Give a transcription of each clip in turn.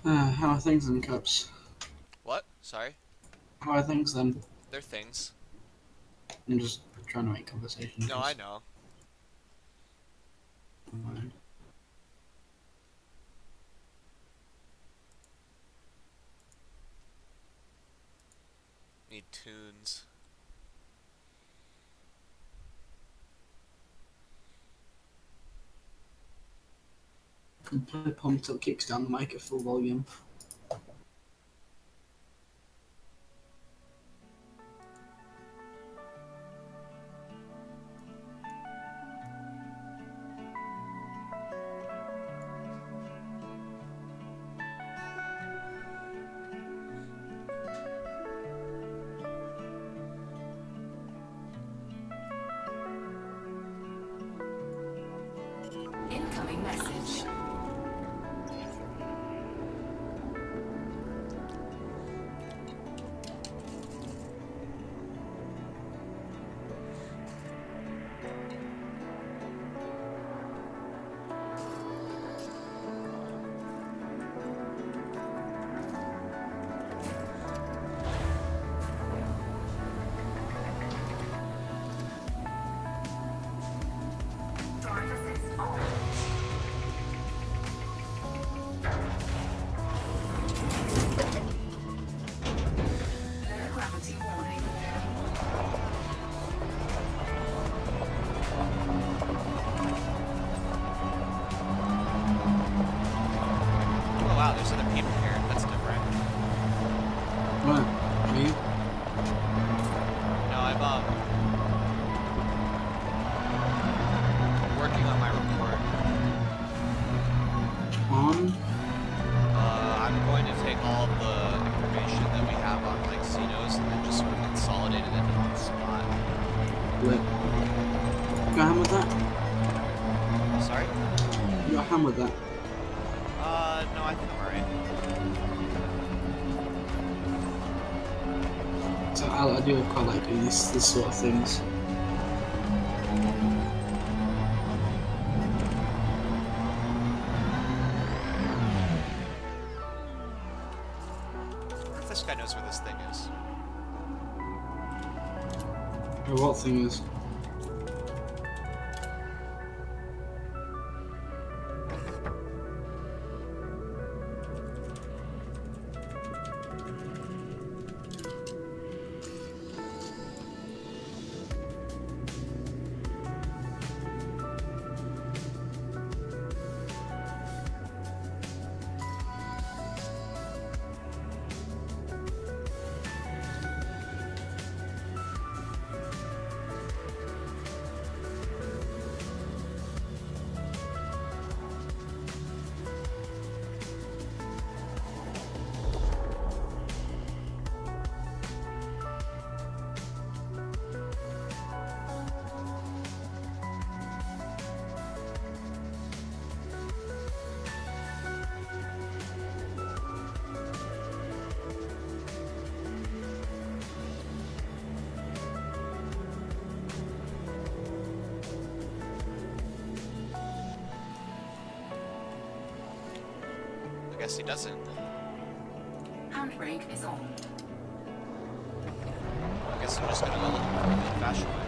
How are things then, Cups? What? Sorry? How are things then? They're things. I'm just trying to make conversation. No, I know. Need tunes. Play pump till it kicks down the mic at full volume. Incoming message. Drive assist on. Low gravity warning. Oh wow, there's other people here. That's different. What? Are you? No, I'm working on my report. On? I'm going to take all of the information that we have on like Xenos and then just sort of consolidate it into one spot. Lit. Got a hand with that? Sorry? You got a hand with that? No, I think I'm alright. So I do quite like doing this sort of things. I wonder if this guy knows where this thing is. What thing is? I guess he doesn't. Handbrake is on. I guess I'm just gonna go looking for the old-fashioned way.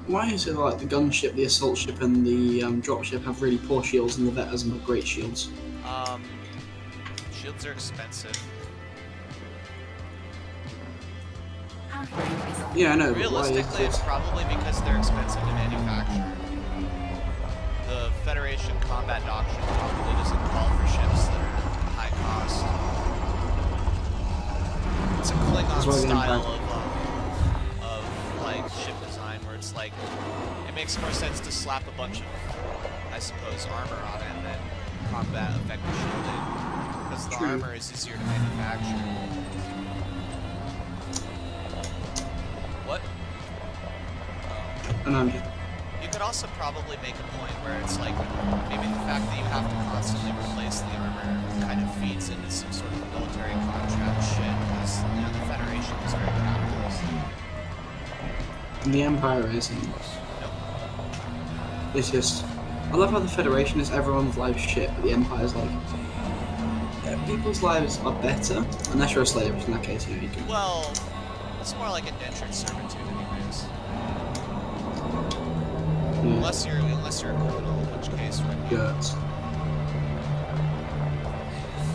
Why is it like the gunship, the assault ship, and the dropship have really poor shields, and the vet hasn't got great shields? Shields are expensive. Yeah, I know. But Realistically, it's probably because they're expensive to manufacture. The Federation combat doctrine probably doesn't call for ships that are high cost. It's a Klingon style of like ship design where it's like it makes more sense to slap a bunch of, I suppose, armor on it and then combat effective shielding because the armor is easier to manufacture. What? And I'm just... You could also probably make a point where it's like maybe the fact that you have to constantly replace the armor kind of feeds into some sort of military contract shit because you know, the Federation is very capitalist. And the Empire isn't. Nope. It's just... I love how the Federation is everyone's lives shit, but the Empire's like... Yeah, people's lives are better, unless you're a slave, which in that case, you know, you can... Well, it's more like indentured servitude anyways. Yeah. Unless you're a criminal, in which case, right? Girls.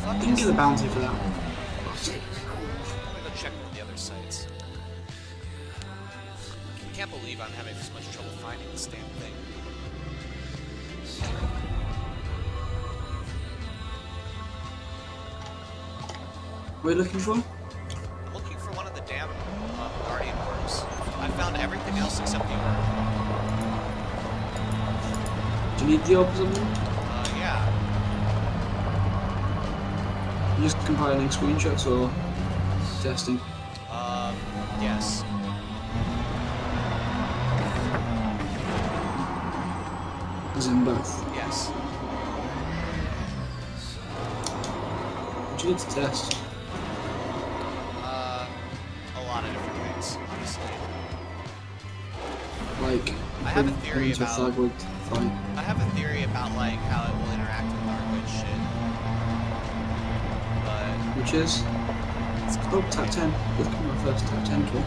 Fuck You can get the bounty for that. I'm gonna go check the other sites. I can't believe I'm having this much trouble finding this damn thing. What are you looking for? I'm looking for one of the damn Guardian orbs. I found everything else except the orb. Do you need the orb or something? Yeah. You just compiling screenshots or testing? Yes. As in both. Yes. What do you need to test? A lot of different things, honestly. Like, I have a theory into a about- flag would fine. I have a theory about like how it will interact with language shit. But Which is? it's Oh, tap 10. This could be my first tap 10 kill.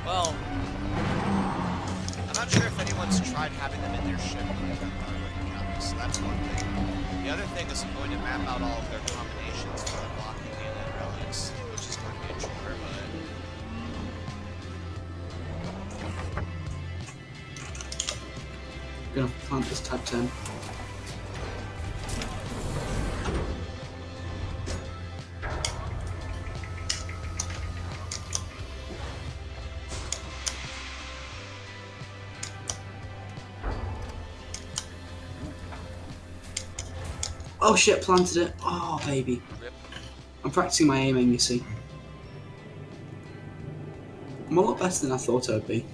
well, I'm not sure if anyone's tried having them in their ship when they've done hardware encounters, so that's one thing. The other thing is I'm going to map out all of their combinations for unlocking the Undead Relics, which is going to be a chore, but... I'm gonna plant this tab 10. Oh shit, planted it. Oh baby. Rip. I'm practicing my aiming, you see. I'm a lot better than I thought I would be.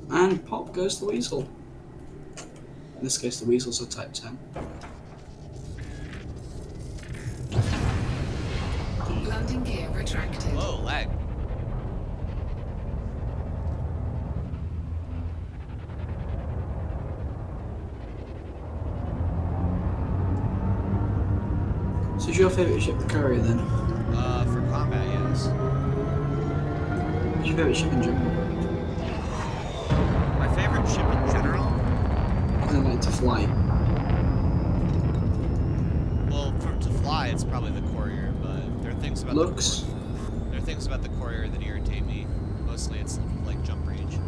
And pop goes the weasel. In this case, the weasel's a type 10. Landing gear retracted. Whoa, lag. So is your favourite ship the Courier then? For combat, yes. What's your favourite ship in general? My favorite ship in general? I like to fly. Well, to fly, AI, it's probably the courier, but there are things about Looks. there are things about the courier that irritate me. Mostly, it's like jump range.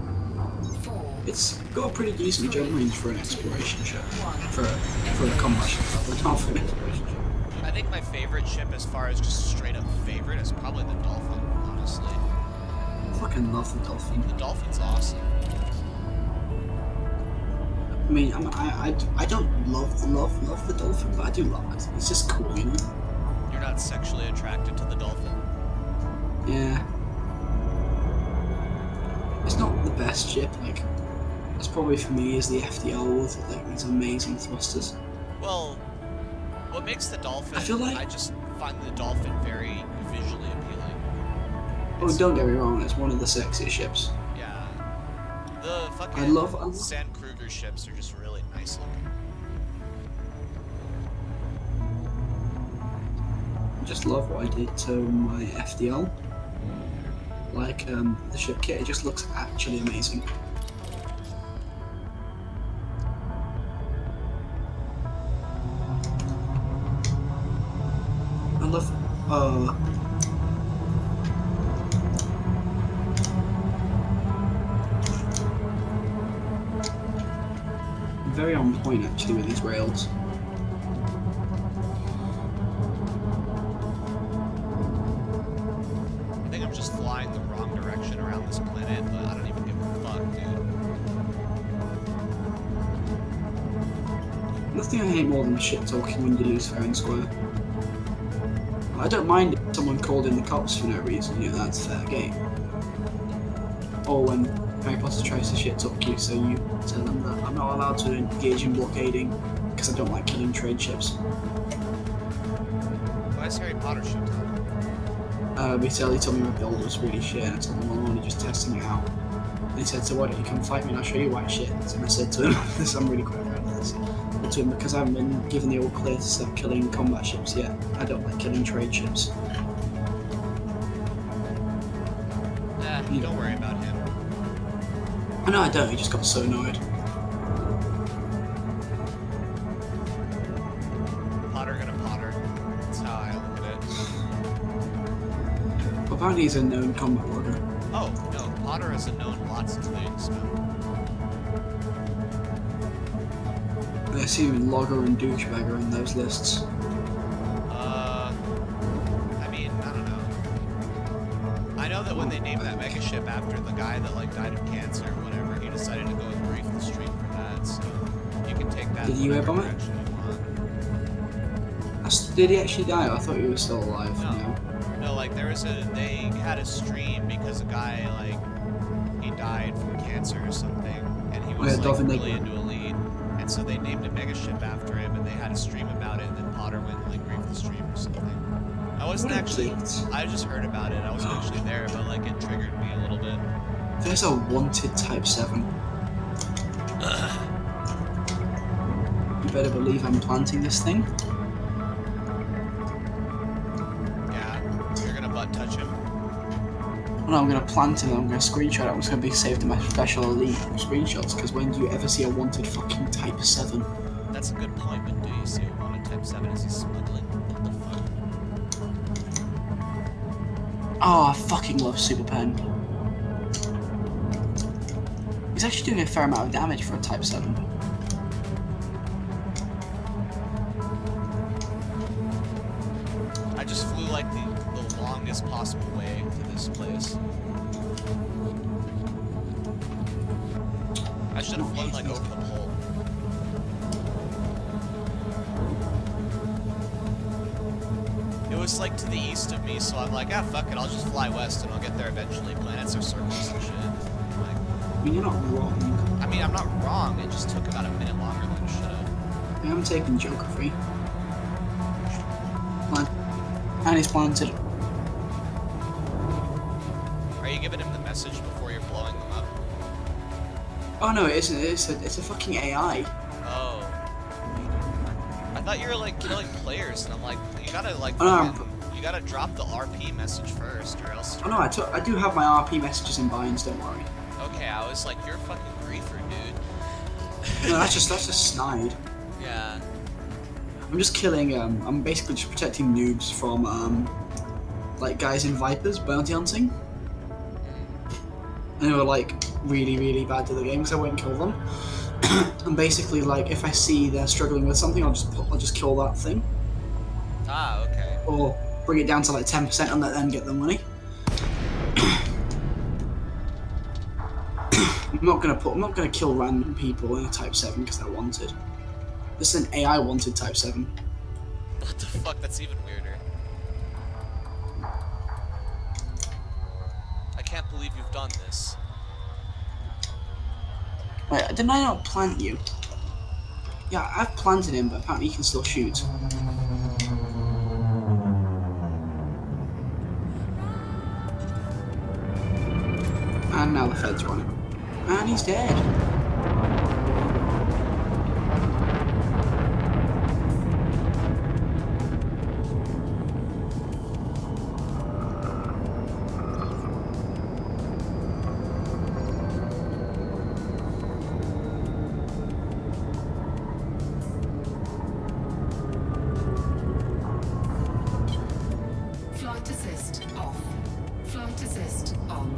4, It's got a pretty decent jump range for an exploration ship. For a combat ship, but not for an exploration ship. I think my favorite ship, as far as just straight up favorite, is probably the Dolphin. Honestly, I fucking love the Dolphin. the Dolphin's awesome. I mean, I don't love the Dolphin, but I do love it. It's just cool, you know? You're not sexually attracted to the Dolphin. Yeah. It's not the best ship, like, it's probably for me is the FDL with like these amazing thrusters. Well, what makes the Dolphin? I feel like- I just find the Dolphin very visually appealing. Oh, don't get me wrong, it's one of the sexiest ships. Yeah. The fucking I love Sand Kruger ships are just really nice looking. I just love what I did to my FDL. Like the ship kit, it just looks actually amazing. I love very on point actually with these rails. I think I'm just flying the wrong direction around this planet, but I don't even give a fuck, dude. Nothing I hate more than shit talking when you lose fair and square. I don't mind if someone called in the cops for no reason, you know, that's fair game. Or when Harry Potter tries to shit talk you, so you tell them that I'm not allowed to engage in blockading because I don't like killing trade ships. Why is Harry Potter shit talking? Because he told me my build was really shit, and I told him, well, I'm only just testing it out. And he said, so why don't you come fight me and I'll show you why it's shit. And I said to him, this, I'm really quite proud of this. I said to him, because I haven't been given the all clear to start killing combat ships yet. I don't like killing trade ships. Nah, don't worry about him. I know I don't, he just got so annoyed. Potter gonna Potter. That's how I look at it. Apparently he's a known combat logger. Oh, no, Potter has known lots of things, man. I see logger and douchebagger in those lists. I mean, I don't know. I know that when they named that mega ship after the guy that, like, died of cancer or whatever, he decided to go and grief the street for that, so you can take that Did you whatever hear about it? direction you want. Did he actually die? I thought he was still alive. No. No, like, they had a stream because a guy, like, he died from cancer or something, and he was, like, really into a lead, and so they named a mega ship after him, and they had a stream about it, and then Potter went and, like, griefed the stream or something. I wasn't actually, I just heard about it, I wasn't actually there, but, like, it triggered me a little bit. There's a wanted Type 7. You better believe I'm planting this thing. Touch him. No, I'm going to plant him and I'm going to screenshot it. It's going to be saved in my special elite screenshots, because when do you ever see a wanted fucking Type 7? That's a good point, but do you see a wanted Type 7? Is he smuggling? What the fuck? Oh, I fucking love Super Pen. He's actually doing a fair amount of damage for a Type 7. I just flew like the longest possible way to this place. I should have flown like over the pole. It was like to the east of me, so I'm like, ah, fuck it, I'll just fly west and I'll get there eventually. Planets are circles and shit. Like, I mean, you're not wrong. I mean, I'm not wrong, it just took about a minute longer than it should have. I'm taking geography. And he's planted. Are you giving him the message before you're blowing them up? Oh no, it isn't. It's a fucking AI. Oh. I thought you were like killing players, and I'm like, you gotta like, you gotta drop the RP message first, or else. Oh no, I do have my RP messages in binds. Don't worry. Okay, I was like, you're a fucking griefer, dude. No, that's just snide. Yeah. I I'm just killing. I'm basically just protecting noobs from like guys in Vipers bounty hunting, and who are like really bad to the game, because I won't kill them. And basically, like if I see they're struggling with something, I'll just kill that thing. Ah, okay. Or bring it down to like 10% and let them get the money. I'm not gonna kill random people in a Type 7 because they're wanted. This is an AI wanted Type 7. What the fuck? That's even weirder. I can't believe you've done this. Wait, didn't I not plant you? Yeah, I've planted him, but apparently he can still shoot. And now the feds are on him. And he's dead. Flight assist off. Flight assist on.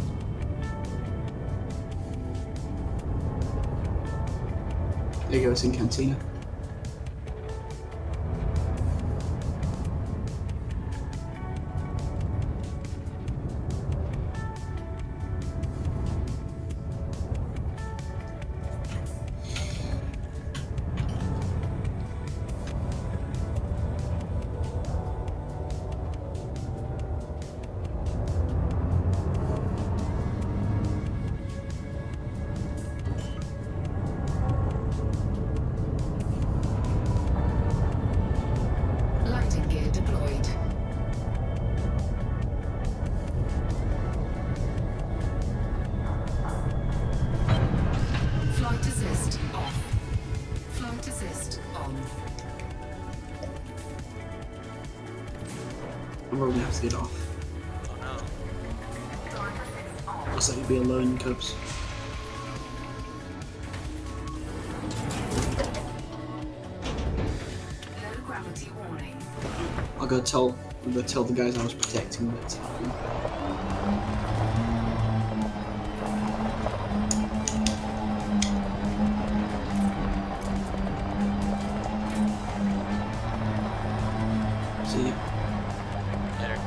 There you go, it's in Cantina. Landing gear deployed. Flight assist off. Flight assist on. I'm probably gonna have to get off. Oh no. Looks like you'll be alone, Cubs. Low gravity warning. I'll go tell the guys I was protecting that. See ya. Later.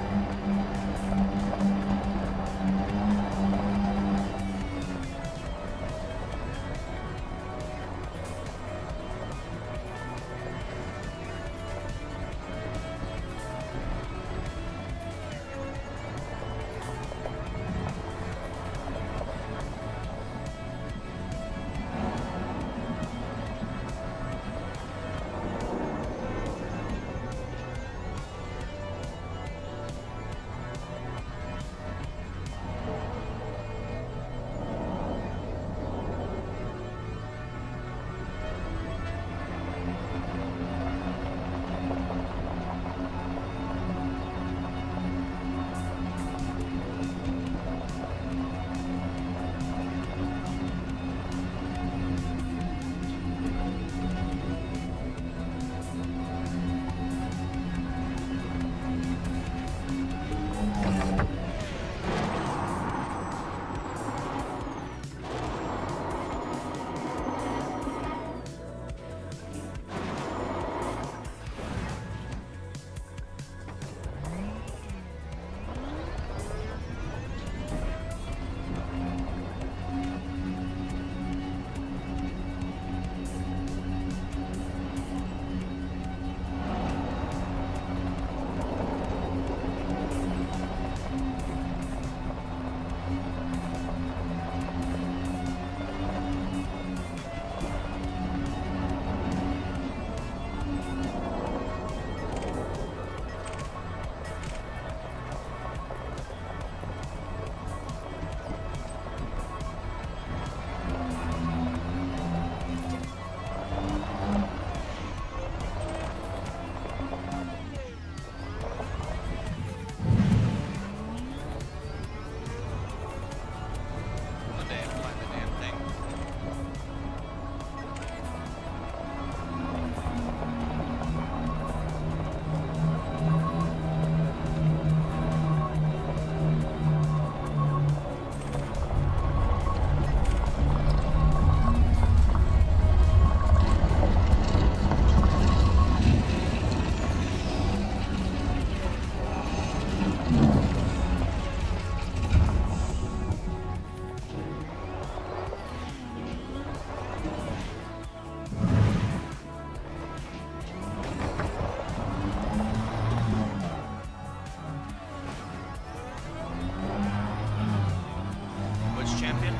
champion?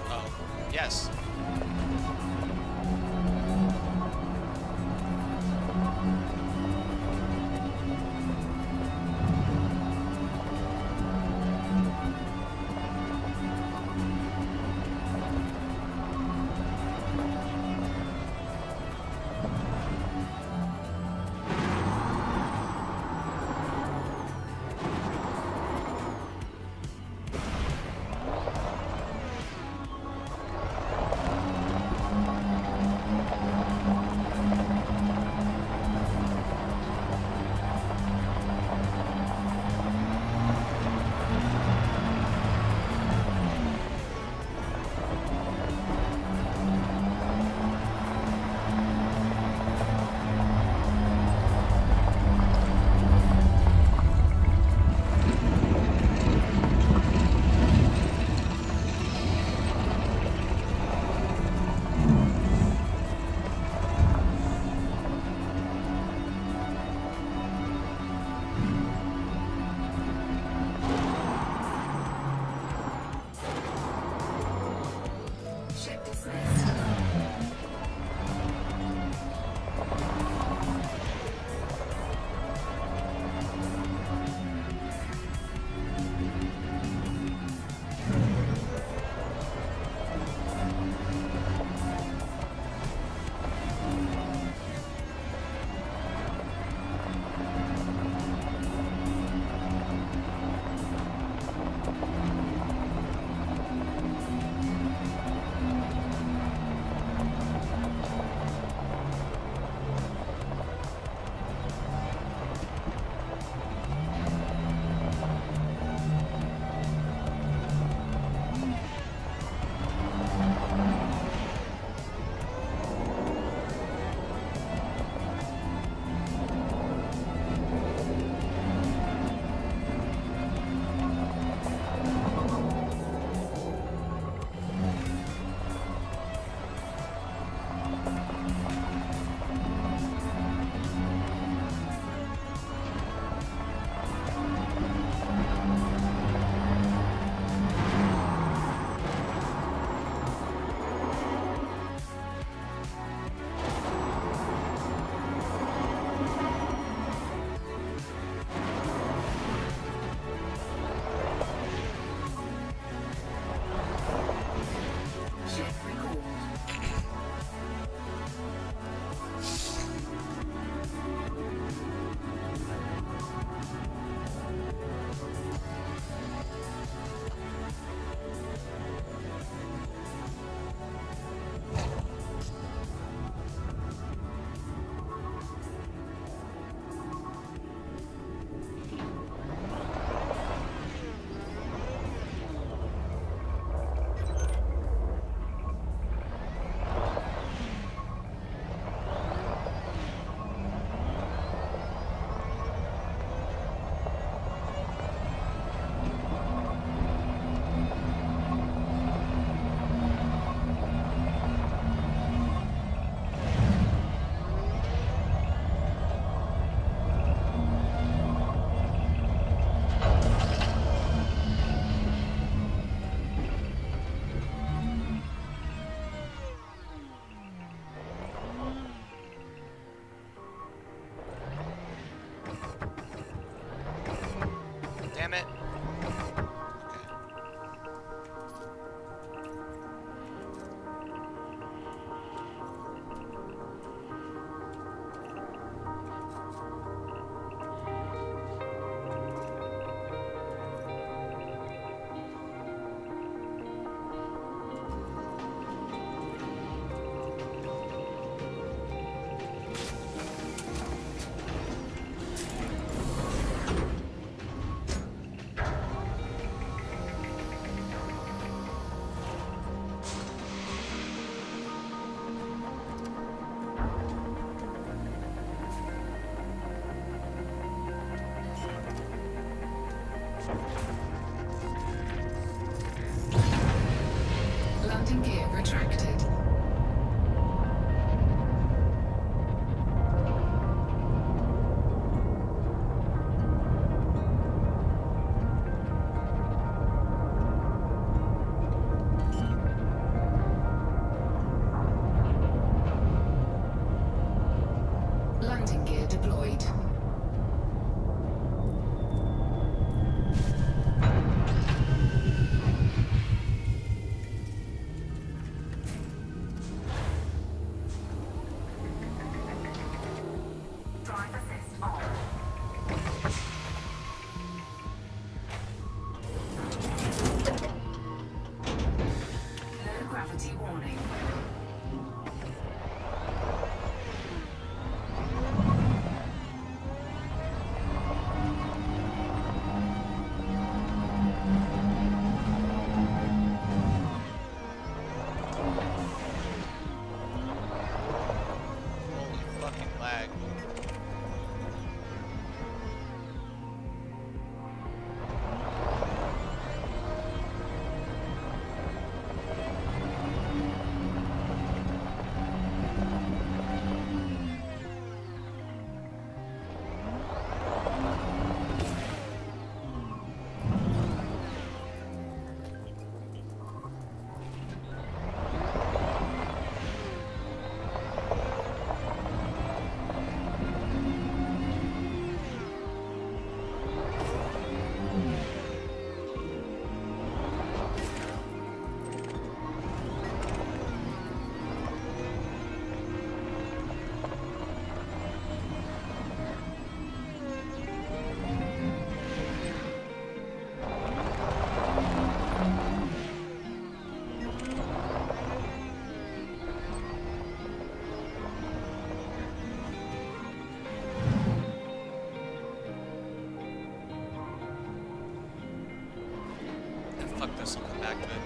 Oh, yes. Ship dismissed. Ship recalled. Damn it. Landing gear retracted. Quality warning. Holy fucking lag. Fuck this, I'll come back to it.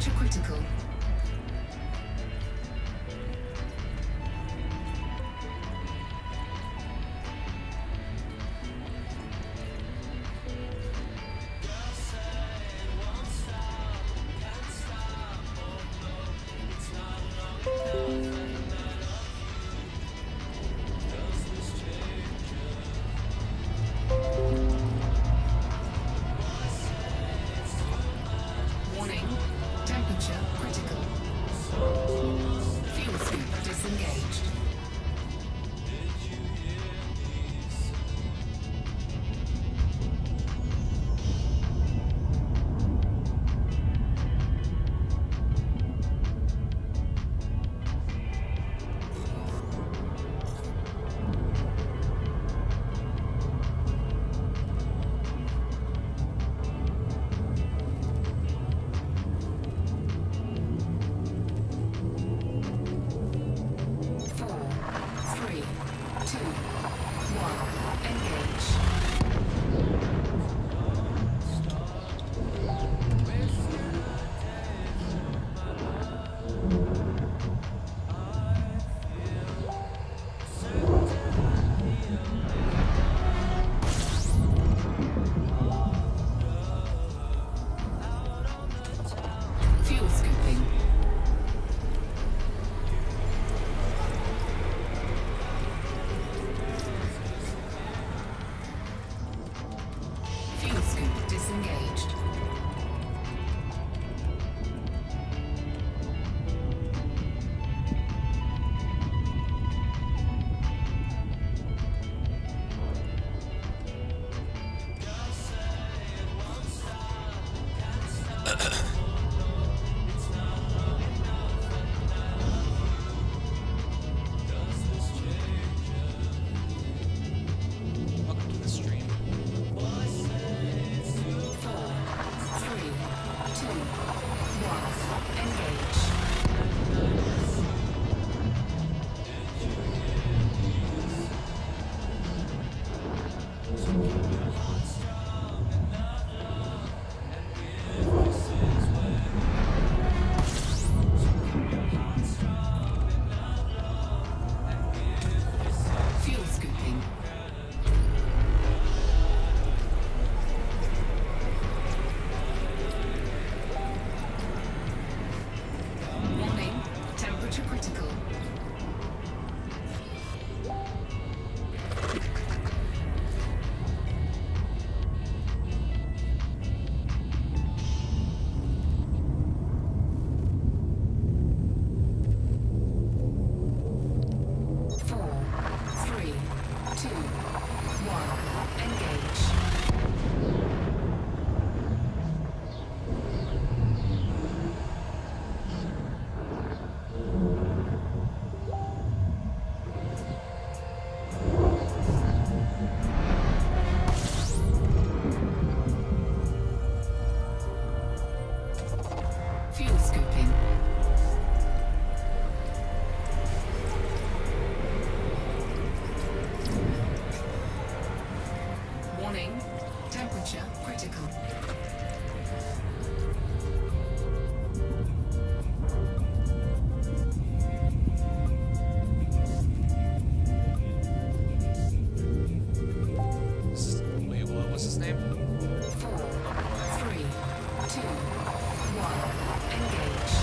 Temperature critical. Warning, temperature critical. Fuel scoop disengaged. Fuel scooping. Fuel scoop disengaged. Welcome to the stream. 4, 3, 2, 1. Engage. Fuel scooping. Warning, temperature critical. Four, three, two, one. Engage. Fuel scooping. Warning, temperature critical. Wait, what's his name? 4, 3, 2, 1. Engage.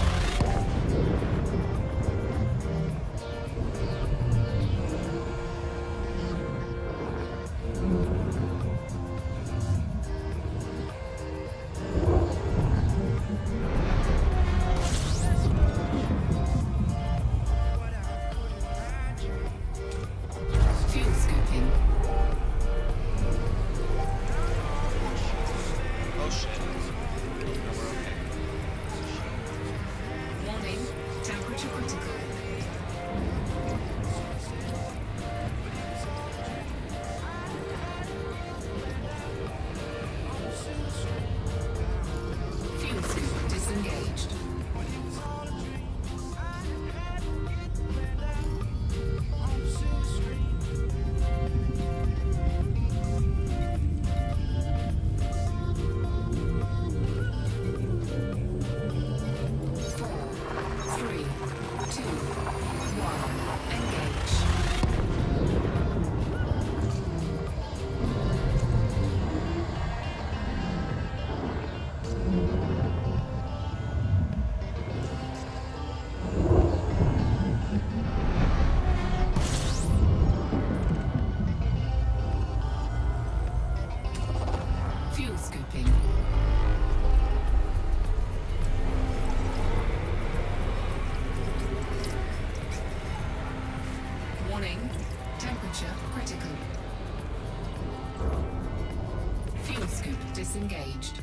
Fuel scooping. Fuel scooping. Warning. Temperature critical. Fuel scoop disengaged.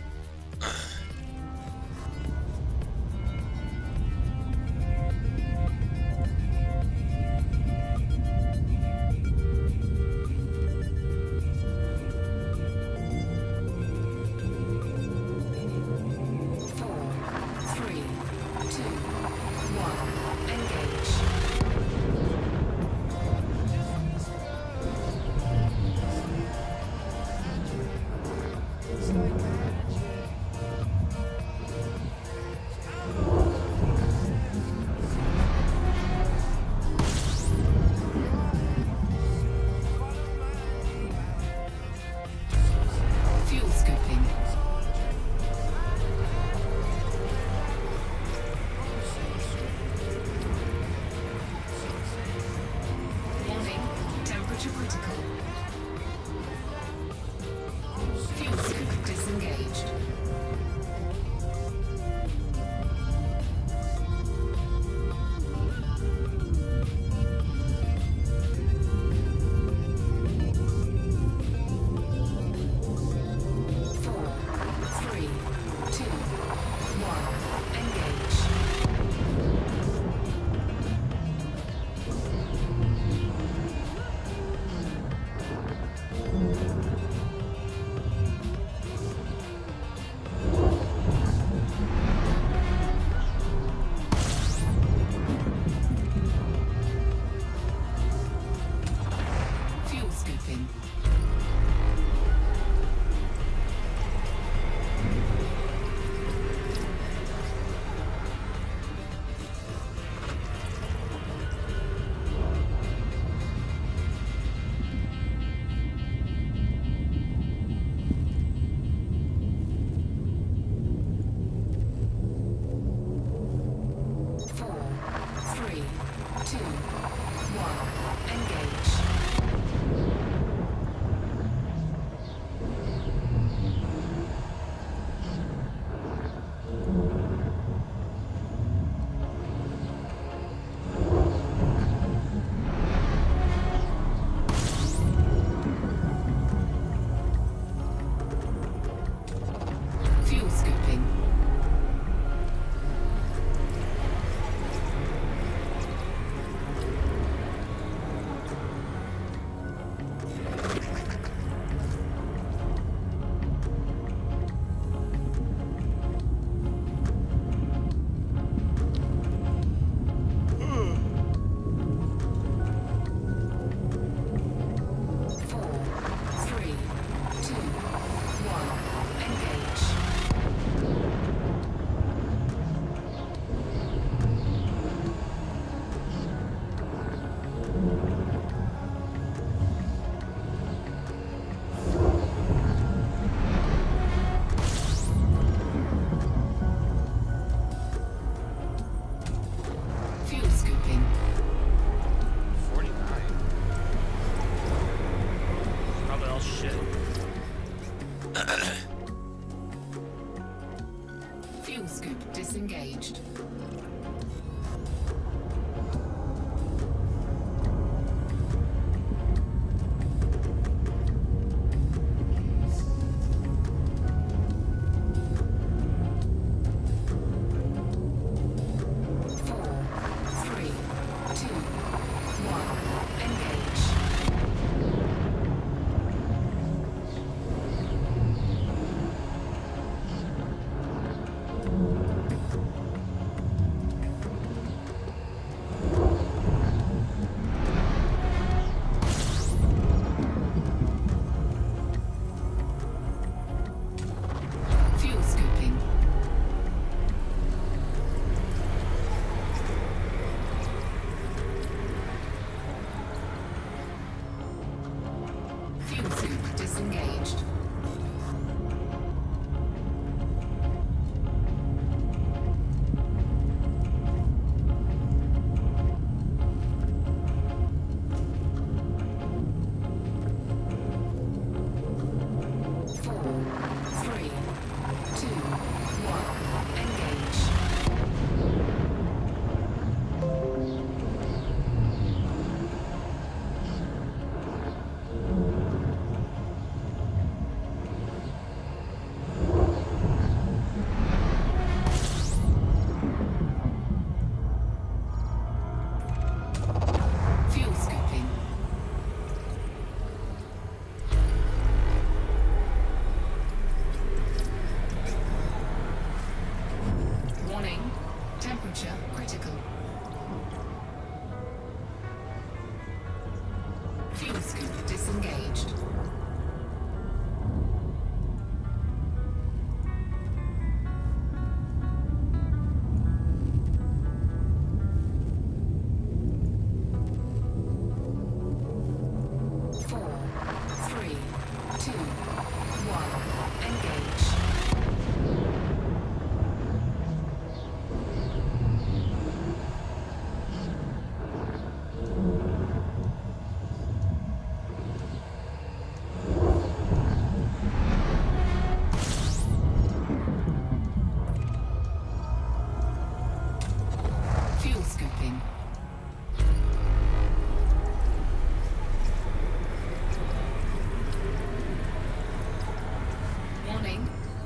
Disengaged.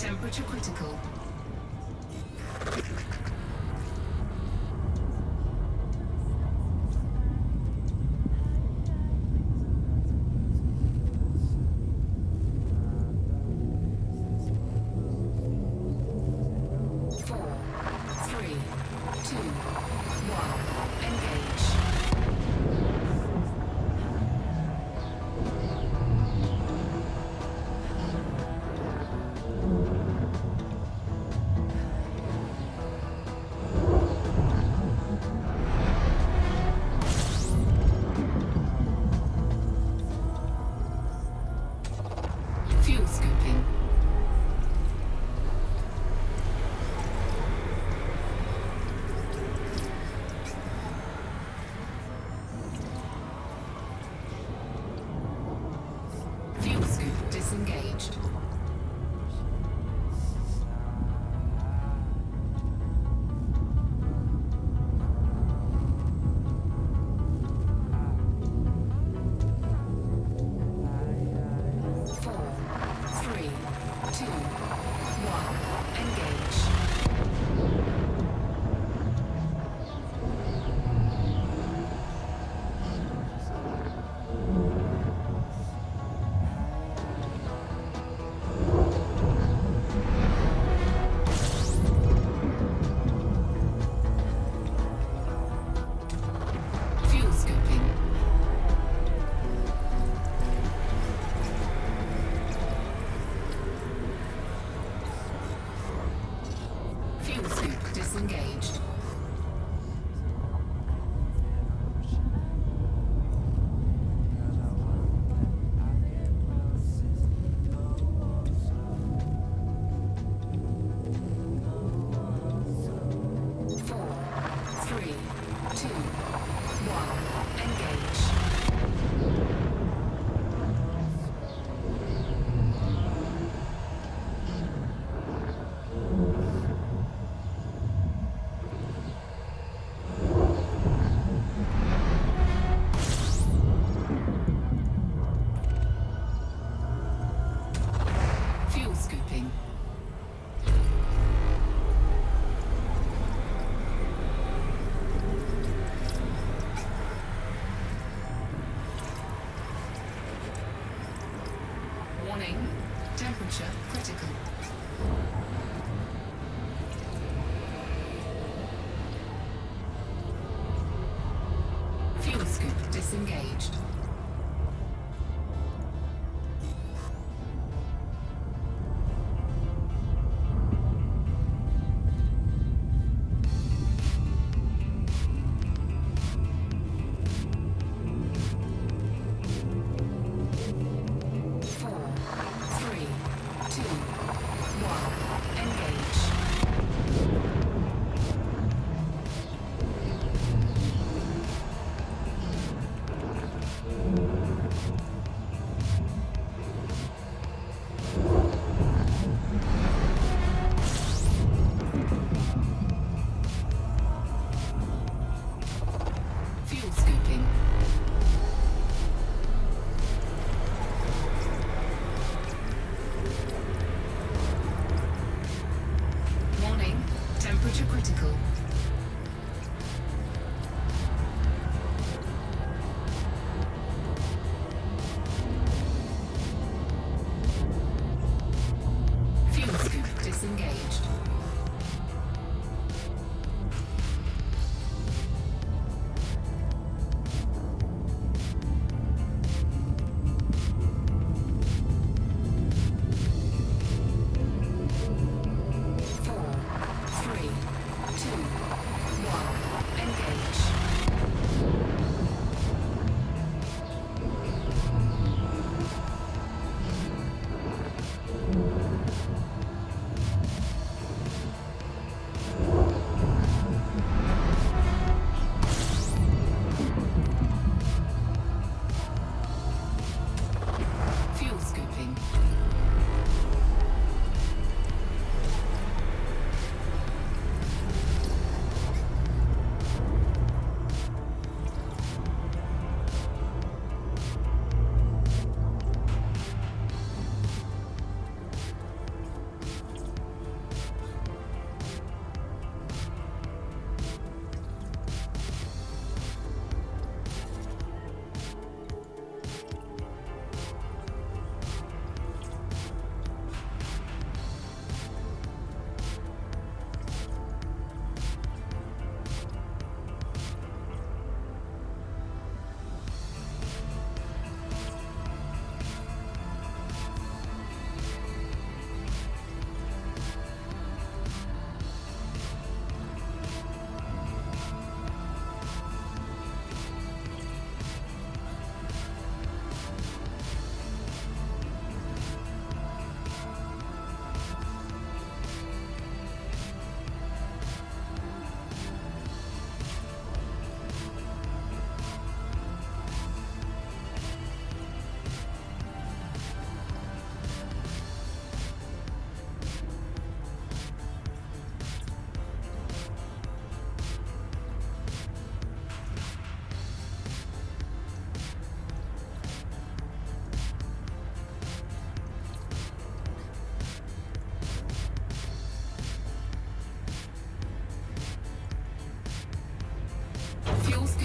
Temperature critical. Fuel scooping. Fuel scoop disengaged.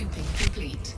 Looping complete.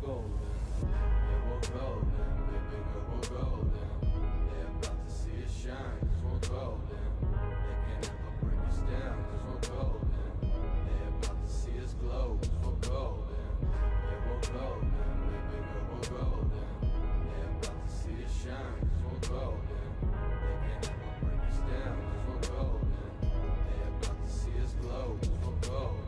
golden. Yeah, we're golden. Baby girl, we're golden. Yeah, about to see it shine, 'cause we're golden. They can never break us down, 'cause we're golden. Yeah, about to see us glow, 'cause we're golden. Yeah, we're golden. Baby girl, we're golden. Yeah, about to see it shine, 'cause we're golden. They can never break us down, 'cause we're golden. Yeah, about to see us glow, 'cause we're golden.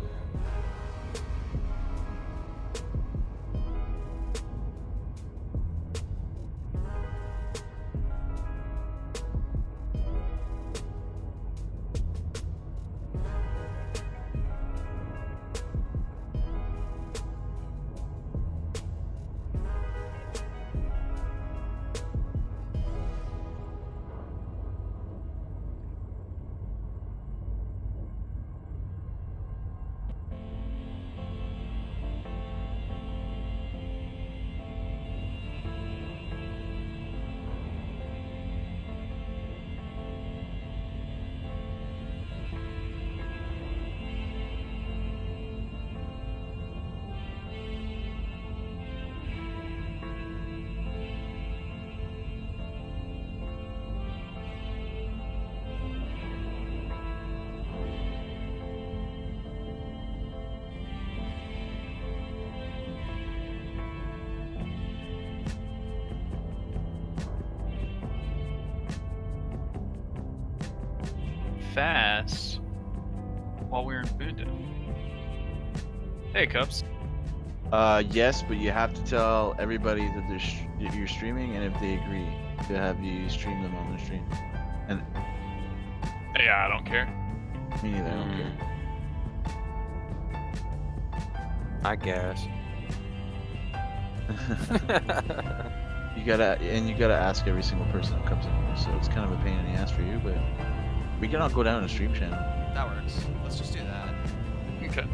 Fast while we're in Buddha. Hey, Cups. Yes, but you have to tell everybody that that you're streaming, and if they agree, to have you stream them on the stream. And Yeah, I don't care. me neither. I don't care. I guess. You gotta ask every single person that comes in, so it's kind of a pain in the ass for you, but we can all go down to stream channel. That works. Let's just do that. Okay.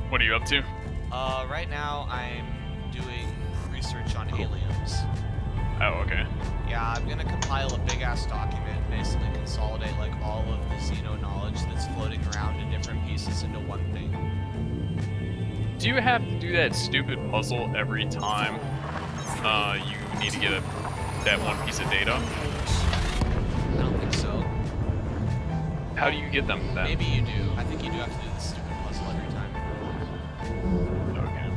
What are you up to? Right now I'm doing research on aliens. Oh, okay. Yeah, I'm gonna compile a big ass document, basically consolidate like all of the Xeno knowledge that's floating around in different pieces into one thing. Do you have to do that stupid puzzle every time you need to get that one piece of data? I don't think so. How do you get them then? Maybe you do. I think you do have to do this stupid puzzle every time. Okay.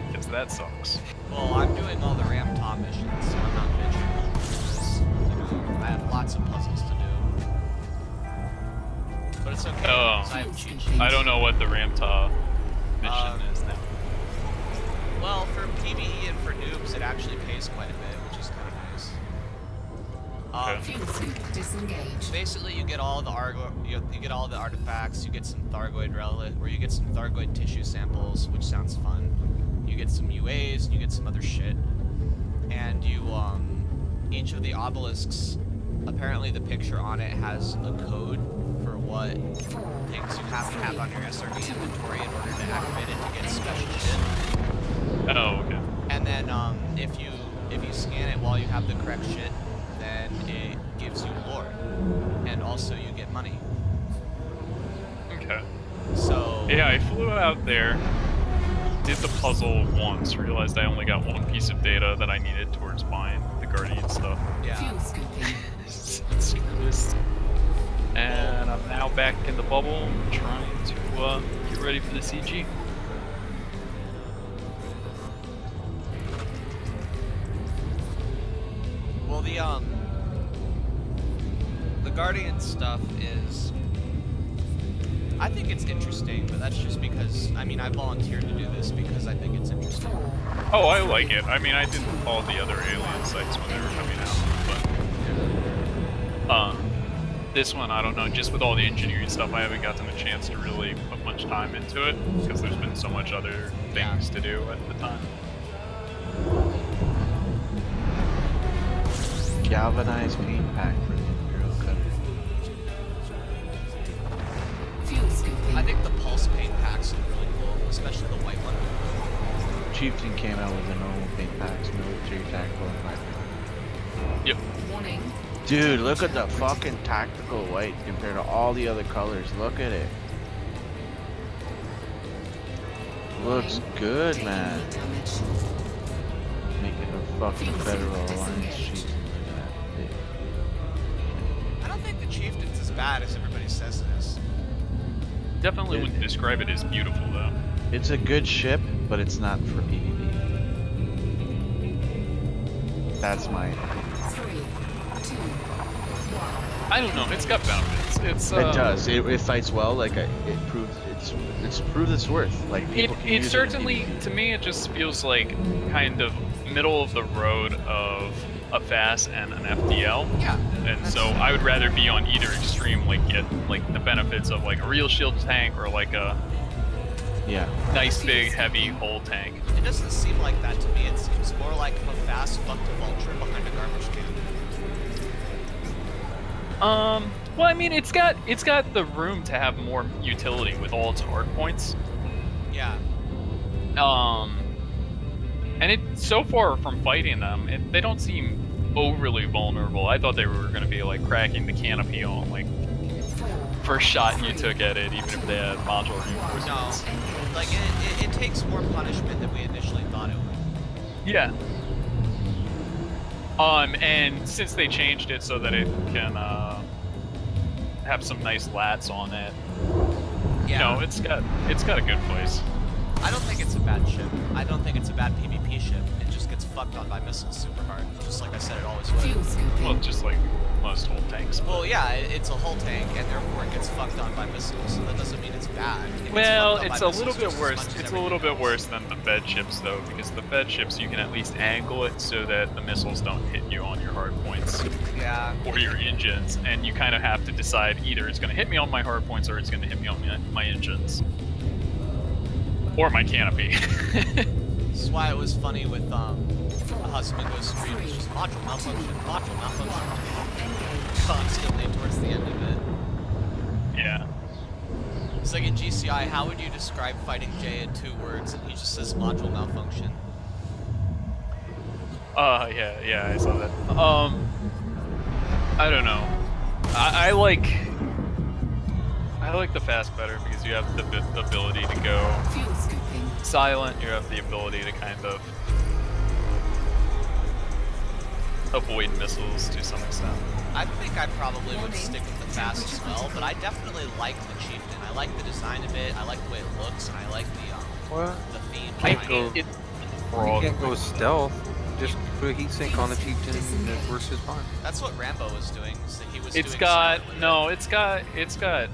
Because that sucks. Well, I'm doing all the Ram Top missions, so I'm not bitching. Because, I have lots of puzzles to do. But it's okay, Oh. because I have cheat sheets. I don't know what the Ramta mission is now. Well, for PvE and for noobs, it actually pays quite a bit, which is kind of nice. Okay. Fuel scoop disengaged. Basically, you get all the you get all the artifacts. You get some Thargoid relic, or you get some Thargoid tissue samples, which sounds fun. You get some UAs, and you get some other shit. And you each of the obelisks, apparently the picture on it has a code for what things you have to have on your SRV inventory in order to activate it to get special shit. Oh, okay. And then if you scan it while you have the correct shit, then it gives you lore, and also you get money. Okay. So Yeah, I flew out there, did the puzzle once, realized I only got one piece of data that I needed towards buying the Guardian stuff. yeah. Fuel scooping. Screw this. And I'm now back in the bubble, trying to get ready for the CG. Well, the Guardian stuff is, I think it's interesting, but that's just because, I mean, I volunteered to do this because I think it's interesting. Oh, I like it. I mean, I didn't follow the other alien sites when they were coming out, but this one, I don't know, just with all the engineering stuff, I haven't gotten a chance to really put much time into it, because there's been so much other things to do at the time. Galvanized paint pack for the Imperial Cutter. Fuel scooping. I think the pulse paint packs look really cool, especially the white one. Chieftain came out with the normal paint packs, military, tactical, and private. Yep. Warning. Dude, look at the fucking tactical white compared to all the other colors. Look at it. Looks good, man. Make it a fucking Federal Alliance chieftain. Look at that. I don't think the Chieftain's as bad as everybody says it is. Definitely wouldn't describe it as beautiful though. It's a good ship, but it's not for PvP. That's my. 3, 2, 1. I don't know. It's got benefits. It's It does. It fights well. Like it proves it's proved its worth. Like people can it use certainly, it to me, it just feels like kind of middle of the road of a FAS and an FDL. Yeah. And so I would rather be on either extreme, like get like the benefits of like a real shield tank or like a Yeah. nice big heavy hull tank. It doesn't seem like that to me. It seems more like a fast fucked vulture behind a garbage can. Well, I mean, it's got the room to have more utility with all its hard points. Yeah. And it so far from fighting them, they don't seem overly vulnerable. I thought they were going to be like cracking the canopy on like first shot you took at it, even if they had module reinforcements. No. Like it takes more punishment than we initially thought it would. Yeah. And since they changed it so that it can have some nice lats on it, Yeah. you know, it's got a good place. I don't think it's a bad ship. I don't think it's a bad PvP ship. It just gets fucked on by missiles super hard, just like I said it always would. Fuel scooping. Well, just like most hull tanks. Well, yeah, it's a hull tank, and therefore it gets fucked on by missiles, so that doesn't mean it's bad. It gets Well, fucked on it's by a little missiles bit just as worse. much as It's a little bit everything worse than the Fed ships, though, because the Fed ships you can at least angle it so that the missiles don't hit you on your hard points else. Yeah. or your engines, and you kind of have to decide either it's going to hit me on my hard points or it's going to hit me on my engines or my canopy. This is why it was funny with a husband goes stream. It's just module malfunction, constantly towards the end of it. Yeah. It's like in GCI, how would you describe fighting Jay in 2 words? And he just says module malfunction. Yeah, I saw that. I don't know. I like the fast better because you have the ability to go Fuel scooping. silent. You have the ability to kind of avoid missiles to some extent. I think I probably would stick with the fast as well, but I definitely like the Chieftain. I like the design of it, I like the way it looks, and I like the theme I behind hate it. it. You can't go stealth. Just put a heatsink on the chieftain and it works just fine. That's what Rambo was doing. So he was It's doing got silent with no. it. It's got.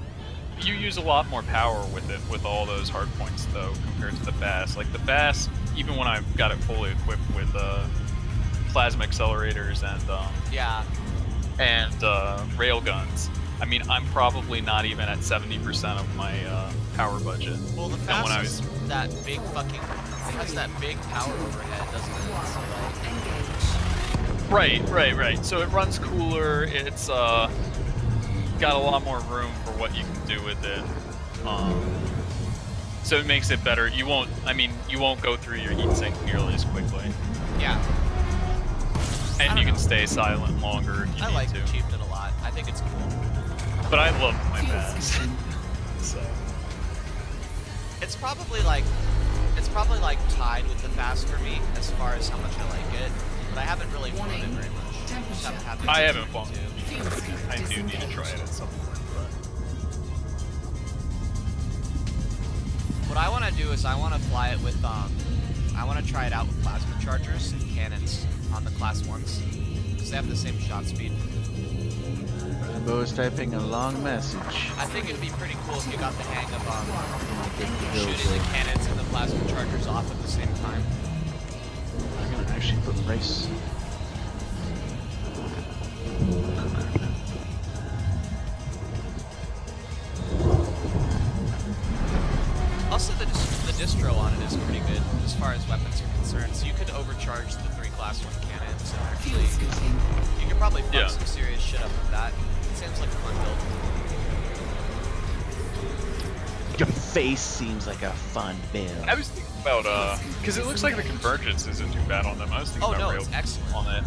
You use a lot more power with it with all those hard points though compared to the fast. Like the fast, even when I've got it fully equipped with plasma accelerators and rail guns. I mean, I'm probably not even at 70% of my power budget. Well, the And when I fast was- is that big fucking. It has that big power overhead, doesn't it? So like, Right. So it runs cooler. It's got a lot more room for what you can do with it. So it makes it better. You won't go through your heatsink nearly as quickly, yeah, and don't you can know. stay silent longer if you I need like to. the Chieftain a lot. I think it's cool. But I love my Fuel fast. scooping. So It's probably like tied with the fast for me as far as how much I like it, but I haven't really flown it very much. Just haven't had the I haven't opportunity flown to. Fuel scoop I do need to disengaged. try it at some point. But What I want to do is I want to fly it with I want to try it out with plasma chargers and cannons on the class 1s because they have the same shot speed. Rambo is typing a long message. I think it'd be pretty cool if you got the hang of Get the bill, shooting the bro. cannons and the plasma chargers off at the same time. I'm gonna actually put rice. Also, the distro on it is pretty good as far as weapons are concerned. So you could overcharge the 3 class 1 cannons and Fuel actually scooping. you could probably fuck Yeah. some serious shit up with that. It seems like a fun build. Your face seems like a fun build. I was thinking about because it looks like the convergence isn't too bad on them. I was thinking Oh about no, rail it's excellent. on it.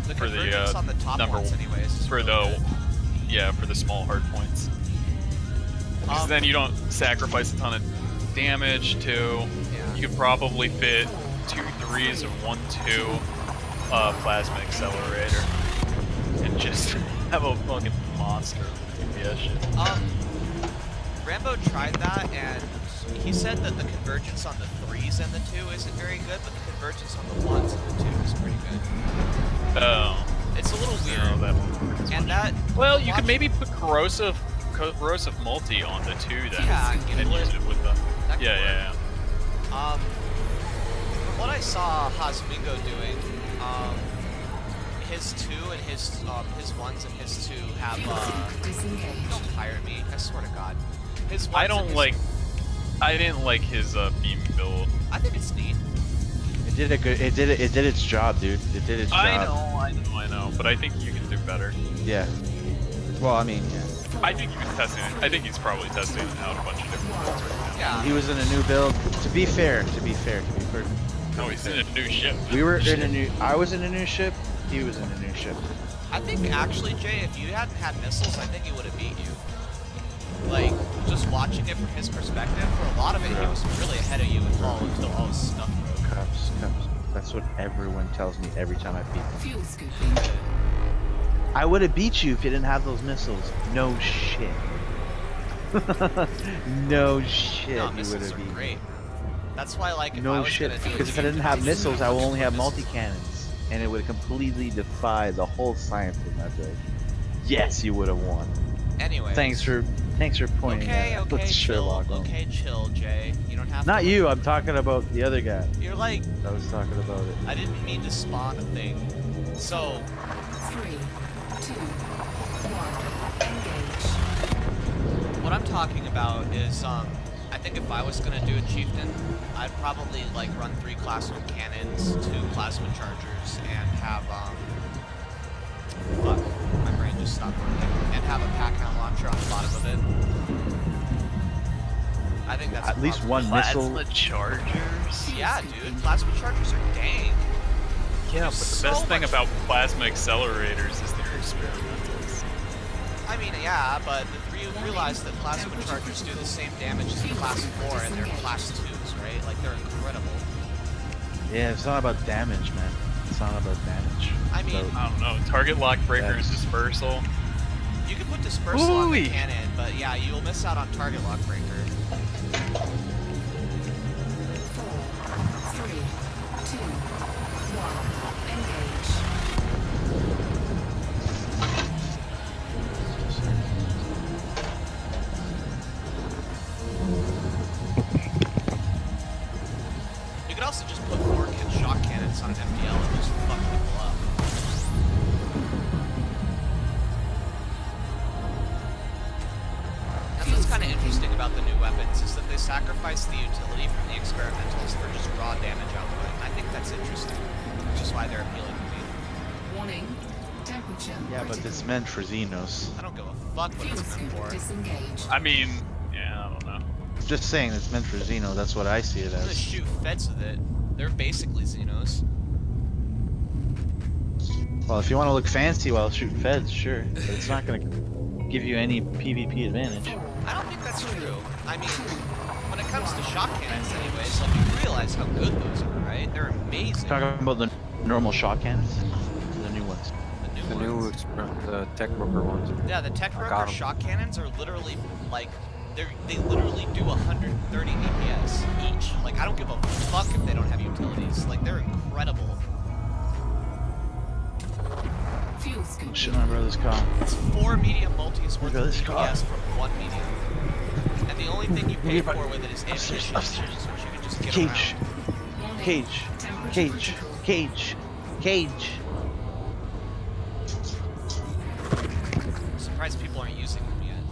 The for the convergence on the top number ones anyways is for really the good. yeah, for the small hard points. Because then you don't sacrifice a ton of damage too. Yeah. You could probably fit 2 3s and 1 2 plasma accelerator and just have a fucking monster with DPS shit. Rambo tried that, and he said that the convergence on the 3s and the 2 isn't very good, but the convergence on the 1s and the 2 is pretty good. Oh. It's a little weird. No, that And that... well, you could maybe put corrosive multi on the 2 then. Yeah, and use it with the... That could Yeah. From what I saw Hasmingo doing, his 2 and his 1s and his 2 have, don't fire me, I swear to God. His 1s I don't and his, like... I didn't like his beam build. I think it's neat. It did a good. It did its job, dude. It did its job. I know, but I think you can do better. Yeah. Well, I mean, yeah. I think he was testing it. I think he's probably testing out a bunch of different builds right now. Yeah. He was in a new build. To be perfect. No, he's in a new ship. We were in a new. I was in a new ship. He was in a new ship. I think actually, Jay, if you hadn't had missiles, I think he would have beat you. Like, just watching it from his perspective, for a lot of it, he was really ahead of you until all his stuff broke. Cups. That's what everyone tells me every time I beat them. Fuel scooping. I would have beat you if you didn't have those missiles. No shit. No shit. No, You would missiles have are beat. great. That's why, like, if I No was shit. gonna do Because it, if I didn't have missiles, I would only have missiles. multi-cannons, and it would completely defy the whole science of my build. Yes, you would have won. Anyway. Thanks for pointing Okay, out. okay, Let's chill. Sherlock Holmes. Okay, chill, Jay. You don't have Not to. you. I'm talking about the other guy. You're like, I was talking about it. I didn't mean to spawn a thing. So, 3, 2, 1. Engage. what I'm talking about is, I think if I was gonna do a chieftain, I'd probably like run 3 class 1 cannons, 2 plasma chargers, and have fuck, my brain just stopped working. And have a pack hound launcher on the bottom of it. I think that's At least probably- one missile. Plasma chargers? Yeah, dude, plasma chargers are dang. Yeah, but the So best thing much- about plasma accelerators is they're experimentals. I mean, yeah, but you realize that plasma chargers do the same damage as the class 4 and they're class 2s, right? Like, they're incredible. Yeah, it's not about damage, man. It's not about damage. I mean, So- I don't know, target lock breaker Yes. dispersal. you can put dispersal on the Ooh-wee. cannon, but yeah, you'll miss out on target lock breaker. 4, 3, 2, 1. Engage. You could also just put 4 shock cannons on an FDL and just fuck people up. That's what's kind of interesting about the new weapons, is that they sacrifice the utility from the experimentals for just raw damage output. I think that's interesting, which is why they're appealing to me. Warning. Temperature. Yeah, but critical. it's meant for Xenos. I don't give a fuck what Fuel it's meant scoop for. disengaged. I mean, yeah, I don't know. Just saying, it's meant for Xeno. That's what I see it I'm gonna as. shoot feds with it. They're basically Xenos. Well, if you want to look fancy while shooting feds, sure, but it's not gonna give you any PvP advantage. I don't think that's true. I mean, when it comes to shock cannons anyways, like, you realize how good those are, right? They're amazing. Talking about the normal shot cannons, the new ones. The The new new, ones. the tech broker ones. Yeah, the Tech I got Broker 'em. shock cannons are literally, like, they literally do 130 DPS each. Like, I don't give a fuck if they don't have utilities. Like, they're incredible. Fuel scoop. Shit, my brother's car. It's 4 medium multis worth of Brother's car. DPS from 1 medium. And the only thing you pay Leave it. for with it is ammunition, Upstairs. which you can just get Cage, around. Warning. cage, Temperature cage, critical. cage, cage. I'm surprised people aren't using them yet.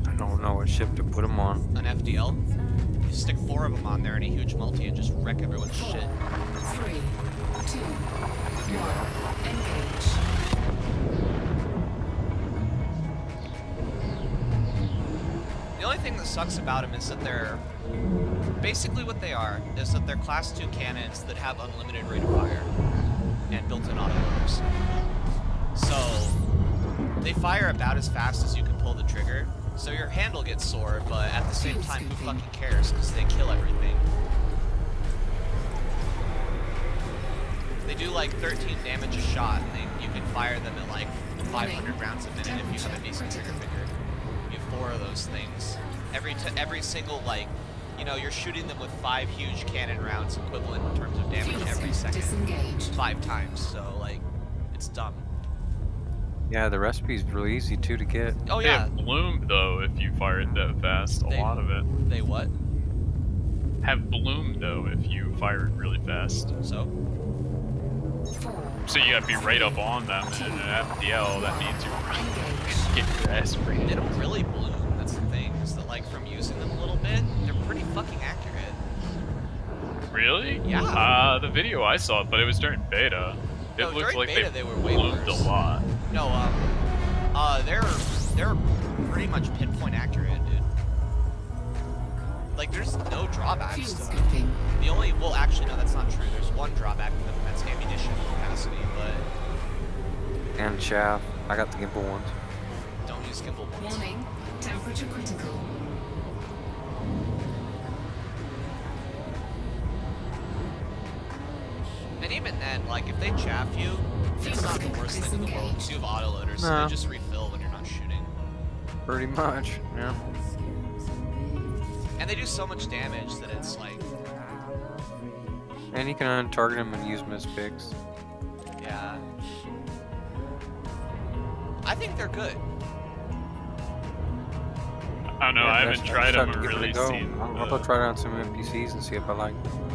I don't know what ship to put them on. An FDL. You stick 4 of them on there in a huge multi and just wreck everyone's shit. 3, 2, 1. Engage. The only thing that sucks about them is that they're Basically what they are is that they're class 2 cannons that have unlimited rate of fire and built-in autoloaders. So they fire about as fast as you can pull the trigger, so your handle gets sore, but at the same time, who fucking cares, because they kill everything. They do like 13 damage a shot, and you can fire them at like 500 rounds a minute if you have a decent trigger finger. You have 4 of those things. Every single, like, you know, you're shooting them with 5 huge cannon rounds equivalent in terms of damage every second. 5 times, so like, it's dumb. Yeah, the recipe's really easy too to get. Oh yeah. They have bloomed though if you fire it that fast. A lot of it. They what? Have bloomed though if you fire it really fast. So you gotta be right up on them, and at FDL that means you're getting your ass sprayed. they don't really bloom. That's the thing. Is that like from using them a little bit, they're pretty fucking accurate. Really? Yeah. The video I saw, but it was during beta. It No, looked during like beta, they were way bloomed worse. a lot. No, they're pretty much pinpoint accurate, dude. Like, there's no drawbacks to them. The only, well, actually, no, that's not true. There's one drawback to them, and that's ammunition capacity, but And chaff. I got the gimbal ones. don't use gimbal ones. Warning, temperature critical. And even then, like, if they chaff you, it's not the worst thing in the world, because you have autoloaders, so No. they just refill when you're not shooting. Pretty much, yeah. And they do so much damage that it's like, And you can untarget them and use them as picks. yeah. I think they're good. I don't know, I haven't tried them or really seen. I'll go try it on some NPCs and see if I like them.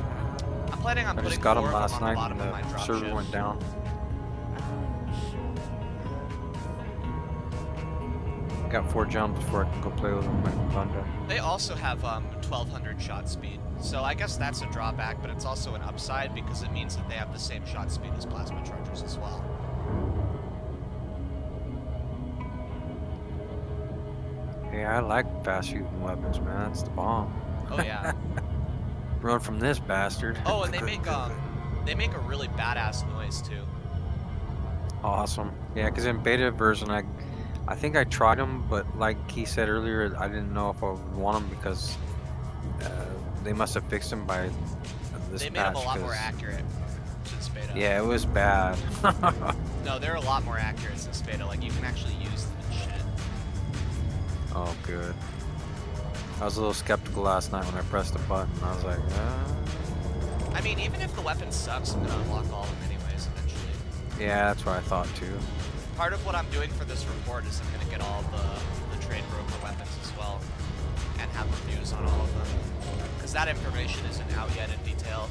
I'm planning on I putting just got 4 them of last them on the night bottom and of my the drop server ship. went down. Got 4 jumps before I can go play with them in Thunder. They also have 1200 shot speed, so I guess that's a drawback, but it's also an upside because it means that they have the same shot speed as plasma chargers as well. Yeah, I like fast shooting weapons, man. That's the bomb. Oh yeah. Run from this bastard. Oh, and they make a really badass noise too. Awesome. Yeah, because in beta version, I think I tried them, but like he said earlier, I didn't know if I would want them because they must have fixed them by this They made patch. them a lot more 'cause- accurate since beta. Yeah, it was bad. No, they're a lot more accurate since beta. Like, you can actually use them and shit. Oh, good. I was a little skeptical last night when I pressed the button. I was like, I mean, even if the weapon sucks, I'm gonna unlock all of them anyways eventually. yeah, that's what I thought too. Part of what I'm doing for this report is I'm gonna get all the trade broker weapons as well, and have reviews on all of them, because that information isn't out yet in detail.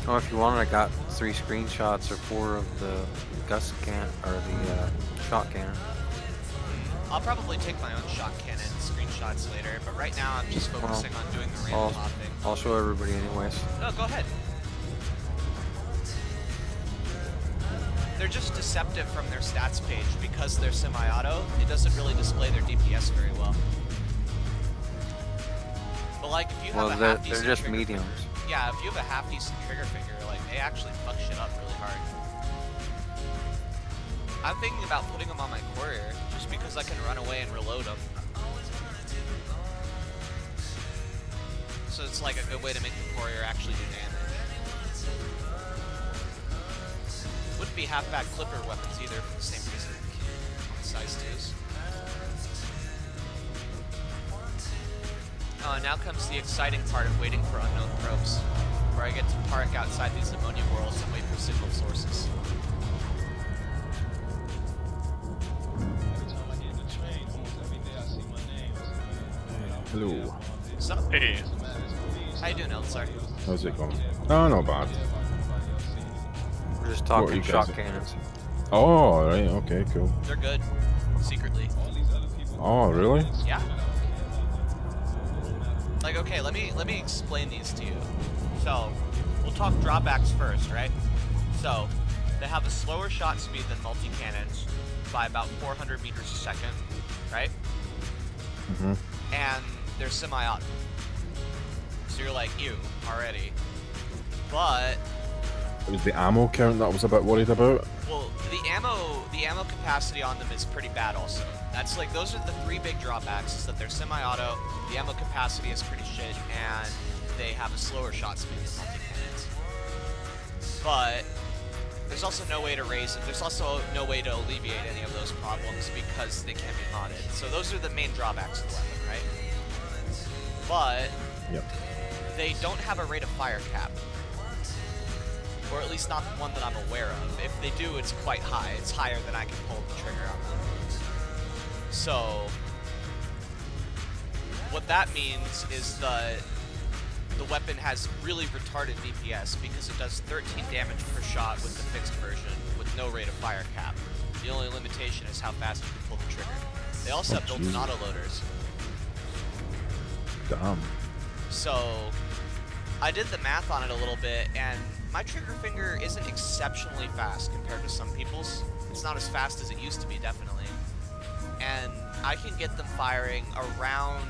Oh, if you wanted, I got 3 screenshots or 4 of the gust can or the shot cannon. I'll probably take my own shot cannon screenshots later, but right now I'm just focusing on doing the random hopping. I'll show everybody anyways. No, go ahead. They're just deceptive from their stats page because they're semi-auto. It doesn't really display their DPS very well. But like, if you have a Well, half-decent they're just trigger mediums. finger- yeah, if you have a half-decent trigger finger, like, they actually fuck shit up really hard. I'm thinking about putting them on my courier, just because I can run away and reload them. So it's like a good way to make the courier actually do damage. Wouldn't be half bad clipper weapons either for the same reason. Size 2s. Now comes the exciting part of waiting for unknown probes, where I get to park outside these ammonia worlds and wait for signal sources. Hello. So, Hey, how you doing, Eldsar? How's it going? Oh, not bad. We're just What were talking you shot guys- cannons. Oh, right. Okay, cool. They're good, secretly. Oh, really? Yeah. Like, okay, let me explain these to you. So, we'll talk drawbacks first, right? So, they have a slower shot speed than multi-cannons by about 400 meters a second, right? Mhm. and they're semi-auto. So you're like, ew, already. But It was the ammo count that I was a bit worried about. well, the ammo capacity on them is pretty bad also. That's like, those are the three big drawbacks, is that they're semi-auto, the ammo capacity is pretty shit, and they have a slower shot speed than multi-cannons. But there's also no way to raise it. There's also no way to alleviate any of those problems because they can't be modded. So those are the main drawbacks of the weapon, right? But Yep. they don't have a rate of fire cap. Or at least not one that I'm aware of. If they do, it's quite high. It's higher than I can pull the trigger on them. So what that means is that the weapon has really retarded DPS because it does 13 damage per shot with the fixed version with no rate of fire cap. The only limitation is how fast you can pull the trigger. They also have built-in autoloaders. Damn. So I did the math on it a little bit, and my trigger finger isn't exceptionally fast compared to some people's. It's not as fast as it used to be, definitely. And I can get them firing around,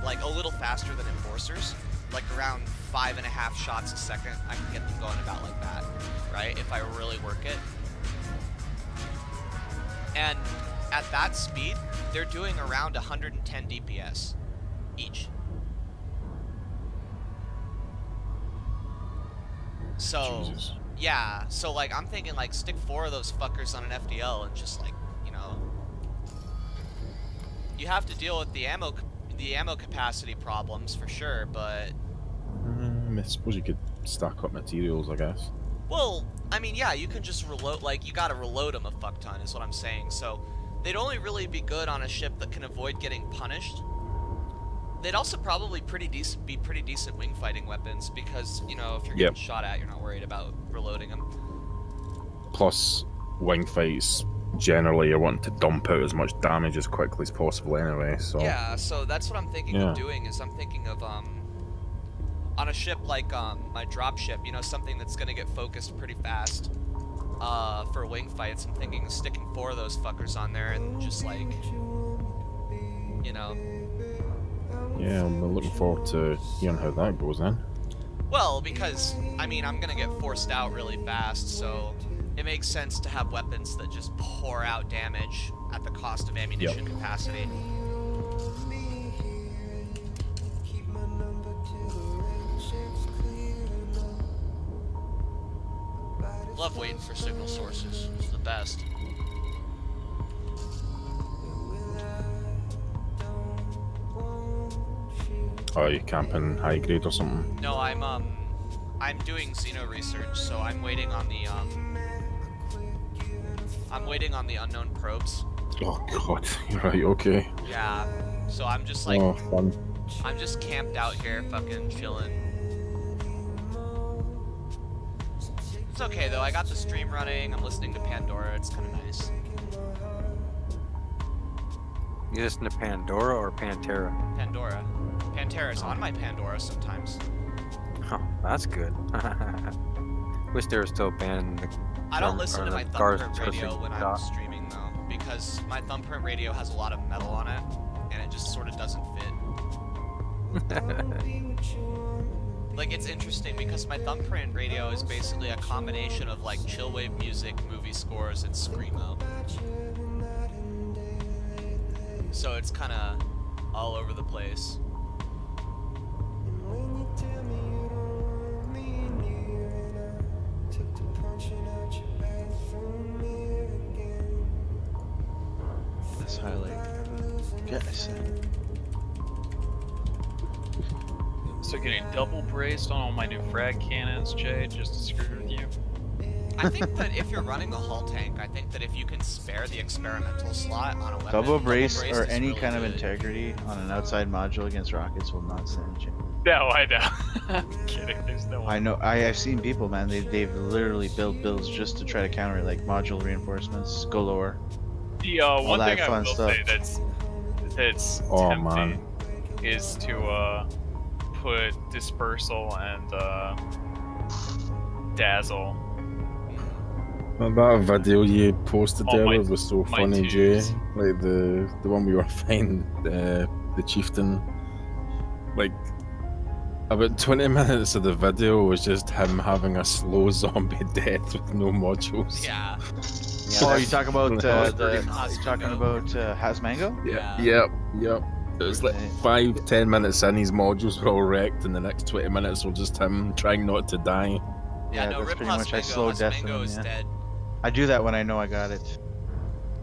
like, a little faster than Enforcers. Like around 5.5 shots a second. I can get them going about like that, right? If I really work it. And at that speed, they're doing around 110 DPS each. So, Jesus. yeah, so like I'm thinking like stick 4 of those fuckers on an FDL and just like, you know, you have to deal with the ammo capacity problems for sure, but I suppose you could stack up materials, I guess. well, I mean, yeah, you can just reload, like, you gotta reload them a fuck ton, is what I'm saying. So they'd only really be good on a ship that can avoid getting punished. They'd also probably be pretty decent wing fighting weapons because, you know, if you're getting shot at, you're not worried about reloading them. Plus, wing fights, generally you're wanting to dump out as much damage as quickly as possible anyway, so... Yeah, so that's what I'm thinking of doing, is I'm thinking of, on a ship like, my drop ship, you know, something that's gonna get focused pretty fast, for wing fights, I'm thinking of sticking 4 of those fuckers on there and just, like, you know... Yeah, I'm looking forward to hearing how that goes then. Well, because, I mean, I'm gonna get forced out really fast, so it makes sense to have weapons that just pour out damage at the cost of ammunition capacity. Love waiting for signal sources. It's the best. Oh, are you camping high grade or something? No, I'm doing Xeno research, so I'm waiting on the unknown probes. Oh god, you're right, okay. Yeah, so I'm just like, oh, fun. I'm just camped out here, fucking chilling. It's okay though, I got the stream running, I'm listening to Pandora, it's kind of nice. You listen to Pandora or Pantera? Pandora. Pantera's on my Pandora sometimes. Oh, that's good. Wish they were still banning the... I don't listen to my thumbprint radio when I'm streaming though, because my thumbprint radio has a lot of metal on it, and it just sort of doesn't fit. Like, it's interesting because my thumbprint radio is basically a combination of like chillwave music, movie scores, and screamo. So it's kind of all over the place. Let's highlight. Yes. So getting double braced on all my new frag cannons, Jay, just to screw with you. I think that if you're running a hull tank, I think that if you can spare the experimental slot on a weapon, Double brace or is any really kind of good. integrity on an outside module against rockets will not stand a chance. No, I know. I'm kidding. There's no way. I know. I've seen people, man. They've literally built builds just to try to counter it, like module reinforcements galore. The one that thing I fun will stuff. say that's Oh, tempting man. is to put dispersal and dazzle. That video you posted Oh, there my- was so my funny, Jay. twos. Like the one we were finding the chieftain. Like, about 20 minutes of the video was just him having a slow zombie death with no modules. Yeah. Oh, you talking about Hasmango. Hasmango? Yeah. Yep. It was like 5-10 minutes in, his modules were all wrecked, and the next 20 minutes were just him trying not to die. Yeah, no, that's rip pretty much I Hasmango. slow death Hasmango him, is yeah. dead. I do that when I know I got it.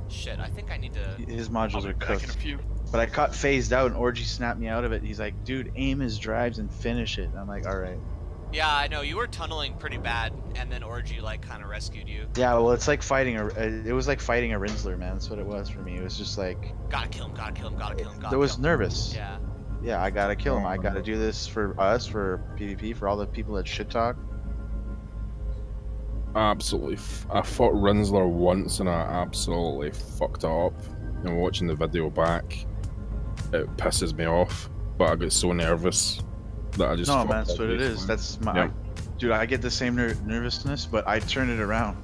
Shit, I think I need to. His I'll modules be are back in a cooked. few. But I caught phased out, and Orgy snapped me out of it. He's like, dude, aim his drives and finish it. I'm like, alright. Yeah, I know you were tunneling pretty bad, and then Orgy like kind of rescued you. Yeah, well, it's like fighting it was like fighting a Rinsler, man. That's what it was for me. It was just like, Gotta kill him, gotta kill him, gotta kill him, gotta I was kill him. nervous. Yeah. Yeah, I gotta kill him. I gotta do this for us, for PvP, for all the people that shit talk. Absolutely. I fought Rinsler once and I absolutely fucked it up. And watching the video back, it pisses me off. But I get so nervous that I just. No, fucked man, that's up what it basically. is. That's my. Yeah. Dude, I get the same nervousness, but I turn it around.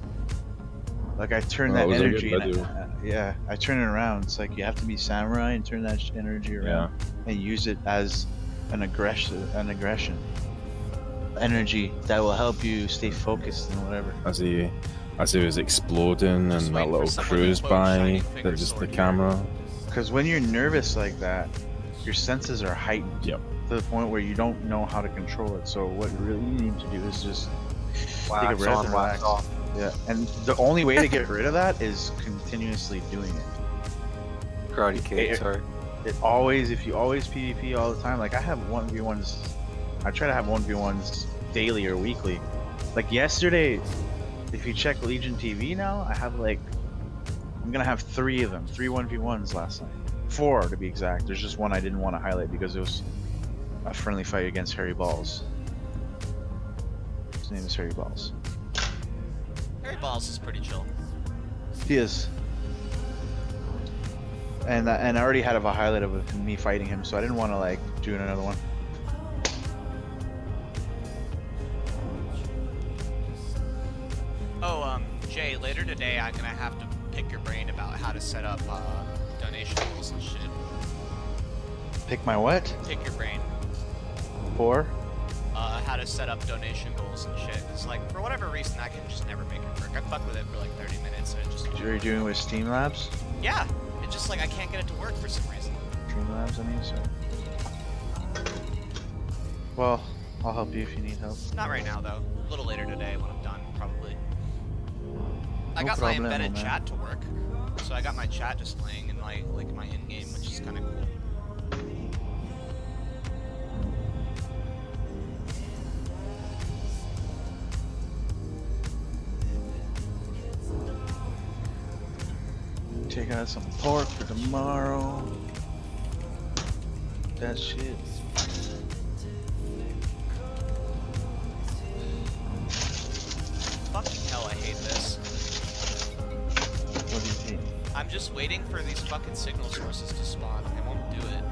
Like, I turn that Well, it was a energy. good And video. yeah, I turn it around. It's like you have to be samurai and turn that energy around and use it as an aggression. Energy that will help you stay focused and whatever. As he was exploding Just and that waiting for little someone to cruise quote by, Shining Finger that just the Sword here. camera. Because when you're nervous like that, your senses are heightened. Yep. To the point where you don't know how to control it. So what really you need to do is just take a Wax breath on, and wax relax. off. Yeah, and the only way to get rid of that is continuously doing it. Karate Kid, It- sorry. If you always PvP all the time, like I have 1v1s, I try to have 1v1s daily or weekly. Like yesterday, if you check Legion TV now, I have like, I'm gonna have 3 of them, 3 1v1s last night. 4 to be exact. There's just one I didn't want to highlight because it was a friendly fight against Harry Balls. His name is Harry Balls. Harry Balls is pretty chill. He is. And I already had a highlight of me fighting him, so I didn't want to like do another one. Oh, Jay, later today I'm gonna have to pick your brain about how to set up donation goals and shit. Pick my what? Pick your brain. For? How to set up donation goals and shit. Cause like for whatever reason I can just never make it work. I fucked with it for like 30 minutes and it just. You're doing with Steam Labs? Yeah, it's just like I can't get it to work for some reason. Steam Labs, I mean, sorry. Well, I'll help you if you need help. Not right now though. A little later today when I'm done, probably. I No got my problemo, embedded man. chat to work, so I got my chat displaying in my in-game, which is kind of cool. Take out some pork for tomorrow. That shit. Fucking hell, I hate this. What do you think? I'm just waiting for these fucking signal sources to spawn. They won't do it.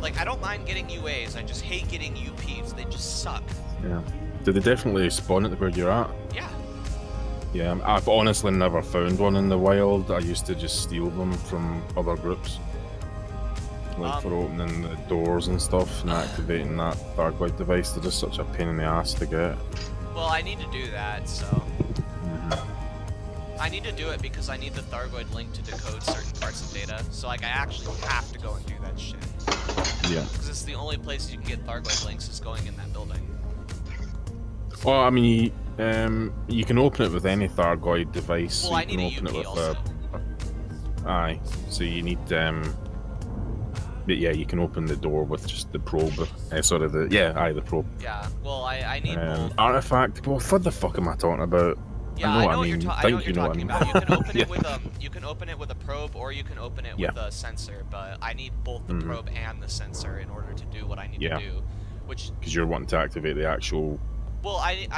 Like, I don't mind getting UAs, I just hate getting UPs. They just suck. Yeah. Did they definitely spawn at where you're at? Yeah. Yeah, I've honestly never found one in the wild. I used to just steal them from other groups. Like for opening the doors and stuff and activating that Thargoid device. They're just such a pain in the ass to get. Well, I need to do that, so... I need to do it because I need the Thargoid link to decode certain parts of data. So, like, I actually have to go and do that shit. Yeah. Because it's the only place you can get Thargoid links is going in that building. Well, I mean, you can open it with any Thargoid device. Well, so I you can need a open UP it with also. Aye. So you need but yeah, you can open the door with just the probe. Sorry, the probe. Yeah, well, I need both. Artifact. Well, what the fuck am I talking about? Yeah, I know what what you're I talking mean. about. You can open it Yeah. with you can open it with a probe or you can open it with a sensor, but I need both the probe and the sensor in order to do what I need to do. Which because you're wanting to activate the actual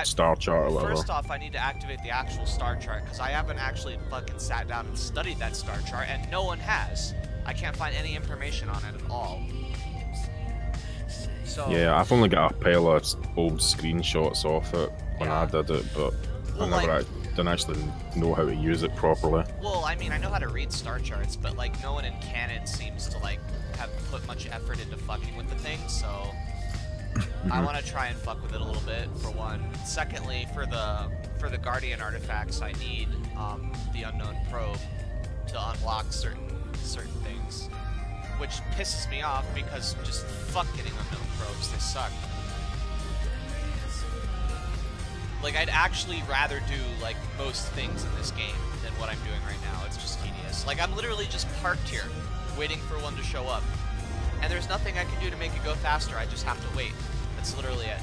star chart or whatever. First off, I need to activate the actual star chart because I haven't actually fucking sat down and studied that star chart, and no one has. I can't find any information on it at all. So Yeah, I've only got a pile of old screenshots off it when I did it, but I never don't actually know how to use it properly. Well, I mean, I know how to read star charts, but like no one in canon seems to like have put much effort into fucking with the thing, so I want to try and fuck with it a little bit for one. Secondly, for the Guardian artifacts, I need the unknown probe to unlock certain things, which pisses me off because just fuck getting unknown probes. They suck. Like, I'd actually rather do, like, most things in this game than what I'm doing right now. It's just tedious. Like, I'm literally just parked here, waiting for one to show up. And there's nothing I can do to make it go faster. I just have to wait. That's literally it.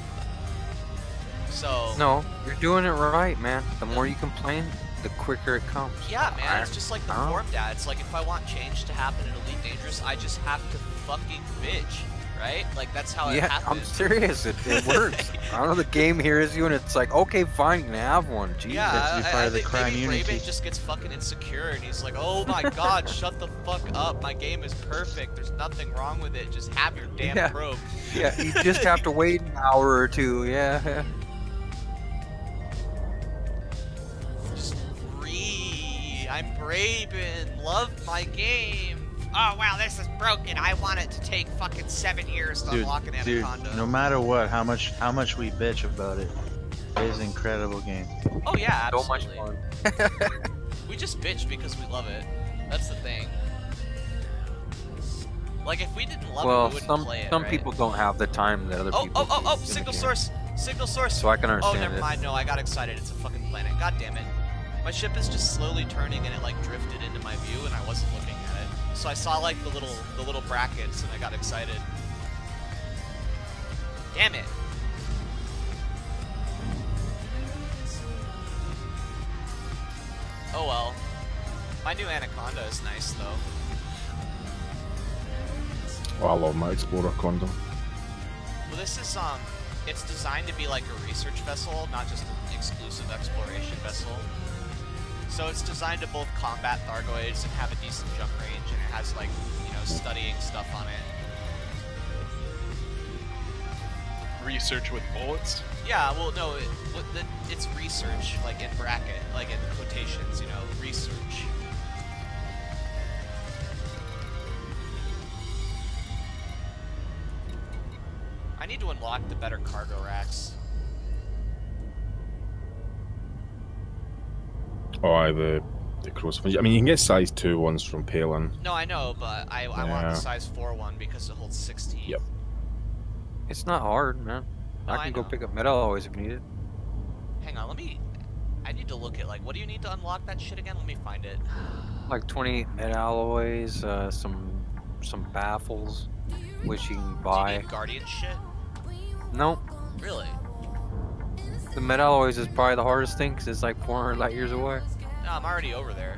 So... No, you're doing it right, man. The more you complain, the quicker it comes. Yeah, man, it's just like the form dad. It's like, if I want change to happen in Elite Dangerous, I just have to fucking bitch. Right? Like, that's how it happens. I'm serious. It works. I don't know, the game hears you and it's like, okay, fine, you can have one. Jeez. Yeah, I think maybe Raven just gets fucking insecure and he's like, oh my god, shut the fuck up. My game is perfect. There's nothing wrong with it. Just have your damn probe. Yeah, you just have to wait an hour or two. Yeah. Just breathe. I'm Raven. Love my game. Oh wow, this is broken. I want it to take fucking 7 years to unlock an Anaconda. Dude, no matter what, how much we bitch about it, it is an incredible game. Oh yeah, absolutely. So much fun. We just bitch because we love it. That's the thing. Like, if we didn't love it, we wouldn't play it, some right? people don't have the time that other people do. Oh, signal source! Signal source! So I can understand Oh, never mind. No, I got excited. It's a fucking planet. God damn it. My ship is just slowly turning and it, like, drifted into my view and I wasn't looking at it. So I saw, like, the little brackets and I got excited. Damn it. Oh well. My new Anaconda is nice, though. Oh, I love my Explorer Condom. Well, this is, it's designed to be like a research vessel, not just an exclusive exploration vessel. So it's designed to both combat Thargoids and have a decent jump range, and it has, like, you know, studying stuff on it. Research with bullets? Yeah, well, no, it's research, like in bracket, like in quotations, you know, research. I need to unlock the better cargo racks. Oh, the crossbow. I mean, you can get size 2 ones from Palin. No, I know, but I want the size 4 one because it holds 16. Yep. It's not hard, man. No, I can go pick up metal always if you need it. Hang on, I need to look at, like, what do you need to unlock that shit again? Let me find it. Like 20 metal alloys, some baffles, which you can buy. Do you need Guardian shit? Nope. Really? The metal alloys is probably the hardest thing because it's like 400 light years away. No, I'm already over there.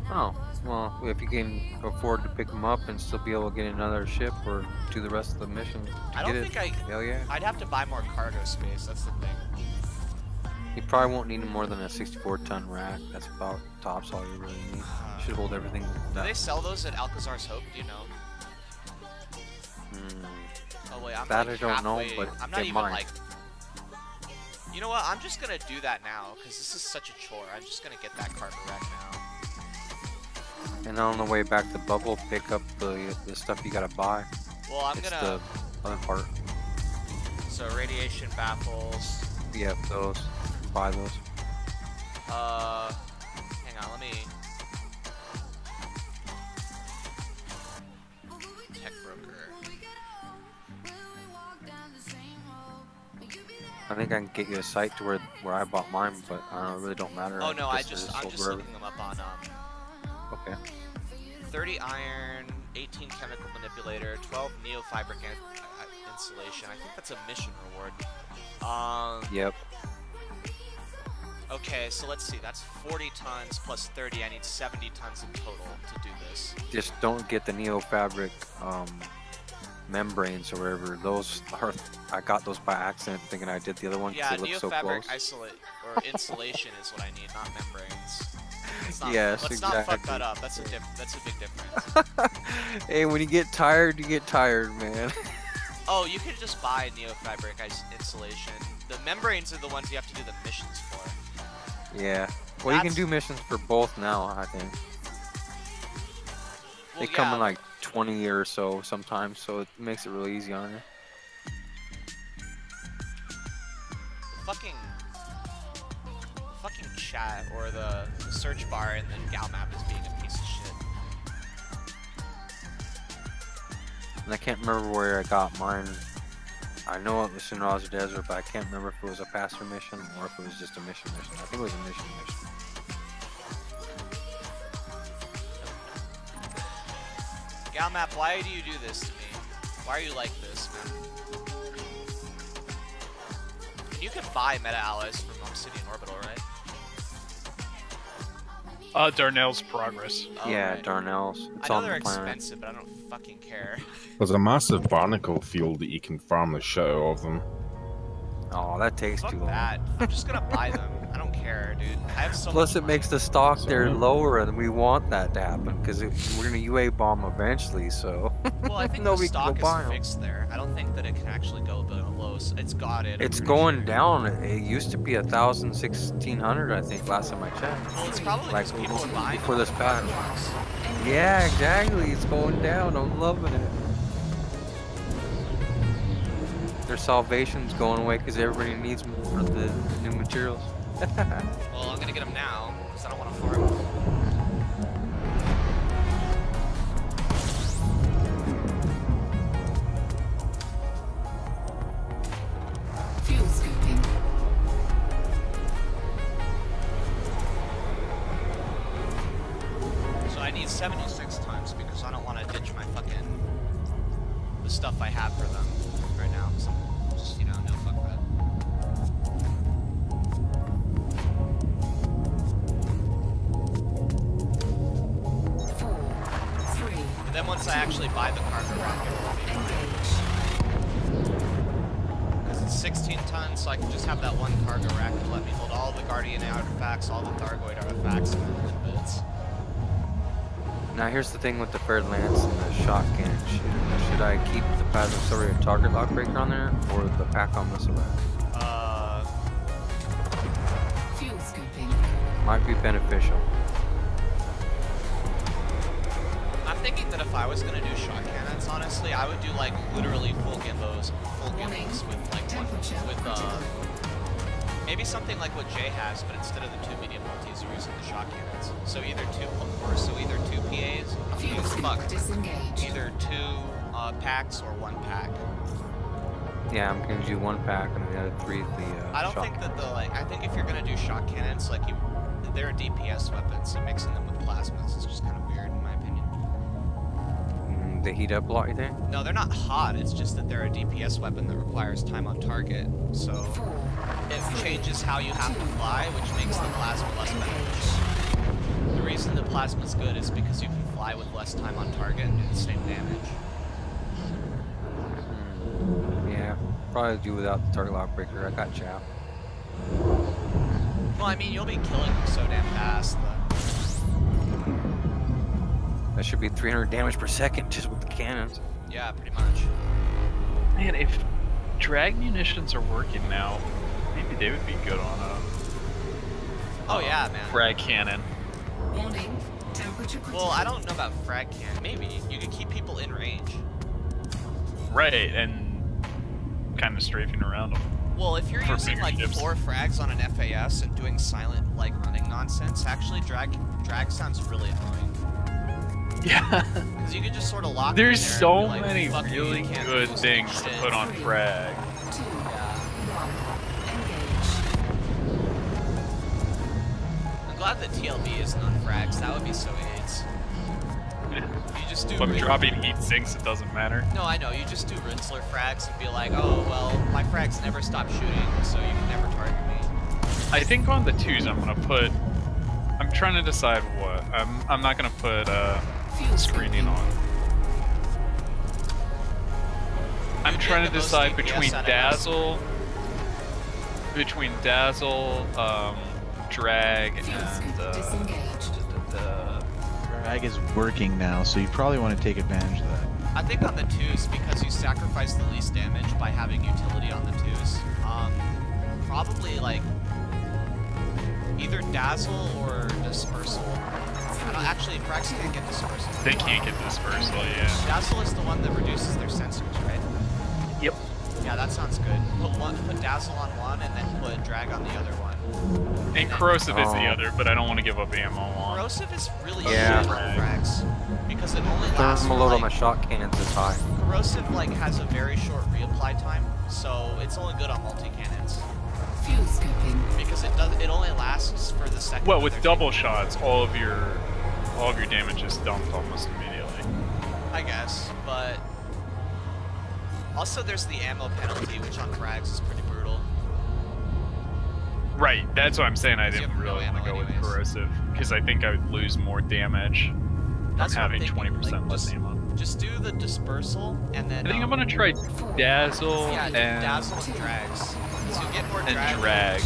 Oh, well, if you can afford to pick them up and still be able to get another ship or do the rest of the mission to I don't get think it, hell yeah. I'd have to buy more cargo space, that's the thing. You probably won't need more than a 64-ton rack. That's about tops all you really need. Should hold everything. Do they sell those at Alcazar's Hope? Do you know? Oh wait, I'm that like I don't know, halfway, but I'm not they even might. like. You know what? I'm just gonna do that now because this is such a chore. I'm just gonna get that cargo rack now. And on the way back to Bubble, pick up the stuff you gotta buy. Well, I'm it's gonna. the other part. So radiation baffles. Yeah, those. Buy those. Hang on, let me. Tech broker. I think I can get you a site to where I bought mine, but it really don't matter. Oh no, I'm sold just wherever. looking them up on Okay. 30 iron, 18 chemical manipulator, 12 neofibric insulation. I think that's a mission reward. Yep. Okay, so let's see. That's 40 tons plus 30. I need 70 tons in total to do this. Just don't get the neofabric membranes or whatever. Those are. I got those by accident, thinking I did the other one because Yeah, they look so neofabric close. insulation is what I need, not membranes. Not, Yes, let's exactly. not fuck that up. That's a big difference. Hey, when you get tired, you get tired, man. Oh, you can just buy neofabric insulation. The membranes are the ones you have to do the missions for. Yeah. Well, you can That's- do missions for both now, I think. They Well, come yeah, in like 20 or so sometimes, so it makes it really easy on you. the fucking chat or the search bar in the Gal map is being a piece of shit. And I can't remember where I got mine. I know it was Shinraza Desert, but I can't remember if it was a pastor mission or if it was just a mission. I think it was a mission. Gal map, why do you do this to me? Why are you like this, man? And you can buy meta alloys from Obsidian Orbital, right? Darnell's Progress. Oh, Yeah, right. Darnell's. It's I know on they're the planet. expensive, but I don't fucking care. There's a massive barnacle field that you can farm the shit out of them. Oh, that takes Fuck too long. that. I'm just gonna buy them. I don't care, dude. I have so Plus, much it makes money. the stock there So- lower, and we want that to happen because we're gonna UA bomb eventually. So Well, I think nobody the can stock go buy is 'em. fixed there. I don't think that it can actually go below. It's got it. I'm It's pretty going sure. down. It used to be 1,000, 1,600, I think, last time I checked. Well, it's probably Like because people are buying before them this on patch. Xbox. Yeah, exactly. It's going down. I'm loving it. Their salvation's going away because everybody needs them for the new materials. Well, I'm gonna get them now because I don't want to farm. Fuel scooping. So I need 76 tons because I don't want to ditch my fucking the stuff I have for them right now. So just no, fuck that. Four, three, But then once I actually buy the cargo rocket, engage. because it's 16 tons, so I can just have that one cargo rack to let me hold all the Guardian artifacts, all the Thargoid artifacts, and the bits. Now here's the thing with the Fair Lance and the shot cannon. Should I keep the Plasma Accelerator target lock breaker on there or the pack-on missile rack? Fuel scooping. Might be beneficial. I'm thinking that if I was gonna do shot cannons, honestly, I would do like literally full gimbos with like Temperature critical. maybe something like what Jay has, but instead of the 2 medium multis, you're using the shot cannons. So either two PAs, Fuel scoop disengaged. either 2 packs or 1 pack. Yeah, I'm gonna do 1 pack and the other 3 the I don't shot think that I think if you're gonna do shot cannons, they're a DPS weapon, so mixing them with plasmas is just kind of weird in my opinion. They heat up a lot, you think? No, they're not hot. It's just that they're a DPS weapon that requires time on target. So it changes how you have to fly, which makes the plasma less beneficial. The reason the plasma's good is because you can fly with less time on target and do the same damage. Yeah, probably do without the target lock breaker. I got chow. Well, I mean, you'll be killing them so damn fast. That should be 300 damage per second just with the cannons. Yeah, pretty much. Man, if drag munitions are working now, maybe they would be good on a Oh yeah, man. frag cannon. Warning. Temperature critical. Well, I don't know about frag can. Maybe you could keep people in range. Right, and kind of strafing around them. Well, if you're For using bigger like ships. 4 frags on an FAS and doing silent like running nonsense, actually drag sounds really annoying. Yeah. Because you can just sort of lock in There's there and so be like, many "Fuck you, really you can't good do things to shit." put on frag. 2, Yeah. 1, engage. I'm glad that TLB isn't on frags. That would be so AIDS. You just do. If I'm dropping heat sinks, it doesn't matter. No, I know. You just do Rinsler frags and be like, oh well, my frags never stop shooting, so you can never target me. I think on the 2s I'm gonna put. I'm trying to decide what. I'm not gonna put Fuel screening scooping. on. I'm You'd trying get to the most decide DPS between out of Dazzle, Drag, Fuel and scoop disengaged. Drag is working now, so you probably want to take advantage of that. I think on the 2s, because you sacrifice the least damage by having utility on the 2s, probably like Either Dazzle or Dispersal. I don't actually, Frags can't get Dispersal. They can't get Dispersal, yeah. Dazzle is the one that reduces their sensors, right? Yep. Yeah, that sounds good. Put Dazzle on one and then put Drag on the other one. And Corrosive is the other, but I don't want to give up ammo on. Corrosive is really Yeah. shit on Frags. Because it only lasts Thermal for, load like, on my shot cannons is high. Corrosive like has a very short reapply time, so it's only good on multi-cannons. Fuel scoping. Because it only lasts for the second. Well, that with they're double shots, all of your damage is dumped almost immediately. I guess, but also there's the ammo penalty, which on Frags is pretty brutal. Right, that's what I'm saying. I You didn't have no really want to ammo go with anyways. Corrosive because I think I would lose more damage That's from what I'm having thinking, 20% like, less ammo. Just do the Dispersal and then. I think I'm gonna try Dazzle Yeah, do and Dazzle and Drags. So you get more Drag.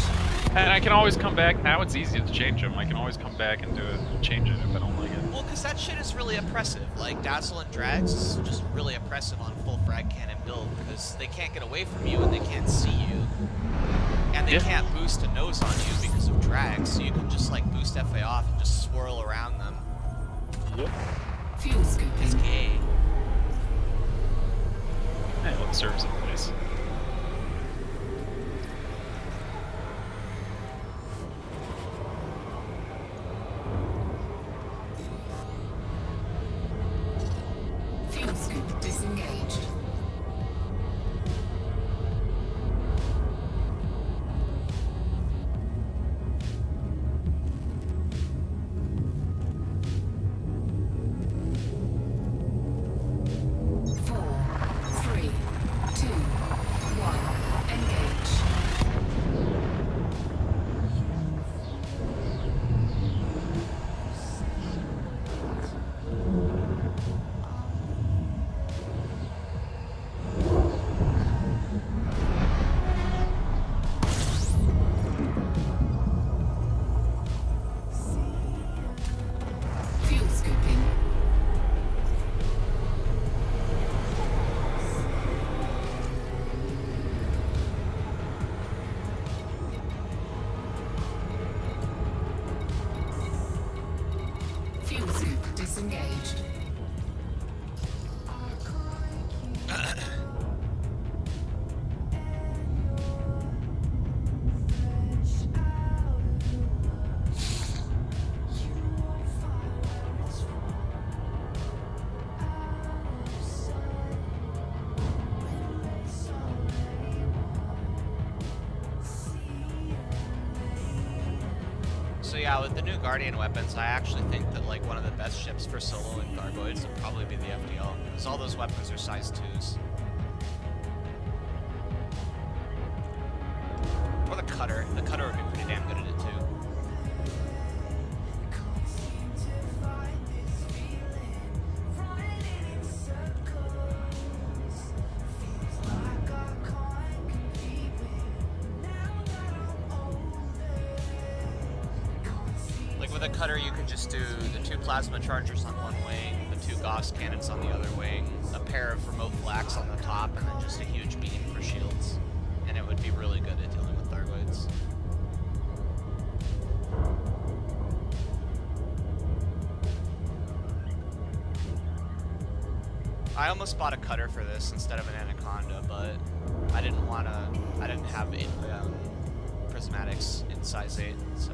And I can always come back. Now it's easy to change them. I can always come back and change it if I don't like it. Well, because that shit is really oppressive. Like, Dazzle and Drags is just really oppressive on full frag cannon build because they can't get away from you and they can't see you. And they can't boost a nose on you because of Drags, so you can just, like, boost FA off and just swirl around them. Yep. Fuel It's scoping. gay. Hey, let's serve some place. Fuel scoop disengaged. Four, three, two, one. Engage. Fuel scooping. Fuel scoop disengaged. So yeah, with the new Guardian weapons, I actually think that, like, one of the best ships for solo and Gargoyles would probably be the FDL, because all those weapons are size 2s. Or the Cutter. The Cutter would be pretty damn good at it, too. Like, with a Cutter, you could just do the 2 plasma chargers on one wing, the 2 Gauss cannons on the other wing, a pair of remote flaks on the top, and then just a huge beam for shields. And it would be really good at dealing with Thargoids. I almost bought a Cutter for this instead of an Anaconda, but I didn't have it, prismatics in size 8, so.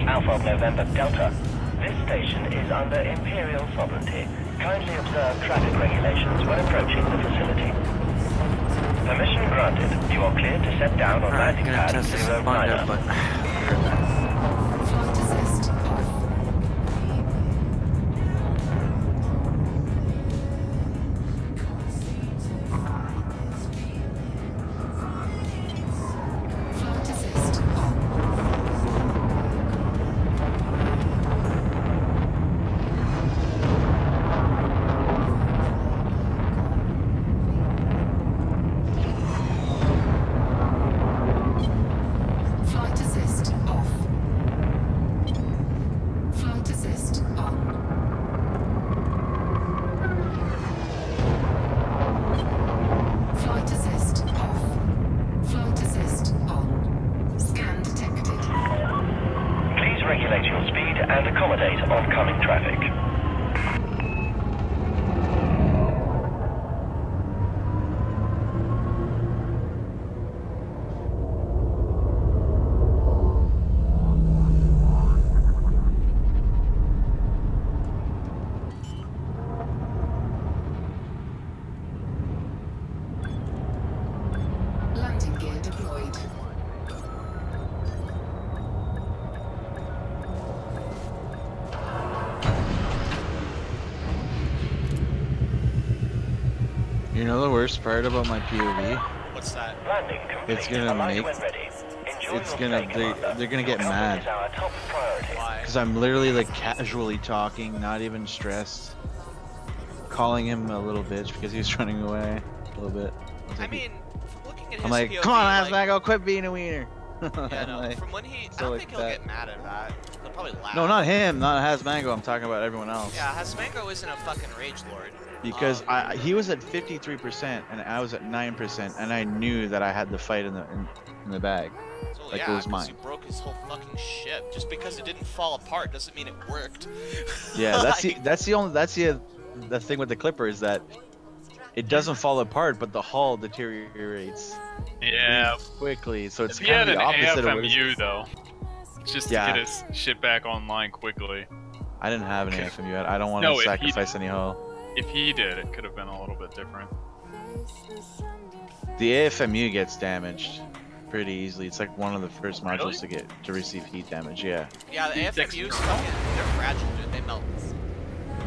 Alpha November Delta. This station is under Imperial sovereignty. Kindly observe traffic regulations when approaching the facility. Permission granted. You are cleared to set down on landing Gonna pad test this and find out, 09. but Flight assist off. You know the worst part about my POV? What's that? Landing complete. It's gonna Alight make. when ready. Enjoy It's your gonna. stay, Commander. They're gonna Your get comfort mad. is our top priority. Why? Because I'm literally like casually talking, not even stressed. Calling him a little bitch because he was running away a little bit. I mean, from looking at his I'm like, POV, come on, like, Asmago, quit being a wiener. yeah, no, Like, from when he, I so don't like think he'll that. get mad at that. He'll probably laugh. No, not him, not Hasmango. I'm talking about everyone else. Yeah, Hasmango isn't a fucking rage lord. Because he was at 53% and I was at 9%, and I knew that I had the fight in the bag. So, Like, yeah, it was 'cause mine. you broke his whole fucking ship. Just because it didn't fall apart doesn't mean it worked. Yeah, that's Like, the thing with the Clipper is that it doesn't fall apart, but the hull deteriorates Yeah. quickly. So it's If he had kind of an the opposite of what AFMU though, just to Yeah. get his shit back online quickly. I didn't have an AFMU. I don't want No, to if he- sacrifice any hull. If he did, it could have been a little bit different. The AFMU gets damaged pretty easily. It's like one of the first modules Really? to receive heat damage. Yeah, yeah, the AFMU's external? fucking, they're fragile, dude. They melt.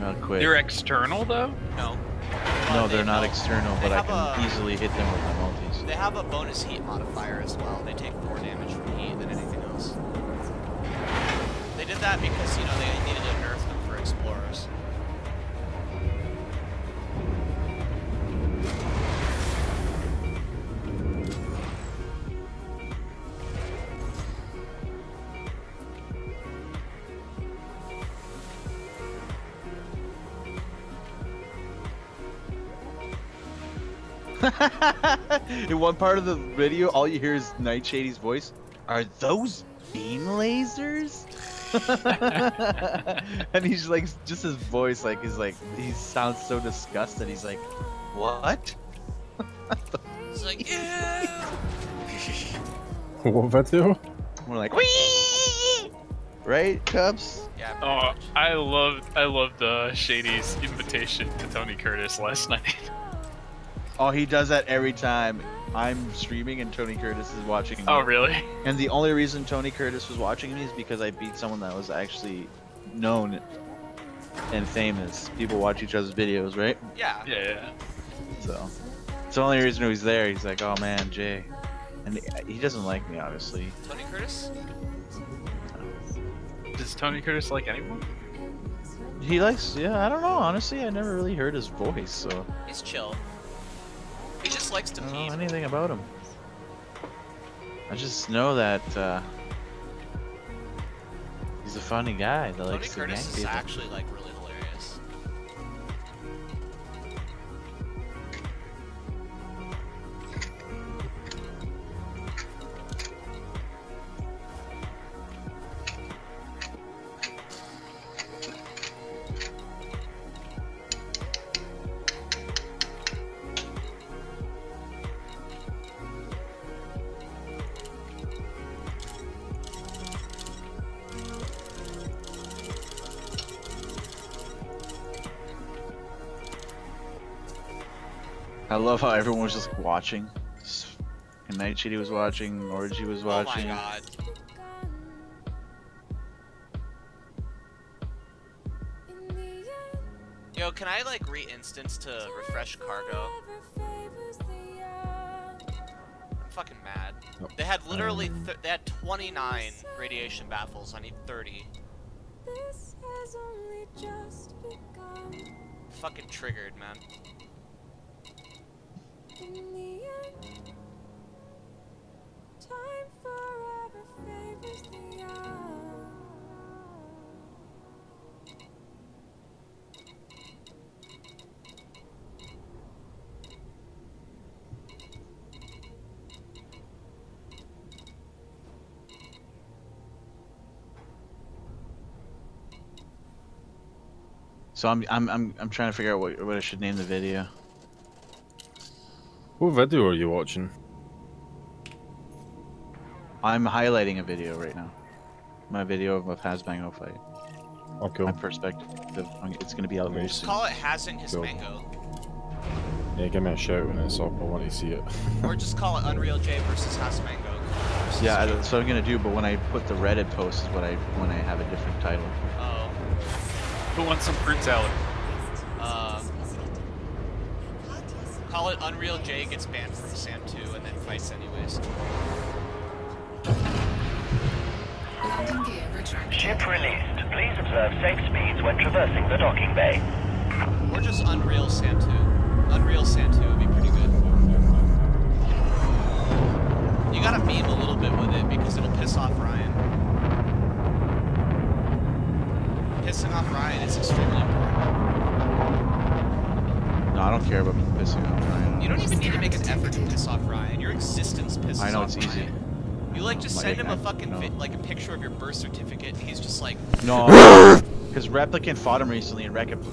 not quick. They're external though? No. No, They they're not melt. external, They but I have can a- easily hit them with my multis. They have a bonus heat modifier as well. They take more damage from heat than anything else. They did that because, you know, they needed to nerf them for explorers. In one part of the video, all you hear is Nightshady's voice. Are those beam lasers? And he's like, just his voice, like, is like, he sounds so disgusted. He's like, what? It's like, ew! What video? We're like, wee! Right, Cubs? Yeah, pretty Oh, much. I loved Shady's invitation to Tony Curtis last night. Oh, he does that every time I'm streaming and Tony Curtis is watching me. Oh, really? And the only reason Tony Curtis was watching me is because I beat someone that was actually known and famous. People watch each other's videos, right? Yeah. Yeah. So it's the only reason he's there. He's like, oh man, Jay. And he doesn't like me, obviously. Tony Curtis? Does Tony Curtis like anyone? He likes, yeah, I don't know. Honestly, I never really heard his voice, so He's chill. He just likes to I don't know pee. anything about him. I just know that he's a funny guy that Tony likes to Curtis yank is people. actually, like, really hilarious. I love how everyone was just watching. And Nightshady was watching, Orgy was watching. Oh my god. Yo, can I like re-instance to refresh cargo? I'm fucking mad. They had literally they had 29 radiation baffles. I need 30. Fucking triggered, man. So I'm trying to figure out what I should name the video. What video are you watching? I'm highlighting a video right now. My video of a Hasbango fight. Oh, cool. My perspective. It's gonna be out very Nice. soon. Call it Hasn't His Cool. Mango. Yeah, give me a shout when it's up. I want to see it. Or just call it Unreal J versus Hasmango. versus Yeah, J. that's what I'm gonna do. But when I put the Reddit post is when I have a different title. Oh. Who wants some fruit salad? Call what? Unreal J gets banned from Sam 2 and then fights anyways. Landing gear retracted. Ship released. Please observe safe speeds when traversing the docking bay. Or just Unreal Sam 2. Unreal Sam 2 would be pretty good. You gotta meme a little bit with it because it'll piss off Ryan. Pissing off Ryan is extremely important. No, I don't care about pissing off Ryan. You don't even need to make an effort to piss off Ryan. Your existence pisses off Ryan. I know, it's easy. You like just send him a fucking like a picture of your birth certificate and he's just like... No, because Replicant fought him recently and Replicant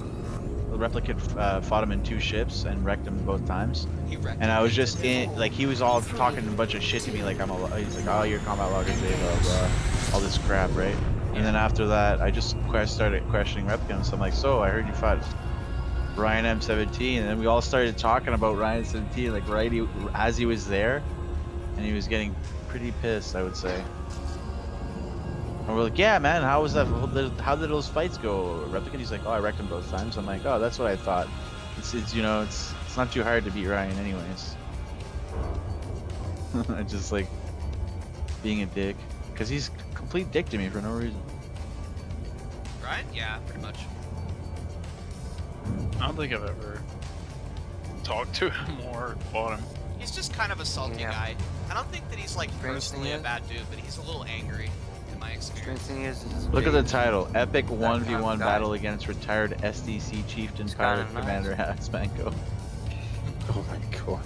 fought him in 2 ships and wrecked him both times. He wrecked and him. I was just in, like, he was all talking a bunch of shit to me, like, he's like, oh, your combat log is blah, blah, blah, all this crap, right? And then after that, I just started questioning Replicant, so I'm like, so, I heard you fought Ryan M17, and then we all started talking about Ryan 17, like, right as he was there, and he was getting pretty pissed, I would say. And we're like, yeah, man, how was that? How did those fights go? Replicant, he's like, oh, I wrecked him both times. I'm like, oh, that's what I thought. It's you know, it's not too hard to beat Ryan, anyways. I just like being a dick, cause he's a complete dick to me for no reason. Ryan? Yeah, pretty much. I don't think I've ever talked to him or fought him. He's just kind of a salty guy. I don't think that he's like personally a bad dude, but he's a little angry. My experience. Look at the title: Epic 1v1 battle against retired SDC Chieftain Pilot Commander Hasmanko. Oh my god.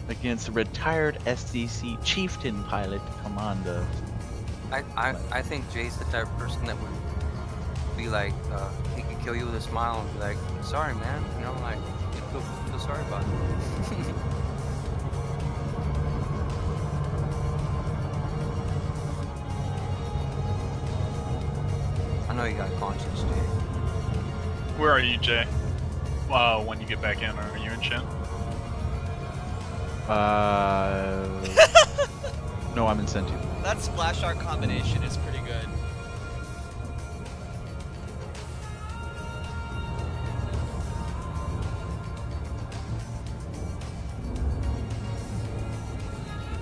Against retired SDC Chieftain Pilot Commander. I think Jay's the type of person that would be like, he could kill you with a smile and be like, sorry man, you know, like, you feel sorry about it. I know you got conscience, Jay. Where are you, Jay? When you get back in, are you in Shin? No, I'm in Sentu. That splash art combination is pretty good.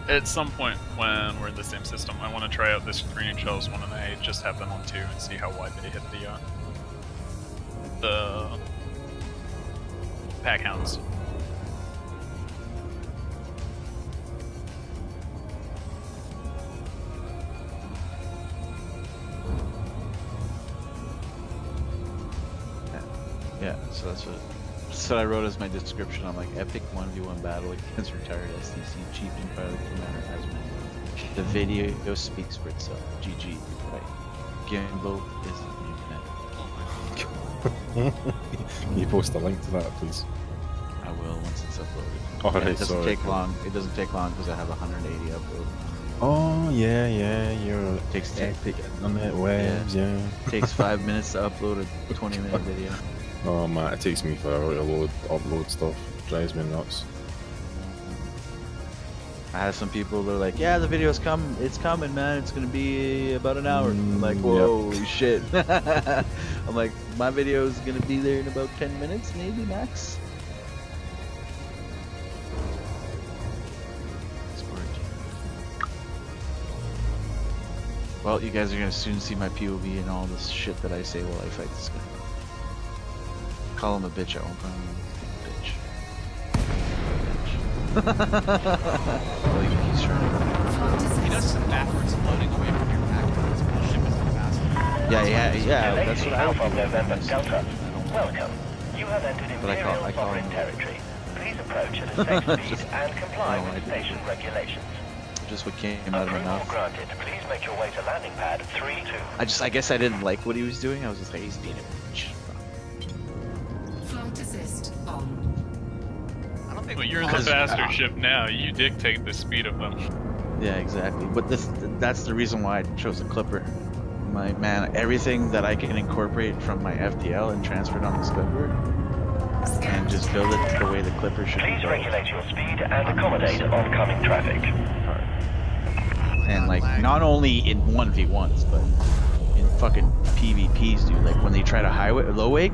At some point when we're in the same system, I want to try out this screening shells one, and I just have them on 2 and see how wide they hit the pack hounds. Yeah, so that's what I wrote as my description. I'm like, epic 1v1 battle against retired SDC Chieftain Pilot Commander Hasmanko. The video speaks for itself. GG, right? Gimbo is the internet. Can you post a link to that, please? I will once it's uploaded. Alright, it doesn't sorry. take long. It doesn't take long because I have 180 uploaded. Oh yeah, you're Takes epic internet webs, yeah. Takes 5 minutes to upload a 20-minute video. Oh man, it takes me forever to upload stuff. It drives me nuts. I have some people that are like, yeah, the video's it's coming, man. It's gonna be about an hour. I'm like, whoa, shit. I'm like, my video is gonna be there in about 10 minutes, maybe max. Well, you guys are gonna soon see my POV and all this shit that I say while I fight this guy. Call him a bitch, I won't call him a bitch. Well, he's trying. He does some backwards loading away from your pack because the ship isn't fast. Yeah, that's what I would do. November Delta. Welcome. You have entered But I Imperial call Sovereign him- territory. Please approach at a safe speed and comply I with did. station regulations. Just what came out of my Approval mouth. granted. Please make your way to landing pad 32. I guess I didn't like what he was doing. I was just like, he's being a bitch. Flight assist on. I don't think Well, you're in the faster ship now. You dictate the speed of them. Yeah, exactly. But that's the reason why I chose the Clipper. My man, everything that I can incorporate from my FTL and transfer it on this Clipper and just build it the way the Clipper should be Please built. regulate your speed and accommodate oncoming traffic. And like, not only in 1v1s, but in fucking PvPs, dude. Like when they try to low wake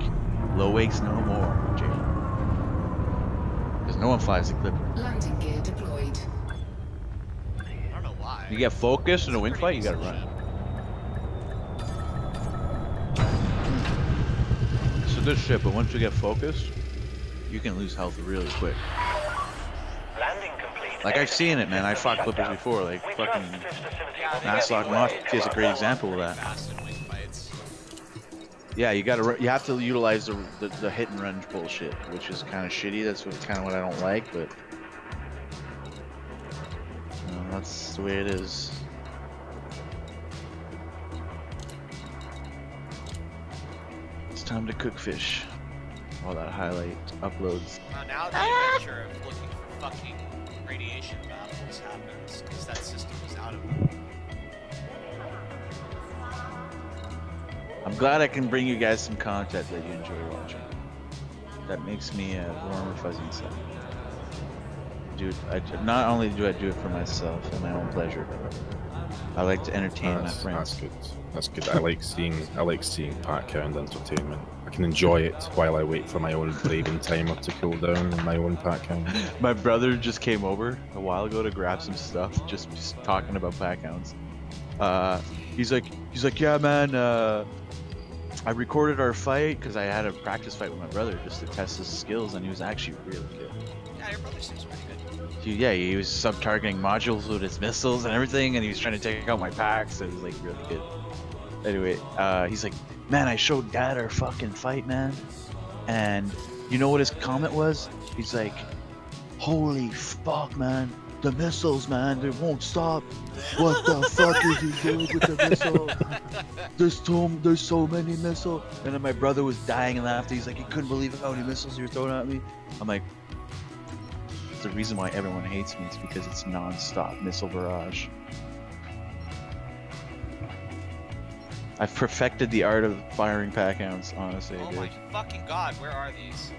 no more, Jay. No one flies the Clipper. Landing gear deployed. I don't know why. You get focused in a wing Pretty fight, you gotta decent run. ship. It's a good ship, but once you get focused, you can lose health really quick. Landing complete. Like I've seen it, man. I fought Clippers before, like fucking Nassau Mafia is a great example of that. Fast in wing fights. Yeah, you have to utilize the hit and run bullshit, which is kind of shitty. That's kind of what I don't like, but that's the way it is. It's time to cook fish while that highlight uploads. Now the adventure of looking for fucking radiation battles happens because that system is out of them. I'm glad I can bring you guys some content that you enjoy watching. That makes me warm and fuzzy inside. Dude, not only do I do it for myself and my own pleasure, I like to entertain my friends. That's good. That's good. I like seeing background entertainment. I can enjoy it while I wait for my own braving timer to cool down in my own pack count. My brother just came over a while ago to grab some stuff, just talking about pack counts. He's like, yeah, man. I recorded our fight because I had a practice fight with my brother just to test his skills, and he was actually really good. Yeah, your brother seems pretty good. Dude, yeah, he was sub-targeting modules with his missiles and everything, and he was trying to take out my packs. It was like really good. Anyway, he's like, man, I showed Dad our fucking fight, man, and you know what his comment was? He's like, holy fuck, man. The missiles, man, they won't stop. What the fuck is he doing with the missile? There's so many missiles. And then my brother was dying and laughing. He's like, he couldn't believe how many missiles you were throwing at me. I'm like, it's the reason why everyone hates me. It's because it's non-stop missile barrage. I've perfected the art of firing pack hounds, honestly. Oh my fucking god, where are these?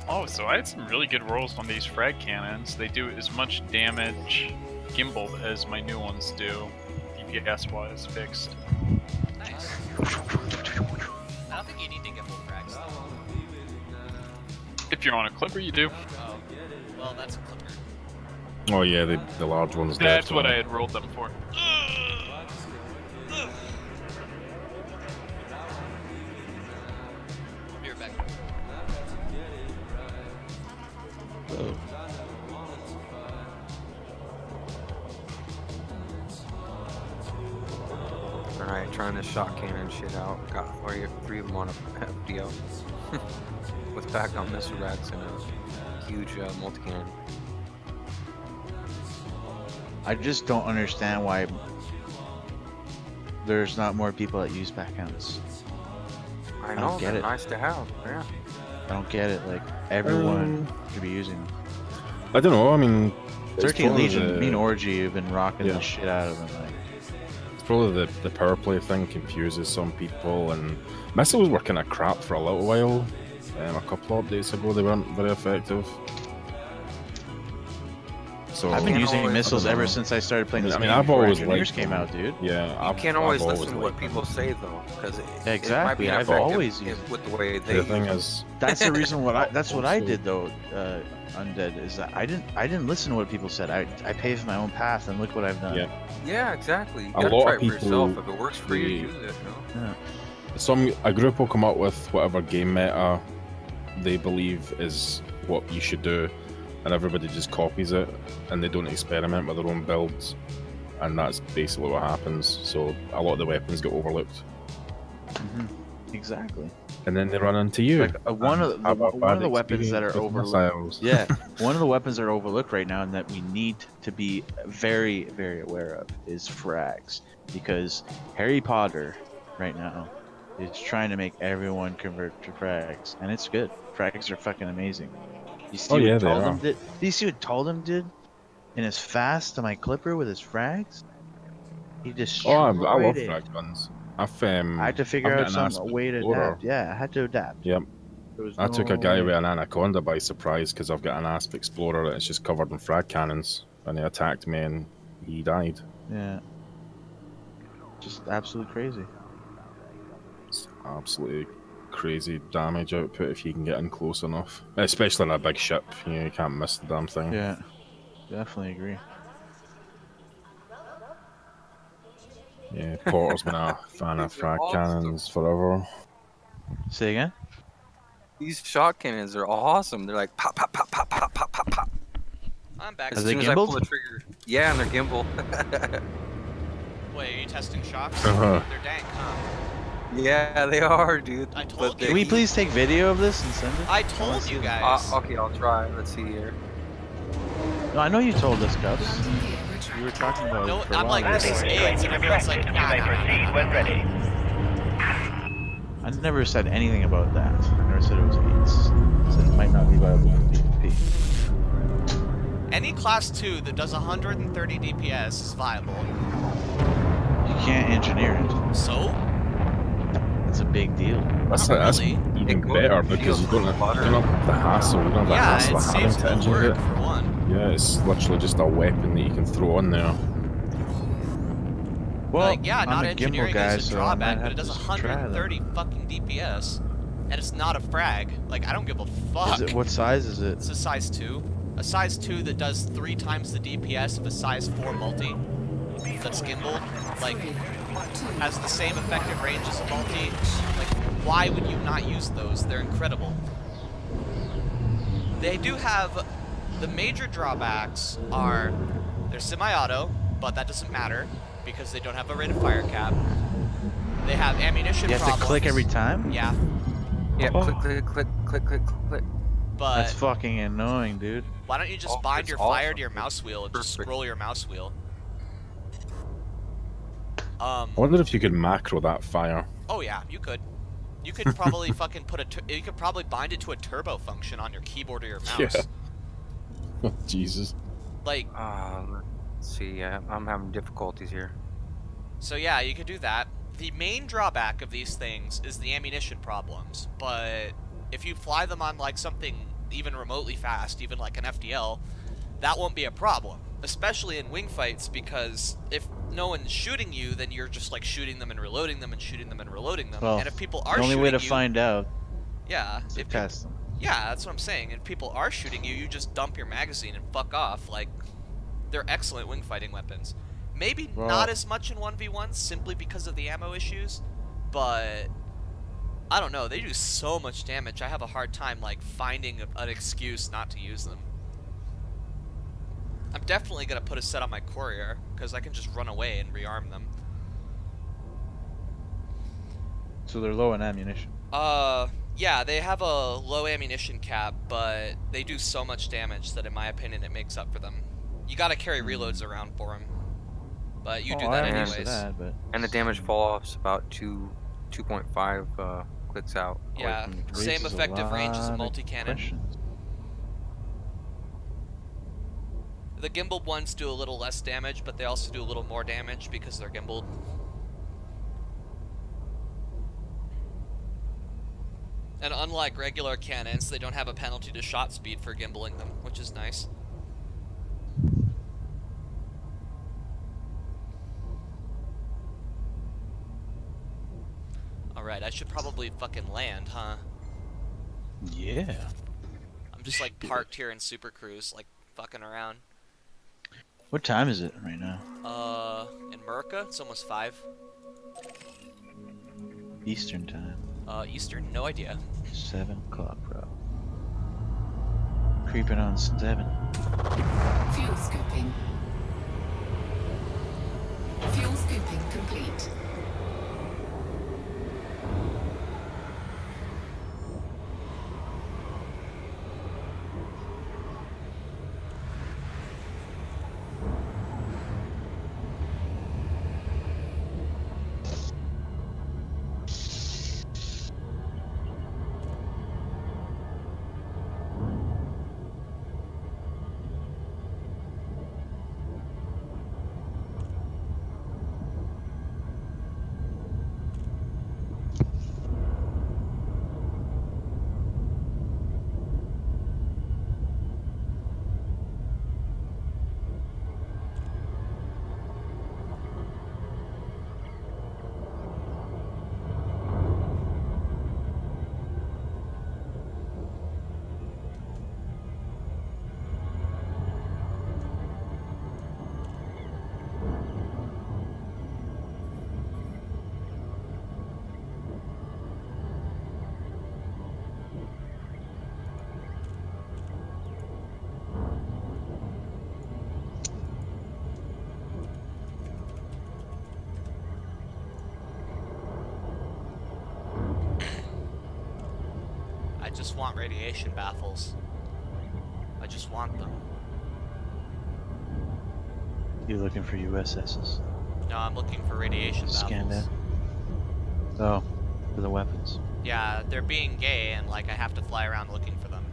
Oh, so I had some really good rolls on these frag cannons. They do as much damage gimbaled as my new ones do, DPS-wise fixed. Nice. I don't think you need to gimbal frags though. If you're on a clipper, you do. Oh, well, that's a clipper. Oh yeah, the large ones. That's what I had rolled them for. Be right back. Alright, trying to shot cannon shit out. Got three of them on a FDO. With back-on missile racks and a huge multi-cannon. I just don't understand why there's not more people that use pack hounds. I know, get they're it. nice to have, yeah. I don't get it. Like, everyone should be using them. I don't know. I mean, 13 Legion, me and Orgy have been rocking the shit out of them. Like, it's probably the power play thing confuses some people, and missiles were kind of crap for a little while. A couple of updates ago, they weren't very effective. So I've been using missiles ever since I started playing this game. I've always Engineers liked came them. out, dude. Yeah, You can't always listen to what people say though, because Exactly, I've always used with the way they. The thing is, that's the reason that's what I did though. Undead is that I didn't listen to what people said. I paved my own path, and look what I've done. Yeah, exactly. You A gotta lot try of it for yourself. people, If it works for you, use it. You know? Yeah. a group will come up with whatever game meta they believe is what you should do, and everybody just copies it, and they don't experiment with their own builds, and that's basically what happens. So a lot of the weapons get overlooked. Exactly. And then they run into you. Like one of the weapons that are overlooked. Yeah, one of the weapons that are overlooked right now, and that we need to be very, very aware of, is frags, because Harry Potter right now is trying to make everyone convert to frags, and it's good. Frags are fucking amazing. You see what Toldum did? Do you see what Toldum did in his fast to my Clipper with his frags? He destroyed I love it. frag guns. I had to figure out a way to adapt. Yeah, I had to adapt. Yep. I took a guy with an Anaconda by surprise because I've got an Asp Explorer that's just covered in frag cannons, and he attacked me and he died. Yeah. Just absolutely crazy. It's absolutely crazy damage output if you can get in close enough. Especially on a big ship, you can't miss the damn thing. Yeah, definitely agree. Yeah, Porter's been a fan of frag cannons forever. Say again? These shot cannons are awesome. They're like pop, pop, pop, pop, pop, pop, pop, pop. I'm back. As they soon as I pull the gimbaled? trigger. Yeah, and they're gimbal. Wait, are you testing shocks? Uh-huh. They're dank, huh? Yeah, they are, dude. I told you. Can we please take video of this and send it? I told you guys. Okay, I'll try. Let's see here. No, I know you told us, Gus. Landing gear You were retracted. talking about No, it for a I'm while. like, this is AIDS, and everyone's like, You nah, may nah, nah, proceed nah. when ready. I never said anything about that. I never said it was AIDS. I said it might not be viable for PvP. Any class 2 that does 130 DPS is viable. You can't engineer it. So? It's a big deal. That's really. even better because you don't have the hassle. You don't have the Yeah, hassle it of having saves to the engineer work it. for one. Yeah, it's literally just a weapon that you can throw on there. Well, Like, yeah, not I'm a gimbal engineering guy, is a so I drawback, might but it have does to try that. 130 fucking DPS, and it's not a frag. Like, I don't give a fuck. Is it, what size is it? It's a size 2. A size 2 that does 3 times the DPS of a size 4 multi. That's gimbal. Like, has the same effective range as a multi. Like, why would you not use those? They're incredible. They do have... The major drawbacks are... They're semi-auto, but that doesn't matter, because they don't have a rate of fire cap. They have ammunition You have problems. to click every time? Yeah, Yeah, Oh. click, click, click, click, click, click. but... That's fucking annoying, dude. Why don't you just Oh, bind it's your fire awesome. to your mouse wheel and just Perfect. scroll your mouse wheel? I wonder if you could macro that fire. Oh yeah, you could. You could probably fucking put you could probably bind it to a turbo function on your keyboard or your mouse. Yeah. Oh, Jesus. Like, Let's see, yeah, I'm having difficulties here. so yeah, you could do that. The main drawback of these things is the ammunition problems, but if you fly them on like something even remotely fast, even like an FDL, that won't be a problem. Especially in wing fights, because if no one's shooting you, then you're just like shooting them and reloading them and shooting them and reloading them. Well, and if people are the only shooting way to you, find out yeah, is to if test them. yeah, that's what I'm saying. If people are shooting you, you just dump your magazine and fuck off. Like, they're excellent wing fighting weapons. Maybe Well, not as much in 1v1 simply because of the ammo issues, but I don't know. They do so much damage. I have a hard time like finding an excuse not to use them. I'm definitely gonna put a set on my courier because I can just run away and rearm them. So they're low in ammunition. Yeah, they have a low ammunition cap, but they do so much damage that in my opinion it makes up for them. You gotta carry reloads around for them. But you do that I'm anyways. used to that, but And the damage fall-off's about 2.5 clicks out. away Yeah, from the same raises a effective range as a lot of multi-cannon. questions. The gimbaled ones do a little less damage, but they also do a little more damage because they're gimbaled. And unlike regular cannons, they don't have a penalty to shot speed for gimbaling them, which is nice. Alright, I should probably fucking land, huh? Yeah. I'm just like parked here in Super Cruise, like fucking around. What time is it right now? In Murica, it's almost 5. Eastern time. Eastern, no idea. 7 o'clock, bro. Creeping on 7. Fuel scooping. Fuel scooping complete. I just want radiation baffles. I just want them. You're looking for USSs. No, I'm looking for radiation Scan baffles. that. Oh, for the weapons. Yeah, they're being gay, and like I have to fly around looking for them.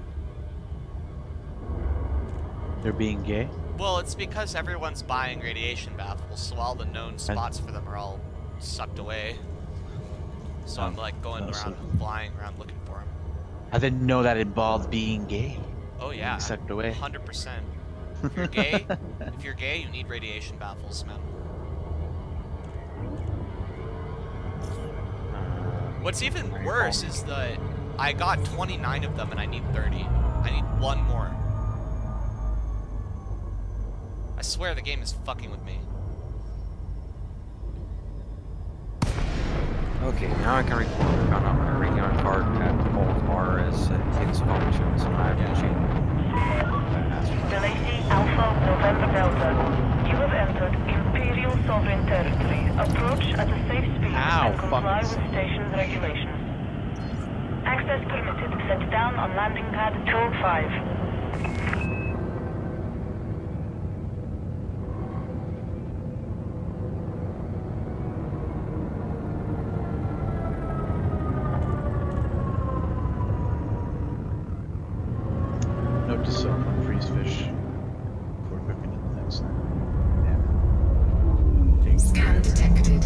They're being gay? Well, it's because everyone's buying radiation baffles, so all the known spots for them are all sucked away. So I'm like going around, flying around looking for them. I didn't know that involved being gay. Oh yeah, Being sucked away. 100%. If you're gay, you need radiation baffles, man. What's even worse is that I got 29 of them and I need 30. I need one more. I swear the game is fucking with me. Okay, now I can record. Found out my recon card at both RS and its functions, and I haven't changed. Delacey Alpha November Delta. You have entered Imperial Sovereign Territory. Approach at a safe speed and comply with station's regulations. Access permitted. Set down on landing pad 205. Note to self, freeze fish before cooking it the next time. Yeah. Scan detected.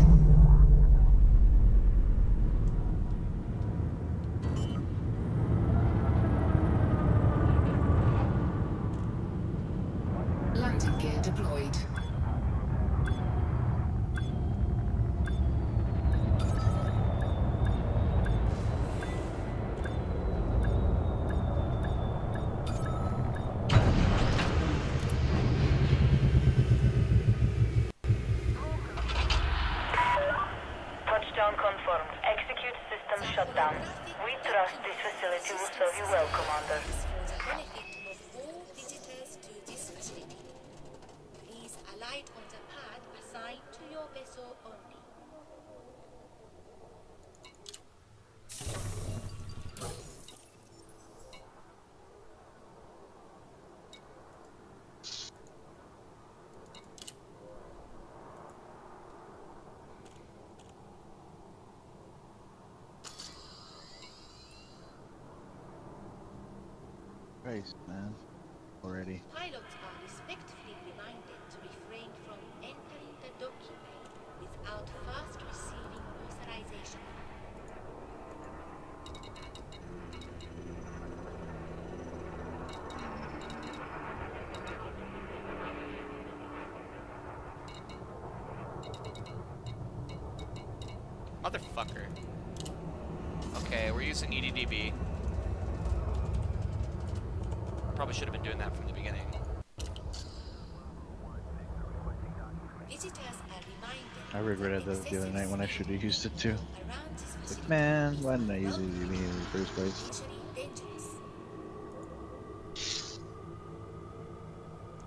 Landing gear deployed. Touchdown confirmed. Execute system shutdown. We trust this facility will serve you well, Commander. For the benefit of all visitors to this facility. Please alight on the pad assigned to your vessel only. Christ, man. Already. Pilots are respectfully reminded to refrain from entering the docking bay without first receiving authorization. Motherfucker. Okay, we're using EDDB. Probably should have been doing that from the beginning. Visitors are reminded I regretted that the other night when I should have used it too. around this It's like, facility man, why didn't I use it in the first place? potentially dangerous.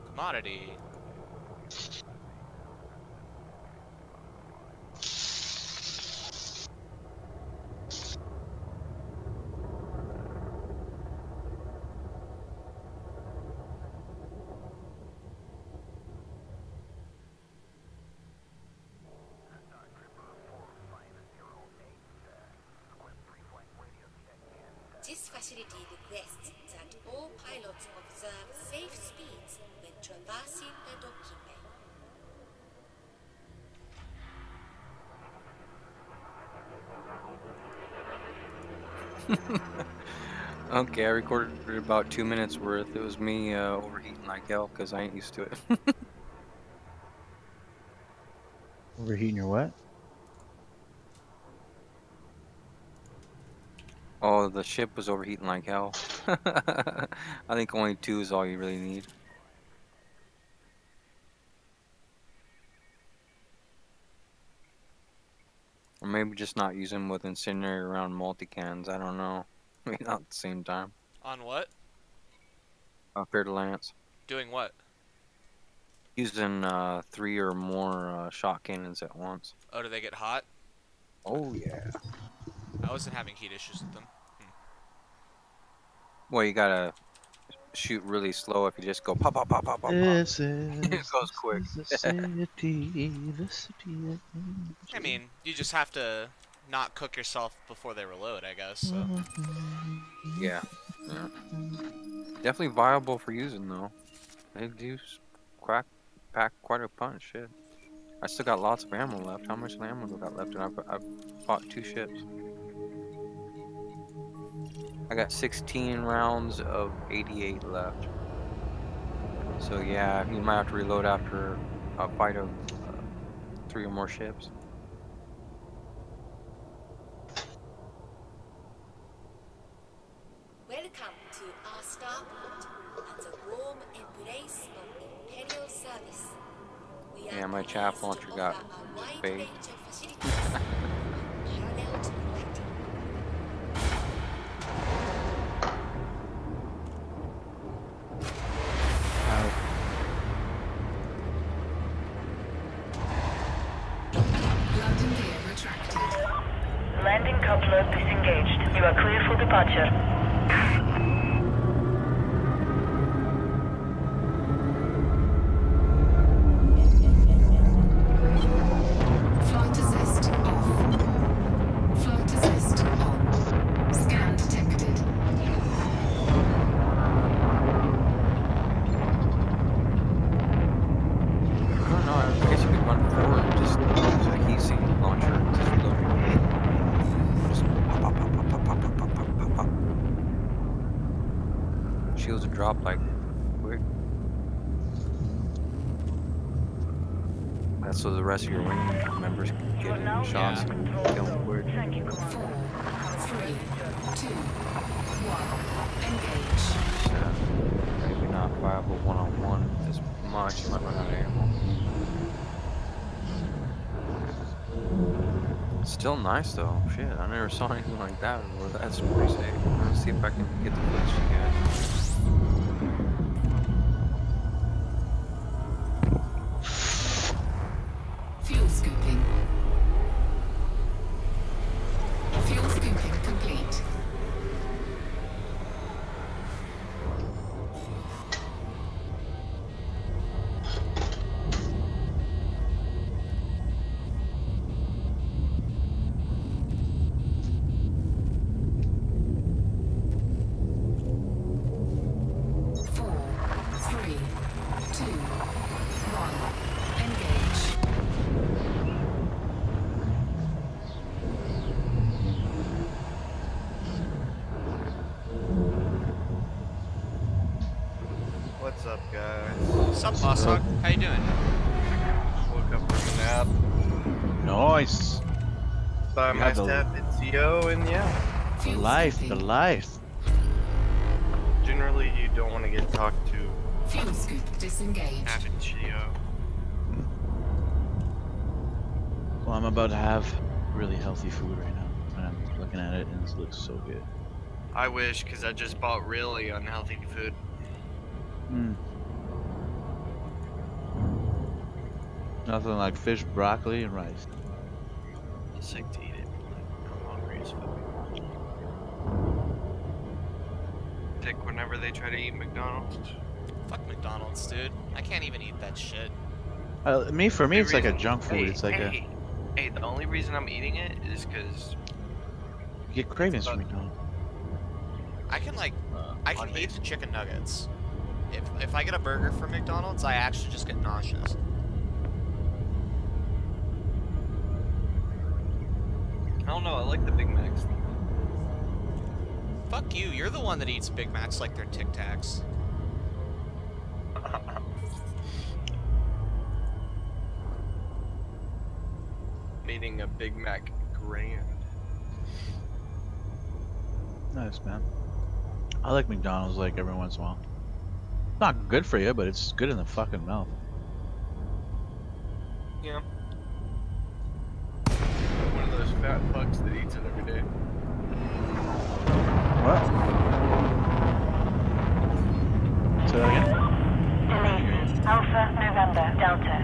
Commodity. This facility requests that all pilots observe safe speeds when traversing the docking bay. Okay, I recorded about 2 minutes worth. It was me overheating like hell because I ain't used to it. Overheating your what? Oh, the ship was overheating like hell. I think only 2 is all you really need. Or maybe just not use them with incendiary around multicans. I don't know. Maybe not at the same time. On what? Fair to Lance. Doing what? Using 3 or more shot cannons at once. Oh, do they get hot? Oh yeah. I wasn't having heat issues with them. Well, you gotta shoot really slow. If you just go pop, pop, pop, pop, pop, pop, This it is goes quick. the city, the city. I mean, you just have to not cook yourself before they reload, I guess. So. Yeah. Yeah. Definitely viable for using though. They do pack quite a punch. Shit. I still got lots of ammo left. How much ammo do I got left? And I've fought 2 ships. I got 16 rounds of 88 left. So yeah, you might have to reload after a fight of 3 or more ships. Welcome to our starport and the warm embrace of Imperial service. We Yeah, are my chaff launcher pleased to got offer a wide fake. range of facilities unparalleled in humanity. London gear retracted. Landing coupler disengaged. You are clear for departure. Flight assist off. Flight assist on. Scan detected. I don't know. I guess you could run forward and just use a heat sink launcher. Just reload your Just pop, pop, pop, pop, pop, pop, pop, pop, pop, pop. Shields would drop like quick. That's so the rest of your wing members can get in shots and kill them quick. 4, 3, 2, 1. Engage. Maybe not viable one-on-one as much. You might run out of ammo. Still nice though. Shit, I never saw anything like that. Well, that's pretty safe. Let's see if I can get the footage you guys. Fuel scooping. Fuel scooping complete. What's up, guys? What's up, Boss Hog? How you doing? Woke up from a nap. Nice. Thought I You might had the- tap Ezio, and yeah. The life, the life. Generally, you don't want to get talked to. Fuel scoop disengaged. Have Ezio. Well, I'm about to have really healthy food right now. And I'm looking at it and it looks so good. I wish, because I just bought really unhealthy food. Nothing like fish, broccoli, and rice. I'm sick to eat it. I'm hungry as fuck. Dick, whenever they try to eat McDonald's. Fuck McDonald's, dude. I can't even eat that shit. For me, it's like a junk food. Hey, It's like hey, the only reason I'm eating it is because you get cravings from McDonald's. I can eat the chicken nuggets. If I get a burger from McDonald's, I actually just get nauseous. I don't know, I like the Big Macs. Fuck you, you're the one that eats Big Macs like they're Tic Tacs. I'm eating a Big Mac grand. Nice, man. I like McDonald's like every once in a while. Not good for you, but it's good in the fucking mouth. Yeah. One of those fat fucks that eats it every day. What? Say that again? Delete. Alpha, November, Delta.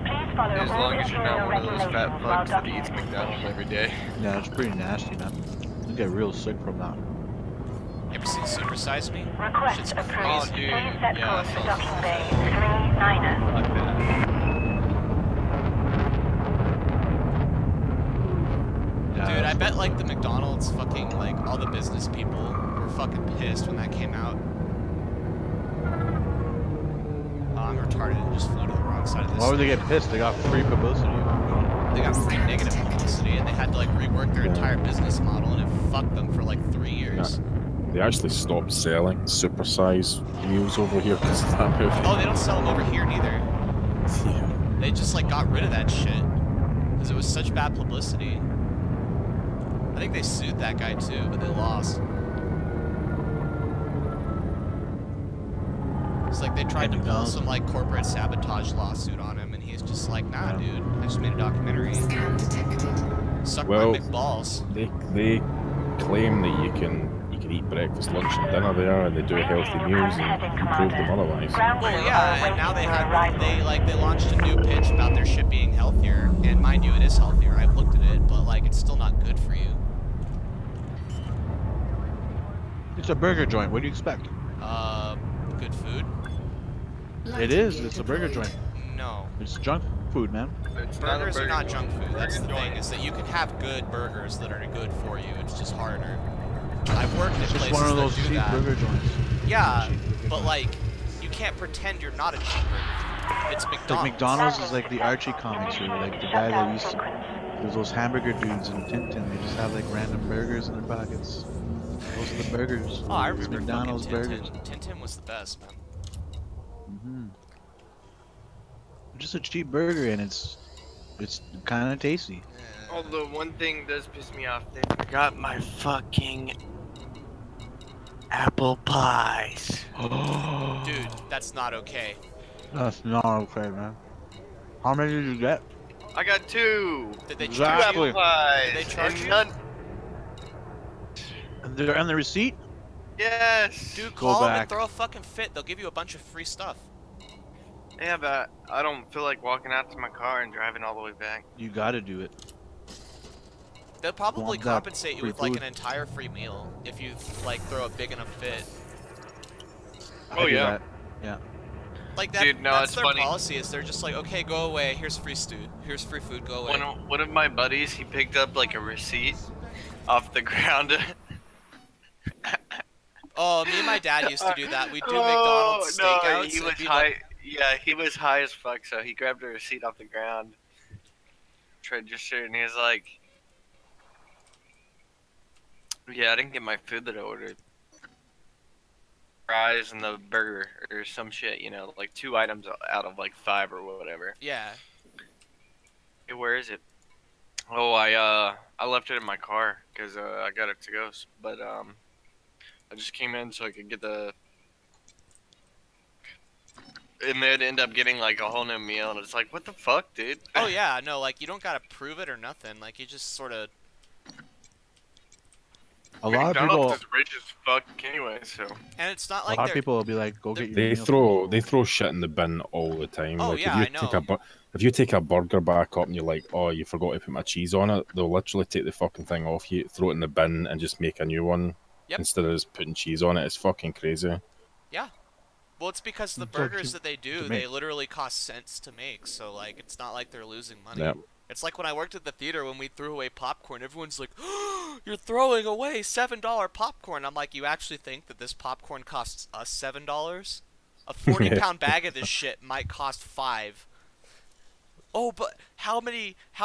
Please follow As all long as you're not one of those fat regulations while fucks that eats documenting. McDonald's every day. Yeah, it's pretty nasty, man. You get real sick from that. You ever seen supersize me? Request Shit's approved. crazy. Oh, dude. Please set Yeah, course to docking bay 39er. Fuck that. Dude, I bet like the McDonald's fucking like all the business people were fucking pissed when that came out. Oh, I'm retarded and just flew to the wrong side of this. Why would they get pissed? They got free publicity. They got free negative publicity and they had to like rework their entire business model and it fucked them for like 3 years. They actually stopped selling supersize meals over here because of that movie. Oh, they don't sell them over here neither. Yeah. They just like got rid of that shit because it was such bad publicity. I think they sued that guy too, but they lost. It's like they tried to pull some like corporate sabotage lawsuit on him, and he's just like, nah, dude, I just made a documentary. Scan detected. Suck Well, my McBalls. They claim that you can eat breakfast, lunch, and dinner there, and they do healthy meals and improve them otherwise. Well, yeah, and now they launched a new pitch about their shit being healthier, and mind you, it is healthier. I've looked at it, but like it's still not good for you. It's a burger joint. What do you expect? Good food? It is. It's a burger joint. No. It's junk food, man. It's not a Burgers are burger not joint. junk food. That's the Burger thing, joint. is that you can have good burgers that are good for you. It's just harder. I've worked at It's places just one of those that do cheap that. burger joints. Yeah, but like, you can't pretend you're not a cheap burger joint. It's McDonald's. Like McDonald's is like the Archie comics, or like the guy that used to. There's those hamburger dudes in Tintin. They just have like random burgers in their pockets. Those are the burgers. Oh, I It's remember McDonald's fucking burgers. Tintin. Tintin was the best, man. Just a cheap burger, and it's kind of tasty. Although one thing does piss me off, they forgot my fucking apple pies. Dude, that's not okay. That's not okay, man. How many did you get? I got 2. Did they Exactly. charge you? Apple pies. Did they charge and you? none. They're on the receipt. Yes. Dude, Go call them and back. throw a fucking fit. They'll give you a bunch of free stuff. Yeah, but I don't feel like walking out to my car and driving all the way back. You gotta do it. They'll probably Want that compensate you free with like food? an entire free meal if you like throw a big enough fit. I Oh, do yeah. that. Yeah. Like that, Dude, no, that's it's their funny. policy. Is they're just like, okay, go away. Here's free stew. Here's free food. Go away. One of my buddies, he picked up like a receipt off the ground. Oh, me and my dad used to do that. We'd do Oh, McDonald's no, stakeouts. he It'd was be high. like- Yeah, he was high as fuck, so he grabbed a receipt off the ground, registered, and he was like, "Yeah, I didn't get my food that I ordered. Fries and the burger or some shit, you know, like 2 items out of like 5 or whatever." Yeah. Hey, where is it? Oh, I left it in my car because I got it to go, but I just came in so I could get the. And they'd end up getting like a whole new meal, and it's like, what the fuck, dude? Oh yeah, no, like you don't gotta prove it or nothing. Like you just sort of. A lot of McDonald's people. is rich as fuck anyway, so. And it's not A like lot of they're. people will be like, "Go get your They meal." throw shit in the bin all the time. Oh, like yeah, if you I take know. if you take a burger back up and you're like, oh, you forgot to put my cheese on it, they'll literally take the fucking thing off you, throw it in the bin, and just make a new one Yep. instead of just putting cheese on it. It's fucking crazy. Yeah. Well, it's because the It's like burgers to- that they do, to they make. literally cost cents to make. So like, it's not like they're losing money. Yep. It's like when I worked at the theater when we threw away popcorn. Everyone's like, oh, "You're throwing away $7 popcorn." I'm like, "You actually think that this popcorn costs us $7? A 40-pound bag of this shit might cost $5." Oh, but how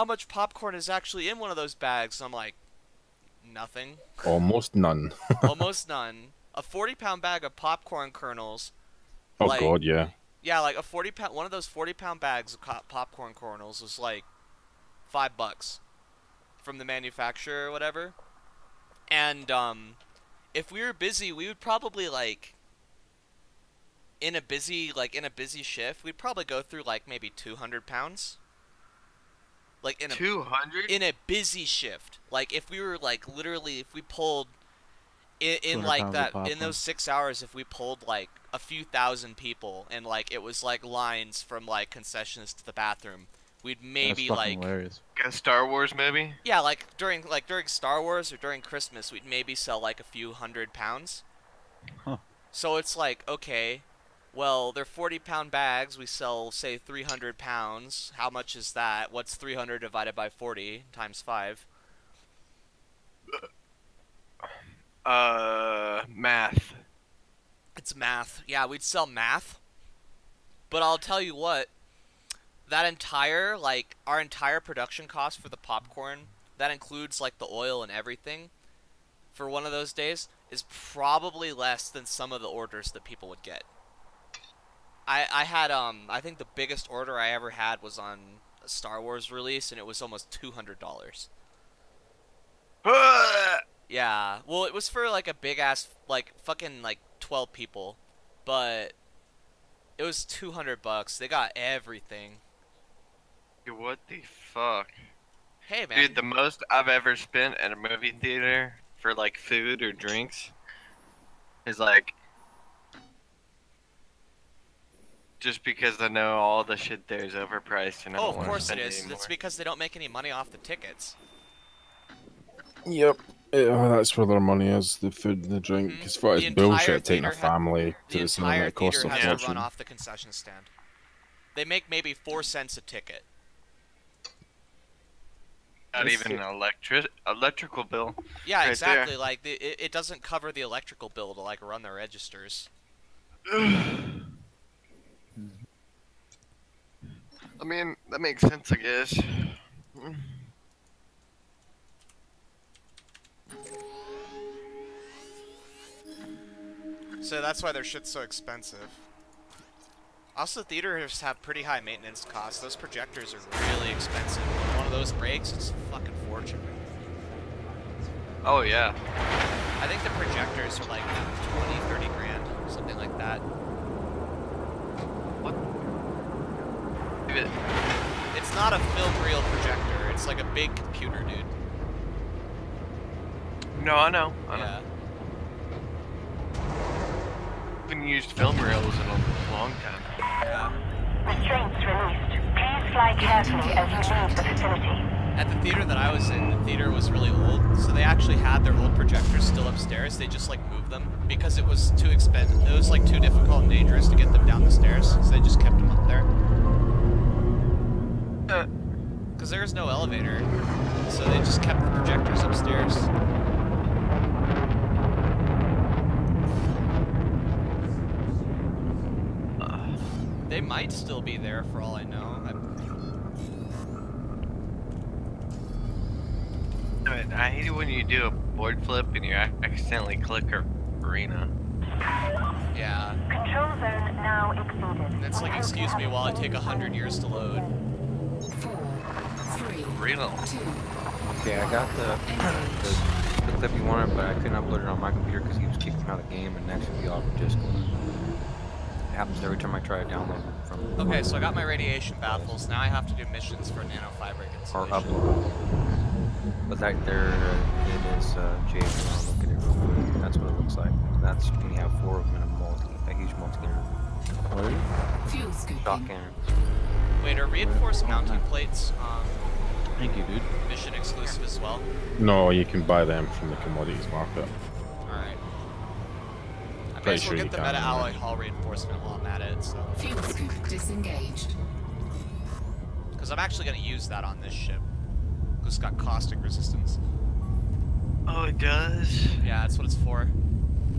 much popcorn is actually in one of those bags? I'm like, nothing. Almost none. Almost none. A 40-pound bag of popcorn kernels. Oh Like- god, yeah. Yeah, like a 40-pound, one of those 40-pound bags of popcorn kernels was like $5 from the manufacturer or whatever. And if we were busy, we would probably like in a busy shift, we'd probably go through like maybe 200 pounds. Like in a 200? in a busy shift. Like if we were like literally if we pulled in 200 like pounds of that in popcorn. those 6 hours, if we pulled like a few thousand people and like it was like lines from like concessions to the bathroom, we'd maybe That's like fucking hilarious. Got Star Wars maybe? yeah, like during Star Wars or during Christmas, we'd maybe sell like a few 100 pounds. Huh. So it's like, okay, well, they're 40-pound bags. We sell, say, 300 pounds. How much is that? What's 300 divided by 40 times 5? Math. It's math. Yeah, we'd sell math. But I'll tell you what, that entire, like, our entire production cost for the popcorn, that includes, like, the oil and everything, for one of those days, is probably less than some of the orders that people would get. I had, I think the biggest order I ever had was on a Star Wars release, and it was almost $200. Yeah, well, it was for, like, a big-ass, like, fucking, like, 12 people, but it was $200. They got everything. Dude, what the fuck? Hey, man. Dude, the most I've ever spent at a movie theater for, like, food or drinks is, like, just because I know all the shit there is overpriced and I Oh, don't of want to course it spend it is. anymore. It's because they don't make any money off the tickets. Yep. Yeah, that's where their money is, the food and the drink. Because The it's entire bullshit taking a theater had- family to The the cinema. entire It costs theater a has to run fortune. off the concession stand. They make maybe 4 cents a ticket. Not even an electrical bill. Yeah, right exactly. there. Like it doesn't cover the electrical bill to like run the registers. I mean, that makes sense, I guess. So that's why their shit's so expensive. Also, theaters have pretty high maintenance costs. Those projectors are really expensive. When one of those breaks, it's a fucking fortune. Oh, yeah. I think the projectors are like 20, 30 grand, something like that. What? It's not a film reel projector. It's like a big computer, dude. No, I know. I know. Yeah. I haven't used film reels in a long time. Yeah. Restraints released. Please fly carefully as you leave the facility. At the theater that I was in, the theater was really old, so they actually had their old projectors still upstairs. They just like moved them because it was too expensive. It was like too difficult and dangerous to get them down the stairs, so they just kept them up there. Because there was no elevator, so they just kept the projectors upstairs. They might still be there for all I know. I hate it when you do a board flip and you accidentally click arena. Yeah. Control zone now exceeded. And it's like, excuse me while I take 100 years to load. 4, 3, Arena. 2, Okay, I got the clip you wanted, but I couldn't upload it on my computer because he was kicking me out of the game and actually be off of Discord. It happens every time I try to download it from. Okay, so I got my radiation baffles. Now I have to do missions for nanofiber Or insulation. upload. But that there it is, Jade. I'll look at it real quick. That's what it looks like. That's when you have 4 of them in a huge multi-layer. fuel scooping. Shot cannon. Wait, are reinforced mounting plates Thank you, dude. mission exclusive as well? No, you can buy them from the commodities market. Alright. I may Pretty as well sure get you the can, meta alloy right? hull reinforcement while I'm at it, so. Fuel scoop disengaged. Because I'm actually going to use that on this ship. Because it's got caustic resistance. Oh, it does? Yeah, that's what it's for.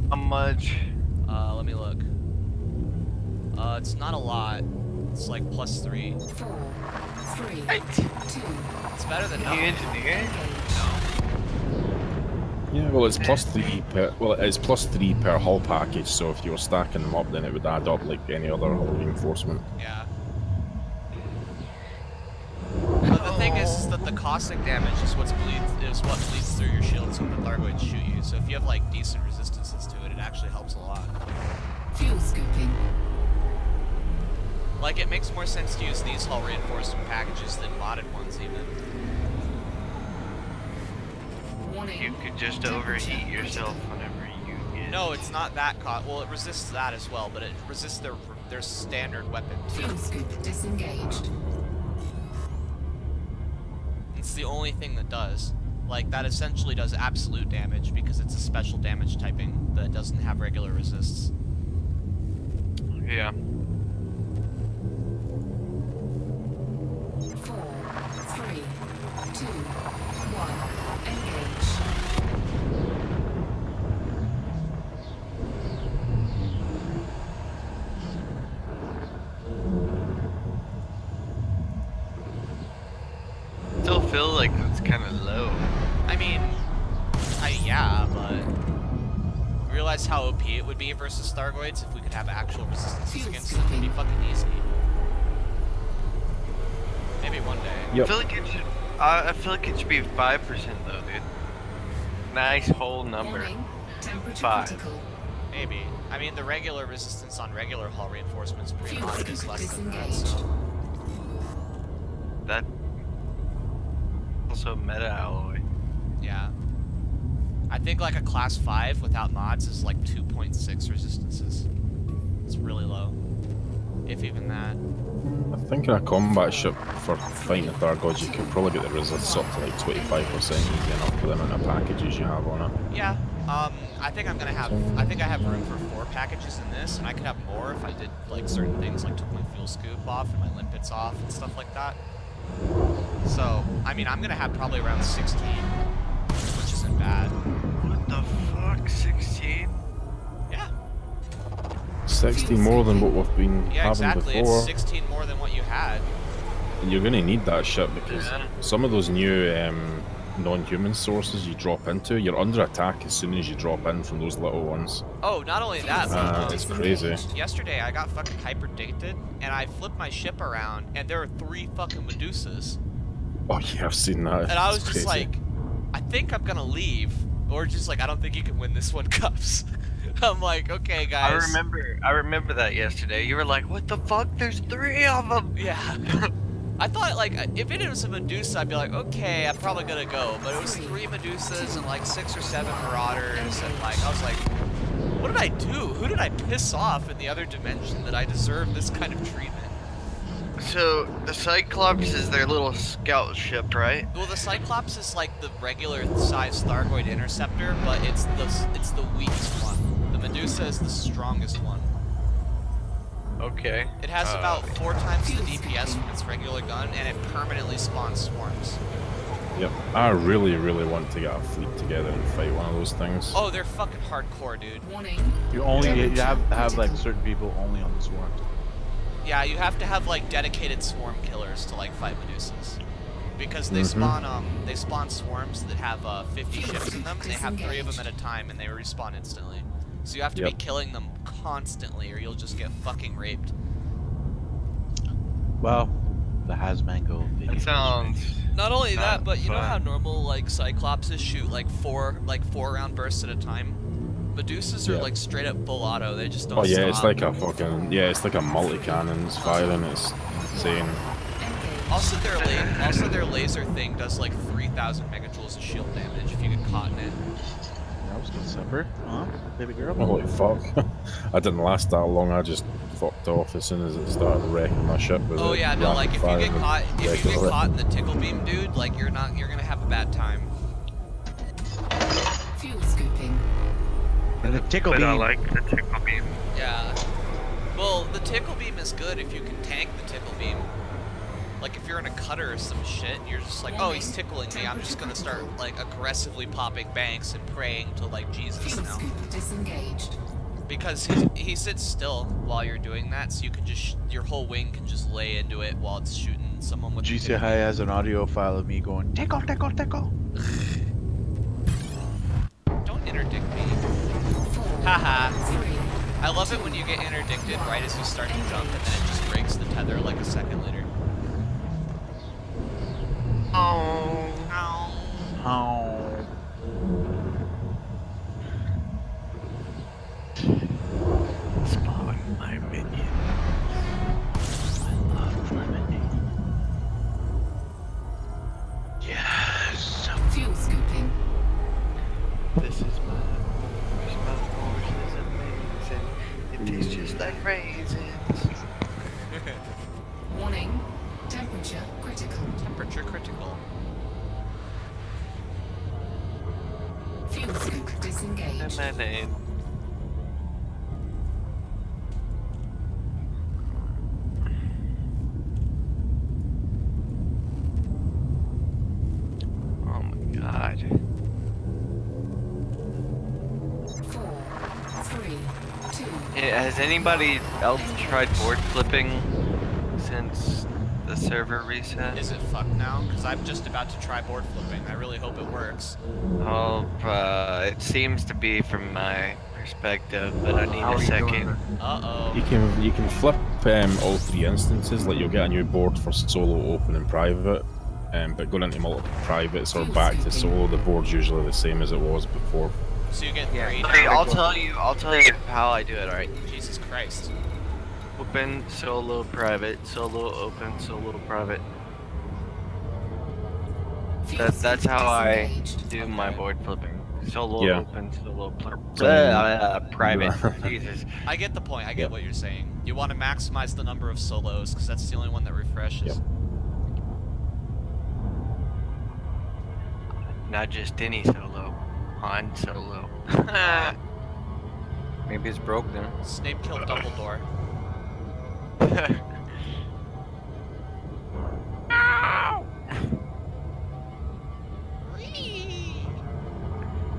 How much? Let me look. It's not a lot. It's like +3. 4, 3, 2. It's better than You nothing. engineer? Yeah, well, it's +3 per. Well, it's +3 per hull package. So if you were stacking them up, then it would add up like any other hull reinforcement. Yeah. But the thing is that the caustic damage is what bleeds through your shields when the Largoids shoot you. So if you have like decent resistances to it, it actually helps a lot. Fuel scooping. Like it makes more sense to use these hull reinforcement packages than modded ones even. Warning. You could just overheat yourself whenever you get... No, it's not that well, it resists that as well, but it resists their standard weapon too. Fuel scoop disengaged. It's the only thing that does. Like, that essentially does absolute damage because it's a special damage typing that doesn't have regular resists. Yeah. 4, 3, 2, 1. Engage. Still feel like it's kind of low. I mean, yeah, but realize how OP it would be versus Thargoids if we could have actual resistances against them. It'd be fucking easy. Maybe one day. I feel like it should. I feel like it should be 5% though, dude. Nice whole number. Warning. Temperature 5. critical. Maybe. I mean, the regular resistance on regular hull reinforcements pretty Fuel high is scoop less than that. disengaged. So. That also meta alloy. Yeah. I think like a class 5 without mods is like 2.6 resistances. It's really low. If even that. I think in a combat ship for fighting the Thargoids, you could probably get the resistance up to like 25% easy enough for the amount of packages you have on it. Yeah. I think I'm gonna have. I think I have room for 4 packages in this, and I could have more if I did like certain things, like took my fuel scoop off and my limpets off and stuff like that. So, I mean, I'm gonna have probably around 16, which isn't bad. What the fuck? 16? Yeah. 60 more than what we've been Yeah, having exactly. before. It's 16 more than what you had. And you're going to need that ship because Yeah. some of those new non-human sources you drop into, you're under attack as soon as you drop in from those little ones. Oh, not only that, but It's crazy. yesterday I got fucking hyperdicted, and I flipped my ship around, and there were 3 fucking Medusas. Oh yeah, I've seen that. And I was It's just crazy. like, I think I'm gonna leave, or just like, I don't think you can win this one, Cups. I'm like, okay, guys. I remember that yesterday. You were like, what the fuck? There's 3 of them! Yeah. I thought, like, if it was a Medusa, I'd be like, okay, I'm probably gonna go. But it was 3 Medusas and like 6 or 7 Marauders, and like, I was like, what did I do? Who did I piss off in the other dimension that I deserve this kind of treatment? So, the Cyclops is their little scout ship, right? Well, the Cyclops is like the regular size Thargoid interceptor, but it's the weakest one. The Medusa is the strongest one. Okay. It has about 4 times the DPS from its regular gun, and it permanently spawns swarms. Yep. I really, really want to get a fleet together and fight one of those things. Oh, they're fucking hardcore, dude. Warning. You have to have like certain people only on the swarms. Yeah, you have to have like dedicated swarm killers to like fight Medusas, because they spawn swarms that have 50 ships in them, and they have 3 of them at a time, and they respawn instantly. So you have to be killing them constantly, or you'll just get fucking raped. Well, the Hasmango video. That sounds. Not only that, but you know fun. how normal like Cyclopses shoot like 4 round bursts at a time. Medusas are like straight up full auto. They just don't. Oh yeah, stop. it's like a fucking it's like a multi-cannons firing. It's insane. Also, their laser thing does like 3,000 megajoules of shield damage if you get caught in it. That was good supper, huh, baby girl? Holy fuck! I didn't last that long. I just fucked off as soon as it started wrecking my ship. With Oh yeah, no, like if you get caught in the tickle beam, dude, like you're gonna have a bad time. Fuel scooping. And the tickle But beam. I like the tickle beam. Yeah. Well, the tickle beam is good if you can tank the tickle beam. Like if you're in a cutter or some shit, and you're just like, oh, he's tickling me. I'm just gonna start like aggressively popping banks and praying to like Jesus Fuel now. scoop disengaged. Because he sits still while you're doing that, so you can just your whole wing can just lay into it while it's shooting someone with. GCI has an audio file of me going tickle, tickle, tickle. Don't interdict me. Haha. I love it when you get interdicted right as you start to jump, and then it just breaks the tether like a second later. Oh. Oh. Spawn my minion. I love my minion. Yes. Fuel scooping. This is my portion is amazing. It tastes just like raisins. Warning. Temperature critical. Temperature critical. lemonade. Oh my god. 4, 3, 2. Has anybody else tried board flipping since the server reset? Is it fucked now? Because I'm just about to try board flipping. I really hope it works. Oh, it seems to be from my perspective, but I need a second. Uh-oh. You can flip all 3 instances. Like you'll get a new board for solo, open, and private. But going into multiple privates or back to solo, the board's usually the same as it was before. So you get 3 Okay, I'll tell you how I do it, alright? Jesus Christ. Open, solo, private, solo, open, solo, private. That's how I do my board flipping. Solo, open, solo, private. Jesus. I get the point. I get what you're saying. You want to maximize the number of solos because that's the only one that refreshes. Not just any solo. Han Solo. Maybe it's broke then. Snape killed Dumbledore.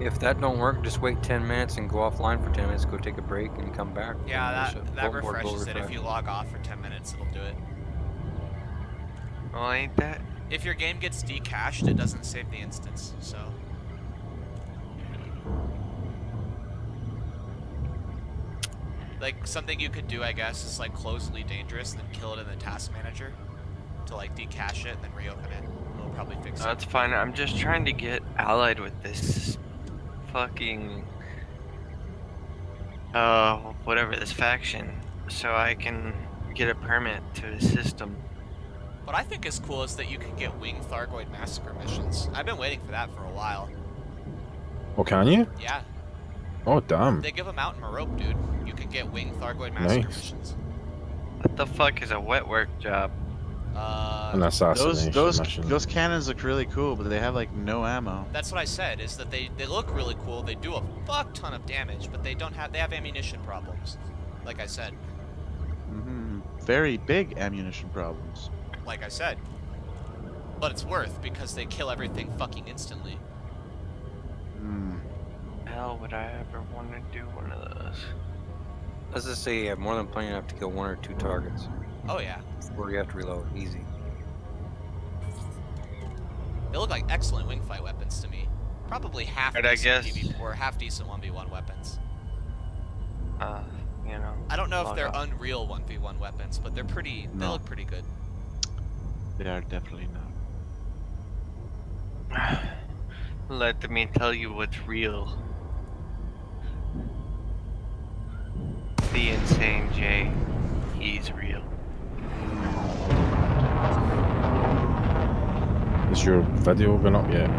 If that don't work, just wait 10 minutes and go offline for 10 minutes, go take a break and come back. Yeah, and that refreshes it. If you log off for 10 minutes, it'll do it. Well, ain't that? If your game gets decached, it doesn't save the instance, so... Like, something you could do, I guess, is like close Elite Dangerous and then kill it in the task manager to like decache it and then reopen it. It'll probably fix it. That's fine. I'm just trying to get allied with this fucking whatever, this faction, so I can get a permit to the system. What I think is cool is that you can get Wing Thargoid Massacre missions. I've been waiting for that for a while. Oh, can you? Yeah. Oh, damn. They give them out in Merope, dude. You can get Wing Thargoid Massacre missions. What the fuck is a wet work job? An assassination mission. Those cannons look really cool, but they have like no ammo. That's what I said, is that they look really cool, they do a fuck ton of damage, but they have ammunition problems. Like I said. Very big ammunition problems. Like I said. But it's worth, because they kill everything fucking instantly. Hell, would I ever want to do one of those? Let's just say you have more than plenty enough to kill 1 or 2 targets. Oh yeah. Before you have to reload, easy. They look like excellent wing fight weapons to me. Probably half decent PvP or half decent 1v1 weapons. You know. I don't know if they're unreal 1v1 weapons, but they're pretty. They look pretty good. They are definitely not. Let me tell you what's real. The Insane J. He's real. Is your video been up yet?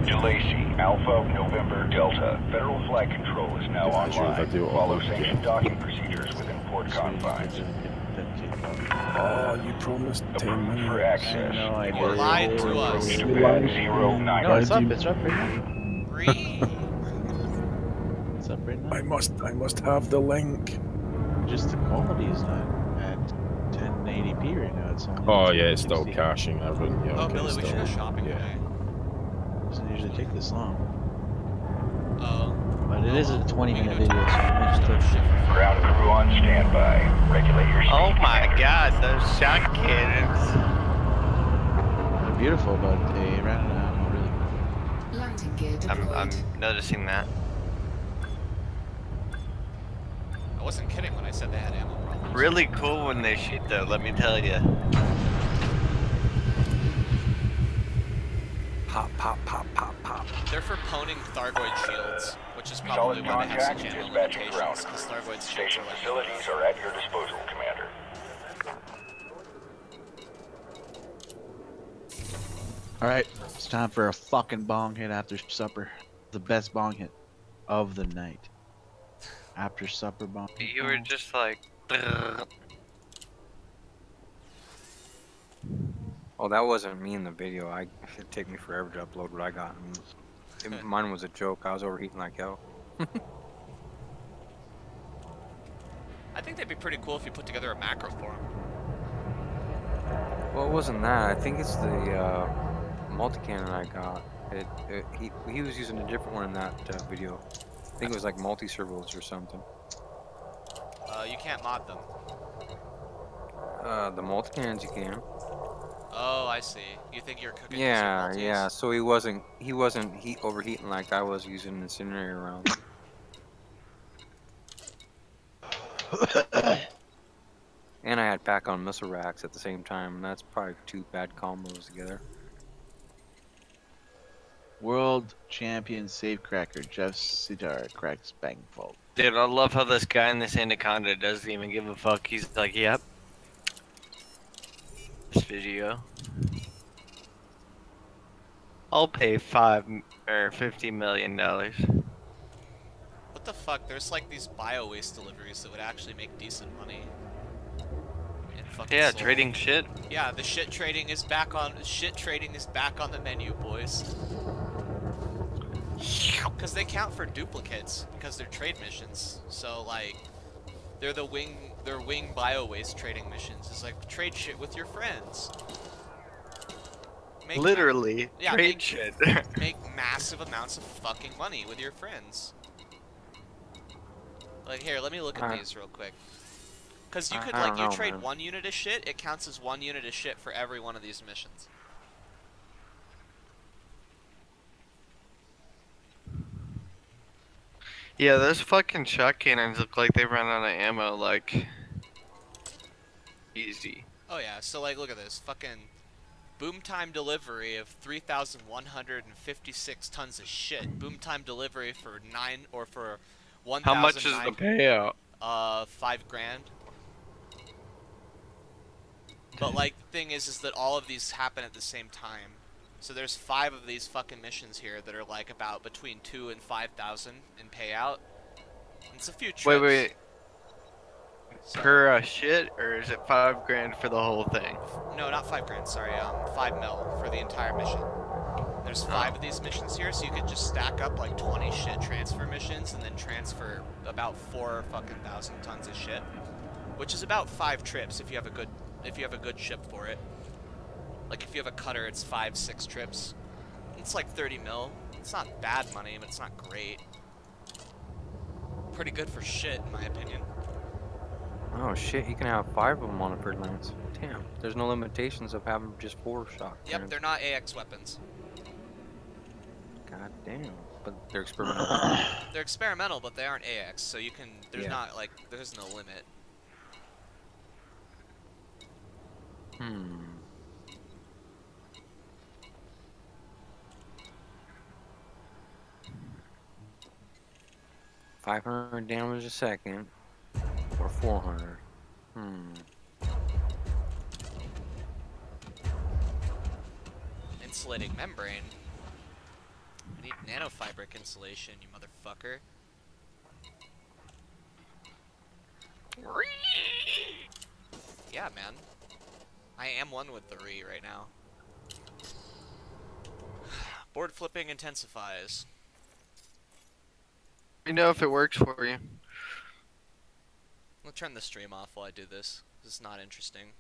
Delacy, Alpha, November, Delta. Federal flight control is now online. Follow sanctioned docking procedures within port confines. Oh, you promised 10 minutes. For access. You lied to us. To bed 09. No, it's up right now. It's up right now. I must have the link. Just the quality is not at 1080p right now. It's only Oh yeah, it's still caching everything. Yeah, oh, Billy, we should go shopping today. Doesn't usually take this long. Oh. But it is a 20-minute video, so I might just take Ground crew on standby. Regulate your speed. Oh my god, those shot cannons. They're beautiful, but they ran out of ammo really quick. Landing gear deployed. I'm noticing that. I wasn't kidding when I said they had ammo problems. Really cool when they shoot though, let me tell you. Pop, pop, pop, pop, pop. They're for poning Thargoid shields, which is probably why they have such ammo limitations, because Thargoid shields Station are like facilities are at your disposal, Commander. Alright, it's time for a fucking bong hit after supper. The best bong hit of the night. After supper bong. You were just like... Oh, that wasn't me in the video. It'd take me forever to upload what I got. Mine was a joke. I was overheating like hell. I think they'd be pretty cool if you put together a macro for them. Well, it wasn't that. I think it's the multi-cannon I got. He was using a different one in that video. I think it was like multi-servos or something. You can't mod them. The multi-cannons you can. Oh, I see. You think you're cooking? Yeah, yeah. So he wasn't overheating like I was using incendiary rounds. And I had pack on missile racks at the same time, and that's probably 2 bad combos together. World champion safecracker Jeff Sitar cracks bang fault. Dude, I love how this guy in this Anaconda doesn't even give a fuck. He's like, yep. This video. I'll pay $50 million. What the fuck? There's like these bio waste deliveries that would actually make decent money. Yeah, trading shit. Yeah, the shit trading is back on. Shit trading is back on the menu, boys. Because they count for duplicates because they're trade missions. So like, they're wing bio waste trading missions. It's like trade shit with your friends. Literally, trade shit. Make massive amounts of fucking money with your friends. Like here, let me look at these real quick. Because you could you trade 1 unit of shit, it counts as 1 unit of shit for every one of these missions. Yeah, those fucking shot cannons look like they run out of ammo, like, easy. Oh yeah, so like, look at this. Fucking boom time delivery of 3,156 tons of shit. Boom time delivery for 1,000. How much is the payout? $5 grand. But like, the thing is that all of these happen at the same time. So there's 5 of these fucking missions here that are like about between 2,000 and 5,000 in payout. And it's a few trips. Wait. So, per shit, or is it $5 grand for the whole thing? No, not 5 grand. Sorry, 5 mil for the entire mission. There's 5 of these missions here, so you could just stack up like 20 shit transfer missions and then transfer about 4,000 tons of shit, which is about 5 trips if you have a good ship for it. Like if you have a cutter, it's 5-6 trips. It's like 30 mil. It's not bad money, but it's not great. Pretty good for shit, in my opinion. Oh shit, you can have 5 of them on a per lance. Damn, there's no limitations of having just 4 shot. Yep, they're not AX weapons. God damn, but they're experimental. They're experimental, but they aren't AX, so you can. There's not like there's no limit. Hmm. $500 damage a second, or 400. Insulating membrane. I need nanofabric insulation, you motherfucker. Yeah, man. I am one with the re right now. Board flipping intensifies. Let me know if it works for you. I'll turn the stream off while I do this. This is not interesting.